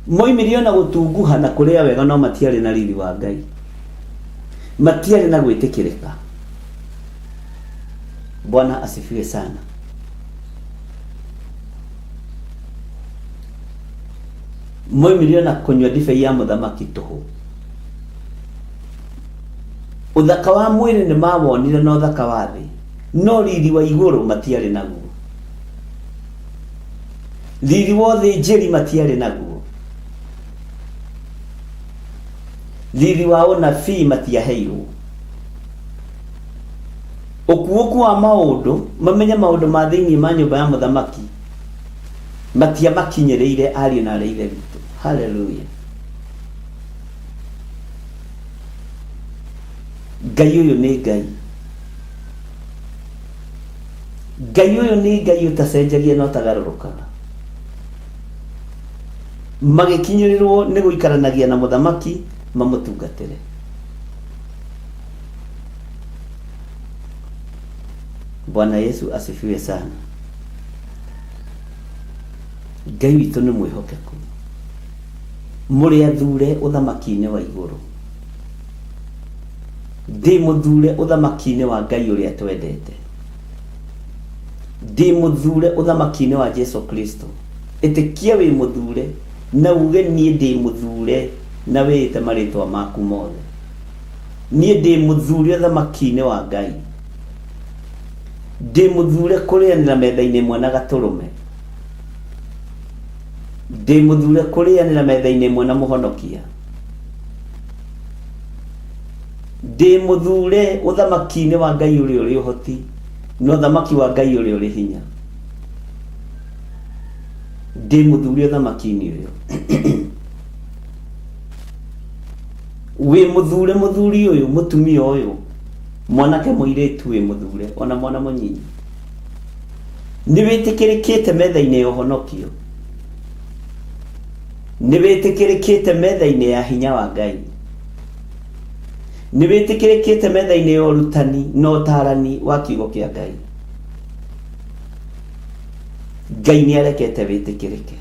Moimĩrio na gũtunguha na kũrĩa wega, no matiarĩ na riri wa Ngai, matiarĩ na gwĩtĩkĩrĩka. Bwana asifiwe sana. Moimĩrio na kũnyua ndibei ya mũthamaki tũhũ. Ũthaka wa mwĩrĩ nĩ mawonire na ũthaka wa thĩ, no riri wa igũrũ matiarĩ naguo. Riri wa ũthĩnjĩri matiarĩ naguo. Riri wa ũnabii matiaheirwo. Ũkuũku wa maũndũ, mamenya maũndũ ma thĩinĩ ma nyũmba ya mũthamaki, matiamakinyĩrĩire ariũ na aarĩ a ithe witũ. Haleluya. Ngai ũyũ nĩ Ngai. Ngai ũyũ nĩ Ngai ũtacenjagia na ũtagarũrũkaga. Magĩkinyĩrĩrwo nĩ gũikaranagia na mũthamaki mamũtungatĩre. Bwana Yesu asifiwe sana. Ngai witũ nĩ mwĩhokeku, mũrĩ athure ũthamaki-inĩ wa igũrũ. Ndĩ mũthure ũthamaki-inĩ wa Ngai ũrĩa twendete. Ndĩ mũthure ũthamaki-inĩ wa Jesu Kristo. Ĩtĩkia wĩ mũthure na uge niĩ ndĩ mũthure na wĩte marĩtwa maku mothe. Niĩ ndĩ mũthure ũthamaki-inĩ wa Ngai. Ndĩ mũthure kũrĩanĩra metha-inĩ ĩmwe na Gatũrũme. Ndĩ mũthure kũrĩanĩra metha-inĩ ĩmwe na Mũhonokia. Ndĩ mũthure ũthamaki-inĩ wa Ngai ũrĩa ũrĩ ũhoti na ũthamaki wa Ngai ũrĩa ũrĩ hinya. Ndĩ mũthure ũthamaki-inĩ ũyũ. Wĩ mũthure mũthuri ũyũ, mũtumia ũyũ, mwanake mũirĩtu wĩ mũthure, ona mwana mũnyinyi. Nĩ wĩtĩkĩrĩkĩte metha-inĩ ya ũhonokio. Nĩ wĩtĩkĩrĩkĩte metha-inĩ ya hinya wa Ngai. Nĩ wĩtĩkĩrĩkĩte metha-inĩ ya ũrutani na ũtaarani wa kiugo kĩa Ngai. Ngai nĩ arekete wĩtĩkĩrĩke.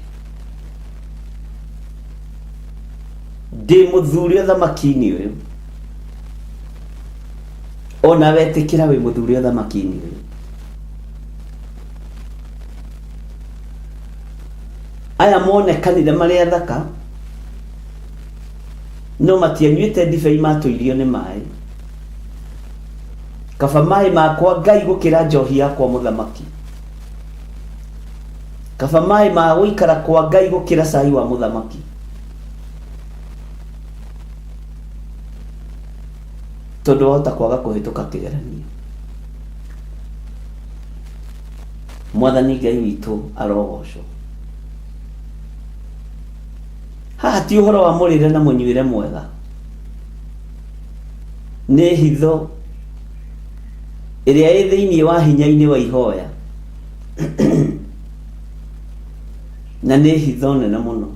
Ndĩ mũthure ũthamaki-inĩ ũyũ. Ona wetĩkĩra wĩ mũthure ũthamaki-inĩ ũyũ. Aya monekanire marĩ athaka, no matianyuĩte ndibei matũirio nĩ maĩ, kaba mai makwa Ngai gukira njohi yakwa muthamaki, kaba mai ma guikara kwa Ngai gukira cai wa muthamaki. Tondu wahota kwaga kuhituka kigeranio. Mwathani Ngai witu arogocwo. Haha ti uhoro wa murire na munyuire mwega, ni hitho iria ĩ thĩinĩ wa hinya-inĩ wa ihoya na nĩ hitho nene mũno.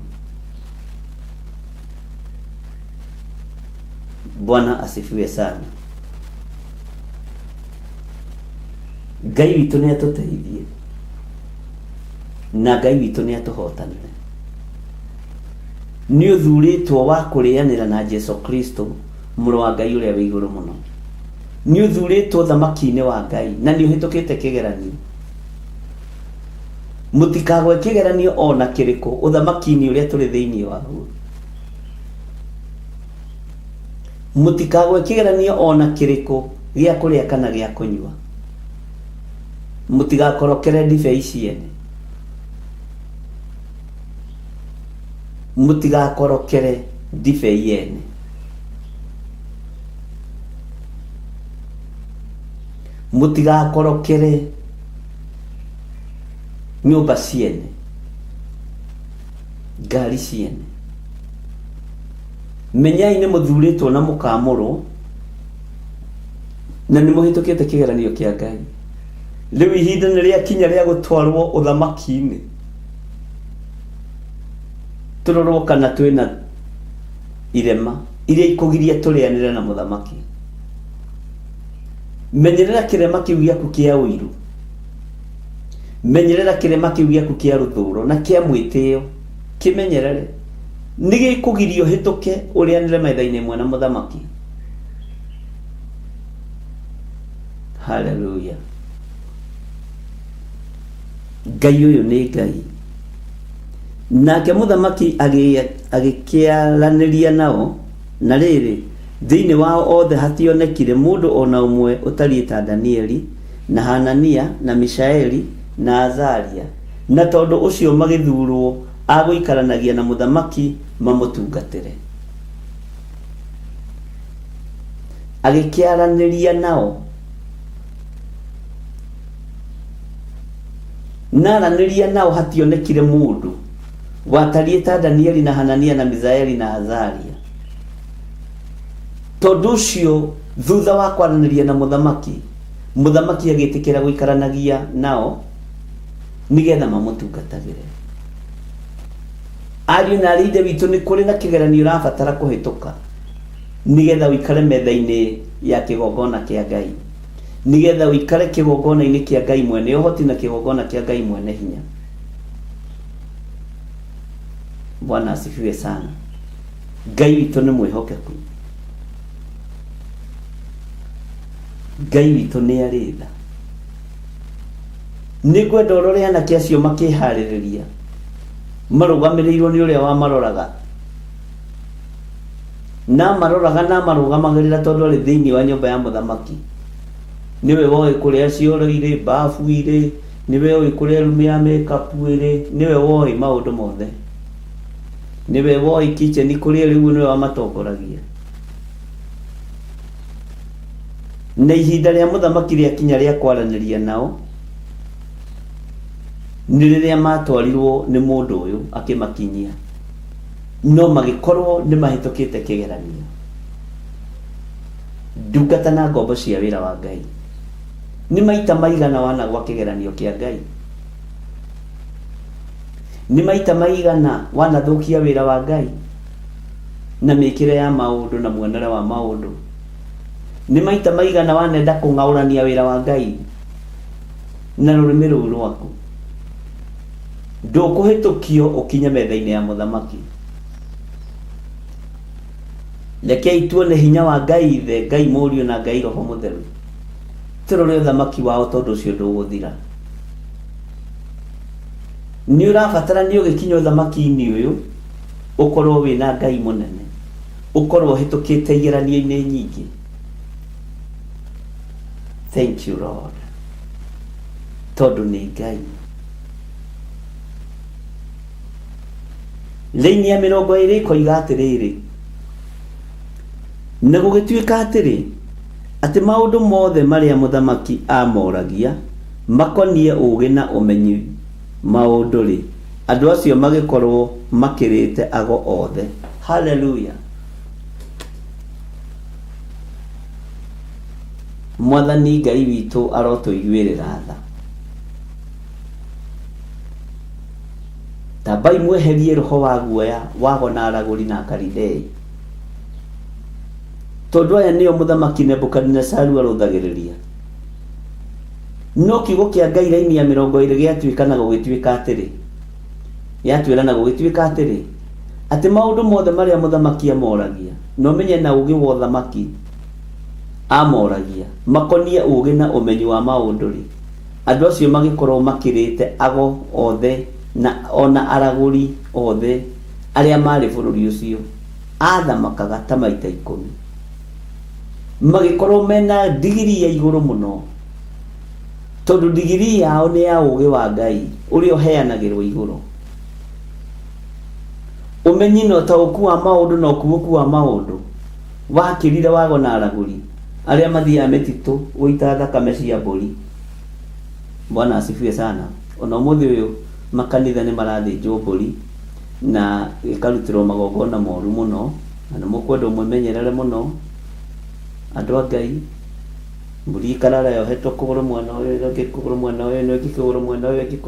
Bwana asifiwe sana. Ngai witũ nĩ atũteithie na Ngai witũ nĩ atũhotanire. Nĩ ũthurĩtwo wa kũrĩanĩra na Jesu Kristo, mũrũ wa Ngai ũrĩa wĩ igũrũ mũno. Nĩ ũthurĩtwo thamaki-inĩ wa Ngai na nĩ ũhĩtũkĩte kĩgeranio. Mũtikagwe kĩgeranio ona kĩrĩkũ ũthamaki-inĩ ũrĩa tũrĩ thĩinĩ waguo. Mũtikagwe kĩgeranio ona kĩrĩkũ gĩa kũrĩa kana gĩa kũnyua. Mũtigakorokere ndibei ciene. Mũtigakorokere ndibei yene. Mũtigakorokere nyũmba ciene, ngari ciene. Menyai nĩ mũthurĩtwo na mũkamũrwo na nĩ mũhĩtũkĩte kĩgeranio kĩa Ngai. Rĩu ihinda nĩ rĩakinya rĩa gũtwarwo ũthamaki-inĩ. Tũrorwo kana twĩna irema iria ikũgiria tũrĩanĩre na mũthamaki. Menyerera kĩrema kĩu gĩaku kĩa ũiru, menyerera kĩrema kĩu gĩaku kĩa rũthũũro na kĩa mwĩtĩo, kĩmenyerere. Nĩ gĩkũgirio hĩtũke ũrĩanĩre maitho-inĩ mwe na mũthamaki. Haleluya. Ngai ũyũ nĩ Ngai. Nake mũthamaki agĩkĩaranĩria nao, na rĩrĩ thĩinĩ wao othe hationekire mũndũ ona ũmwe ũtariĩ ta Danieli na Hanania na Mishaeli na Azaria, na tondũ ũcio magĩthurwo agũikaranagia na mũthamaki mamũtungatĩre. Agĩkĩaranĩria nao. Naranĩria nao hationekire mũndũ watariĩ ta Danieli na Hanania na Mishaeli na Azaria. Tondũ ũcio thutha wa kwaranĩria na mũthamaki, mũthamaki agĩtĩkĩra gũikaranagia nao nĩgetha mamũtungatagĩre. Ariũ na aarĩ a Ithe witũ, nĩ kũrĩ na kĩgeranio ũrabatara kũhĩtũka nĩgetha ũikare metha-inĩ ya kĩgongona kĩa Ngai, nĩgetha ũikare kĩgongona-inĩ kĩa Ngai mwene ũhoti na kĩgongona kĩa Ngai mwene hinya. Bwana asifiwe sana. Ngai witũ nĩ mwĩhokeku. Ngai witũ nĩ arĩ tha. Nĩ ngwenda ũrore anake acio makĩharĩrĩria, marũgamĩrĩirwo nĩ ũrĩa wamaroraga, na maroraga na marũgamagĩrĩra tondũ arĩ thĩinĩ wa nyũmba ya mũthamaki. Nĩwe woĩ kũrĩa cioro irĩ, bafu irĩ, nĩwe woĩ kũrĩa rumu ya makeup ĩrĩ, nĩwe woĩ maũndũ mothe, nĩwe woĩ kitchen kũrĩa rĩu nĩwe wamatongoragia. Na ihinda rĩa mũthamaki rĩakinya rĩa kwaranĩria nao, nĩ rĩrĩa matwarirwo nĩ mũndũ ũyũ akĩmakinyia, no magĩkorwo nĩ mahĩtũkĩte kĩgeranio. Ndungata na ngombo cia wĩra wa Ngai, nĩ maita maigana wanagwa kĩgeranio kĩa Ngai? Nĩ maita maigana wanathũkia wĩra wa Ngai na mĩkĩre ya maũndũ na muonere wa maũndũ? Nĩ maita maigana wanenda kũng'aũrania wĩra wa Ngai na rũrĩmĩ rũu rwaku? Ndũkũhĩtũkio ũkinye metha-inĩ ya mũthamaki. Rekei tuone hinya wa Ngai Ithe, Ngai Mũriũ na Ngai Roho Mũtheru. Tũrore ũthamaki wao tondũ ũcio ndũgũthira. Nĩ ũrabatara nĩ ũgĩkinya ũthamaki-inĩ ũyũ ũkorwo wĩna Ngai mũnene, ũkorwo hĩtũkĩte igeranio-inĩ nyingĩ. Thank you Lord, tondũ nĩ Ngai. Laini ya 20 koiga atĩrĩrĩ, na gũgĩtuĩka atĩrĩ atĩ maũndũ mothe marĩa mũthamaki amoragia makoniĩ ũũgĩ na ũmenyi maũndũ rĩ, andũ acio magĩkorwo makĩrĩte ago othe. Hallelujah. Mwathani Ngai witũ arotũiguĩrĩra tha. Tabai mweherie roho wa guoya wago na aragũri na Kalidei, tondũ aya nĩo mũthamaki Nebukadnezaru arũthagĩrĩria. No kiugo kĩa Ngai laini ya 20 gĩatuĩka na gũgĩtuĩka atĩrĩ, yatuĩra na gũgĩtuĩka atĩrĩ atĩ maũndũ mothe marĩa mũthamaki amoragia no menye na ũũgĩ wa ũthamaki amoragia makoniĩ ũũgĩ na ũmenyi wa maũndũ rĩ, andũ acio magĩkorwo makĩrĩte ago othe na ona aragũri othe arĩa marĩ bũrũri ũcio athamakaga ta maita 10, magĩkorwo mena digiri ya igũrũ mũno, tondũ digiri yao nĩ ya ũũgĩ wa Ngai ũrĩa ũheanagĩrwo igũrũ. Ũmenyi na ũtaũku wa maũndũ na ũkuũku wa maũndũ wakĩrire wago na aragũri arĩa mathiaga mĩtitũ gũita thakame cia mbũri. Bwana asifiwe sana. Ona ũmũthĩ ũyũ makanitha nĩ marathĩnjwo mbũri na ĩkarutĩrwo magongona moru mũno, na mũkwenda mũmenyerere mũno andũ a Ngai. Mbũri ikarara yohetwo kũgũrũ mwena ũyũ, ĩngĩ kũgũrũ mwena ũyũ, ĩngĩ kũgũrũ mwena ũyũ, ĩngĩ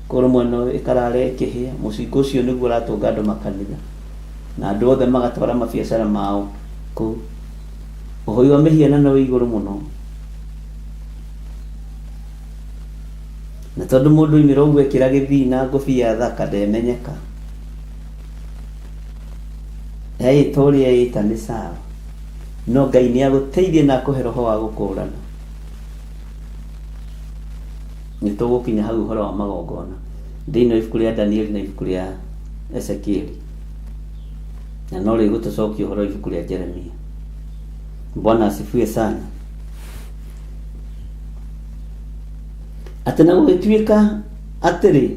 kũgũrũ mwena ũyũ, ĩkarara ĩkĩhĩa. Mũcinga ũcio nĩguo ũratũnga andũ makanitha na andũ othe magatwara mabiacara mao kũu. Ũhoi wa mĩhianano wĩ igũrũ mũno, na tondũ mũndũ oimĩra ũguo ekĩra gĩthii na ngũbia thaka ndemenyeka, ĩta ũrĩa ĩta nĩ sawa, no Ngai nĩ agũteithie na akũhe roho wa gũkũũrana. Nĩ tũgũkinya hau ũhoro wa magongona thĩinĩ wa ibuku rĩa Danieli na ibuku rĩa Ezekieli, na no rĩgũtũcokia ũhoro wa ibuku rĩa Jeremia. Bwana asifiwe sana. Atĩ na gũgĩtuĩka atĩrĩ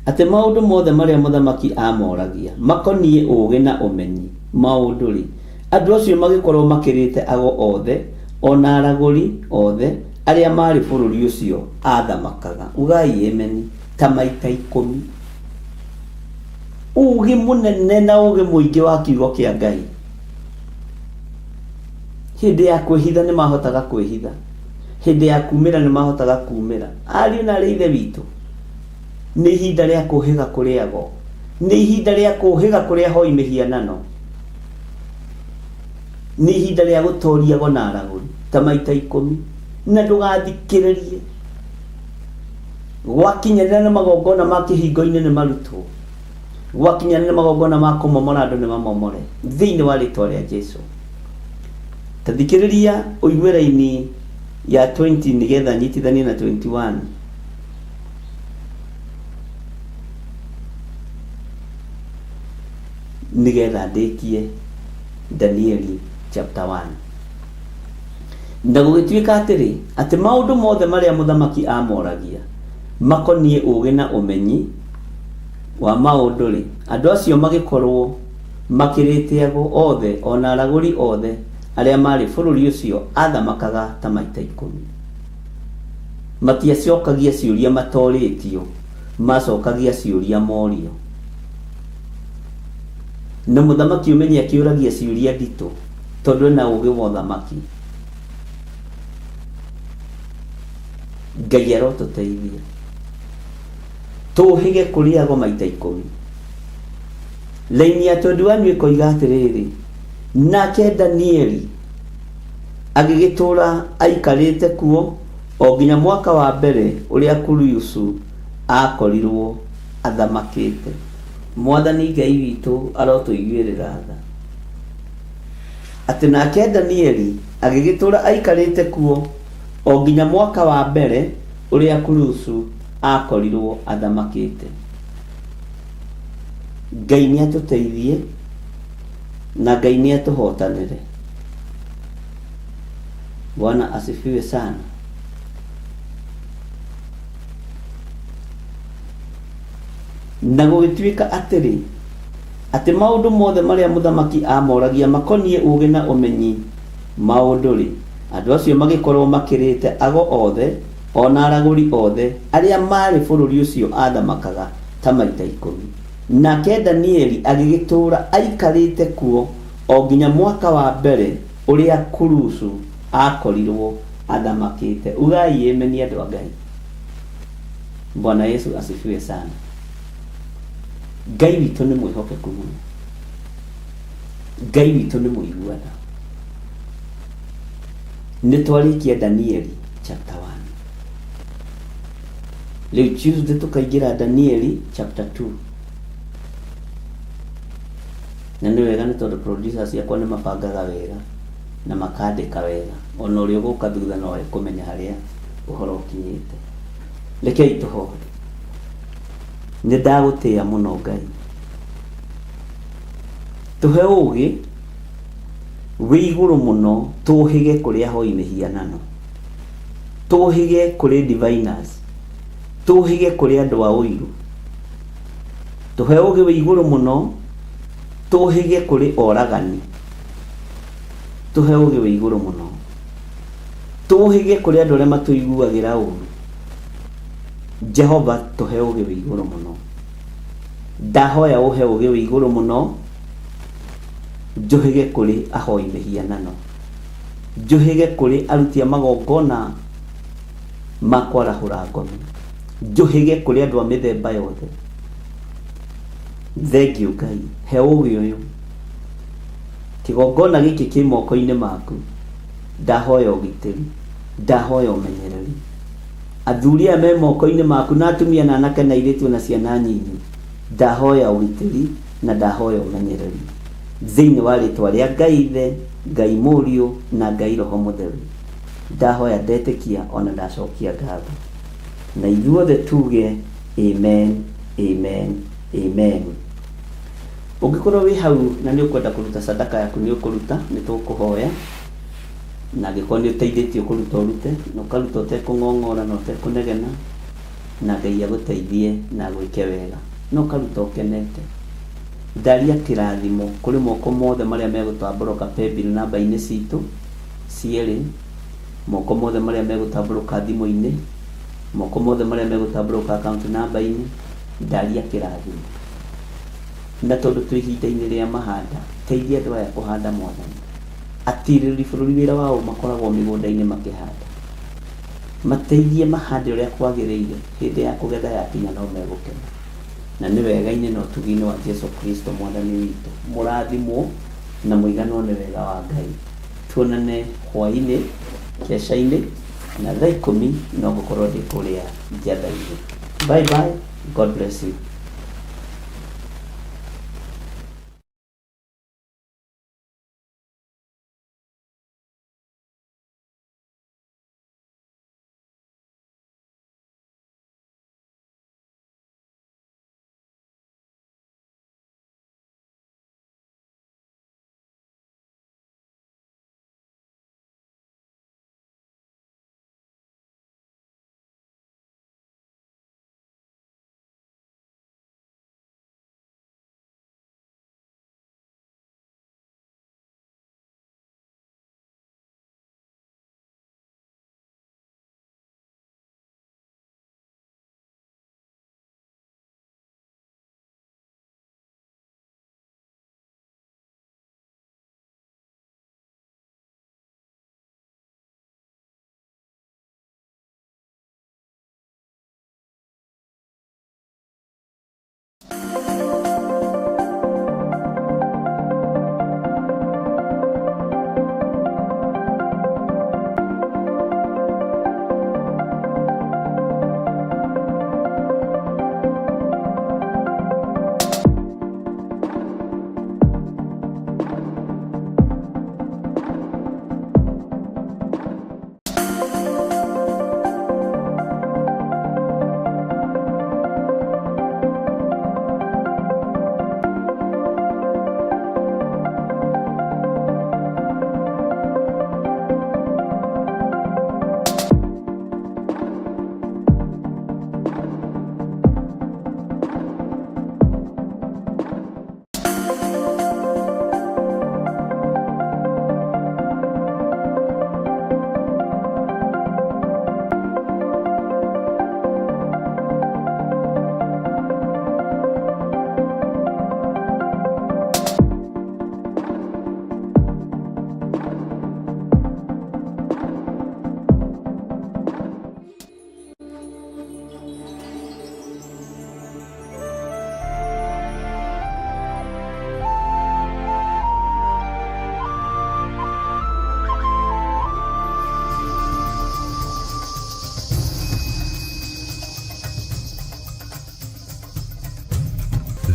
atĩ maũndũ mothe marĩa mũthamaki amoragia makoniĩ ũũgĩ na ũmenyi maũndũ rĩ, andũ acio magĩkorwo makĩrĩte ago othe ona aragũri othe arĩa marĩ bũrũri ũcio athamakaga. Ugai ameni. Ta maita 10. Ũũgĩ mũnene na ũũgĩ mũingĩ wa kiugo kĩa Ngai. Hĩndĩ ya kwĩhitha nĩ mahotaga kwĩhitha, hĩndĩ ya kumĩra nĩ mahotaga kumĩra. Ariũ na ithe witũ, nĩ ihinda rĩa kũhĩga kũrĩ ago, nĩ ihinda rĩa kũhĩga kũrĩ ahoi mĩhianano, nĩ ihinda rĩa gũtoria ago na aragũri ta maita 10, na ndũgathikĩrĩrie. Gwakinyanĩra na magongona ma kĩhingo-inĩ nĩ marutwo, gwakinyanĩra na magongona ma kũmomora andũ nĩ mamomore thĩinĩ wa rĩtwa rĩa Jesũ. Tathikĩrĩria ũigue raini ya 20 nĩgetha nyitithanie na 21. Nĩgetha ndĩkie Danieli chapter 1. Na gũgĩtuĩka atĩrĩ atĩ maũndũ mothe marĩa mũthamaki amoragia makoniĩ ũũgĩ na ũmenyi wa maũndũ rĩ, andũ acio magĩkorwo makĩrĩte ago othe ona aragũri othe arĩa marĩ bũrũri ũcio athamakaga ta maita 10. Matiacokagia ciũria matorĩtio, macokagia ciũria morio. Na mũthamaki ũmenye akĩũragia ciũria nditũ tondũ na ũũgĩ wa ũthamaki. Ngai arotũteithia tũhĩge kũrĩ ago maita 10. Laini ya 21 ĩkoiga atĩrĩrĩ, nake Danieli agĩgĩtũra aikarĩte kuo o nginya mwaka wa mbere ũrĩa Kurusu akorirwo athamakĩte. Mwathani Ngai witũ arotũiguĩrĩra tha. Atĩ nake Danieli agĩgĩtũra aikarĩte kuo o nginya mwaka wa mbere ũrĩa Kurusu akorirwo athamakĩte. Ngai nĩ atũteithie na Ngai nĩ atũhotanĩre. Bwana asifiwe sana. na gũgĩtuĩka atĩrĩ atĩ maũndũ mothe marĩa mũthamaki amoragia makonie ũgĩ na ũmenyi maũndũ rĩ, andũ acio magĩkorwo makĩrĩte ago othe ona aragũri othe arĩa marĩ bũrũri ũcio athamakaga ta maita 10. Nake Danieli agĩgĩtũra aikarĩte kuo o nginya mwaka wa mbere ũrĩa Kurusu akorirwo athamakĩte. Ugai amen andũ a Ngai. Bwana Yesu asifiwe sana. Ngai witũ nĩ mwĩhokeku mũno. Ngai witũ nĩ mũiguana. Nĩ twarĩkia Danieli chapter 1. Rĩu Tuesday tukaingĩra Danieli chapter 2. Na nĩ wega nĩ tondũ producers yakwa nĩ mabangaga wega na makandĩka wega. Ona ũrĩa ũgũka thutha no kũmenya harĩa ũhoro ũkinyĩte. Rekei tũhoe. Nĩ ndagũtĩĩa mũno Ngai. Tũhe ũgĩ wĩ igũrũ mũno tũhĩge kũrĩa hoi mĩhianano. Tũhĩge kũrĩ diviners. Tũhĩge kũrĩ andũ a ũiru. Tũhe ũgĩ wĩ igũrũ mũno tũhĩge kũrĩ oragani. Tũhe ũgĩ wĩ igũrũ mũno tũhĩge kũrĩ andũ arĩa matũiguagĩra ũũru. Jehova tũhe ũgĩ wĩ igũrũ mũno. Ndahoya ũhe ũgĩ wĩ igũrũ mũno njũhĩge kũrĩ ahoi mĩhianano. Njũhĩge kũrĩ aruti a magongona ma kwarahũra ngomi. Njũhĩge kũrĩ andũ a mĩthemba yothe. Thengiũ Ngai, he ũgĩ ũyũ. Kĩgongona gĩkĩ kĩ moko-inĩ maku. Ndahoya ũgitĩri, ndahoya ũmenyereri. Athuri aya me moko-inĩ maku na atumia na anake na airĩtu na ciana nyinyi. Ndahoya ũgitĩri na ndahoya ũmenyereri. Thĩinĩ wa rĩtwa rĩa Ngai Ithe, Ngai Mũriũ na Ngai Roho Mũtheru. Ndahoya ndetĩkia ona ndacokia ngatho. Na ithuothe tuge amen, amen, amen. Ũngĩkorwo wĩ hau na nĩ ũkwenda kũruta sadaka yaku nĩ ũkũruta, nĩ tũkũhoya. Na angĩkorwo nĩ ũteithĩtio kũruta ũrute, na ũkaruta ũtekũng'ong'ora na ũtekũnegena, na Ngai agũteithie na gwĩke wega. Na ũkaruta ũkenete. Ndaria kĩrathimo kũrĩ moko mothe marĩa megũtambũrũka paybill namba-inĩ citũ cierĩ, moko mothe marĩa megũtambũrũka thimũ-inĩ, moko mothe marĩa megũtambũrũka account namba-inĩ. Ndaria kĩrathimo. Na tondũ twĩ ihinda-inĩ rĩa mahanda, teithia andũ aya kũhanda Mwathani. Atirĩrĩ bũrũri wĩra wao makoragwo mĩgũnda-inĩ makĩhanda. Mateithie mahande ũrĩa kwagĩrĩire, hĩndĩ ya kũgetha yakinya no megũkena. Na nĩ wega-inĩ na ũtugi-inĩ wa Jesu Kristo Mwathani witũ. Mũrathimwo na mũiganwo nĩ wega wa Ngai. Tuonane hwaĩ-inĩ, kesha-inĩ na thaa 10 no gũkorwo ndĩ kũrĩa njatha-inĩ. Bye bye. God bless you.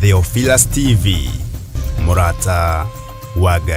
Theophilus TV, Murata wa Ngai.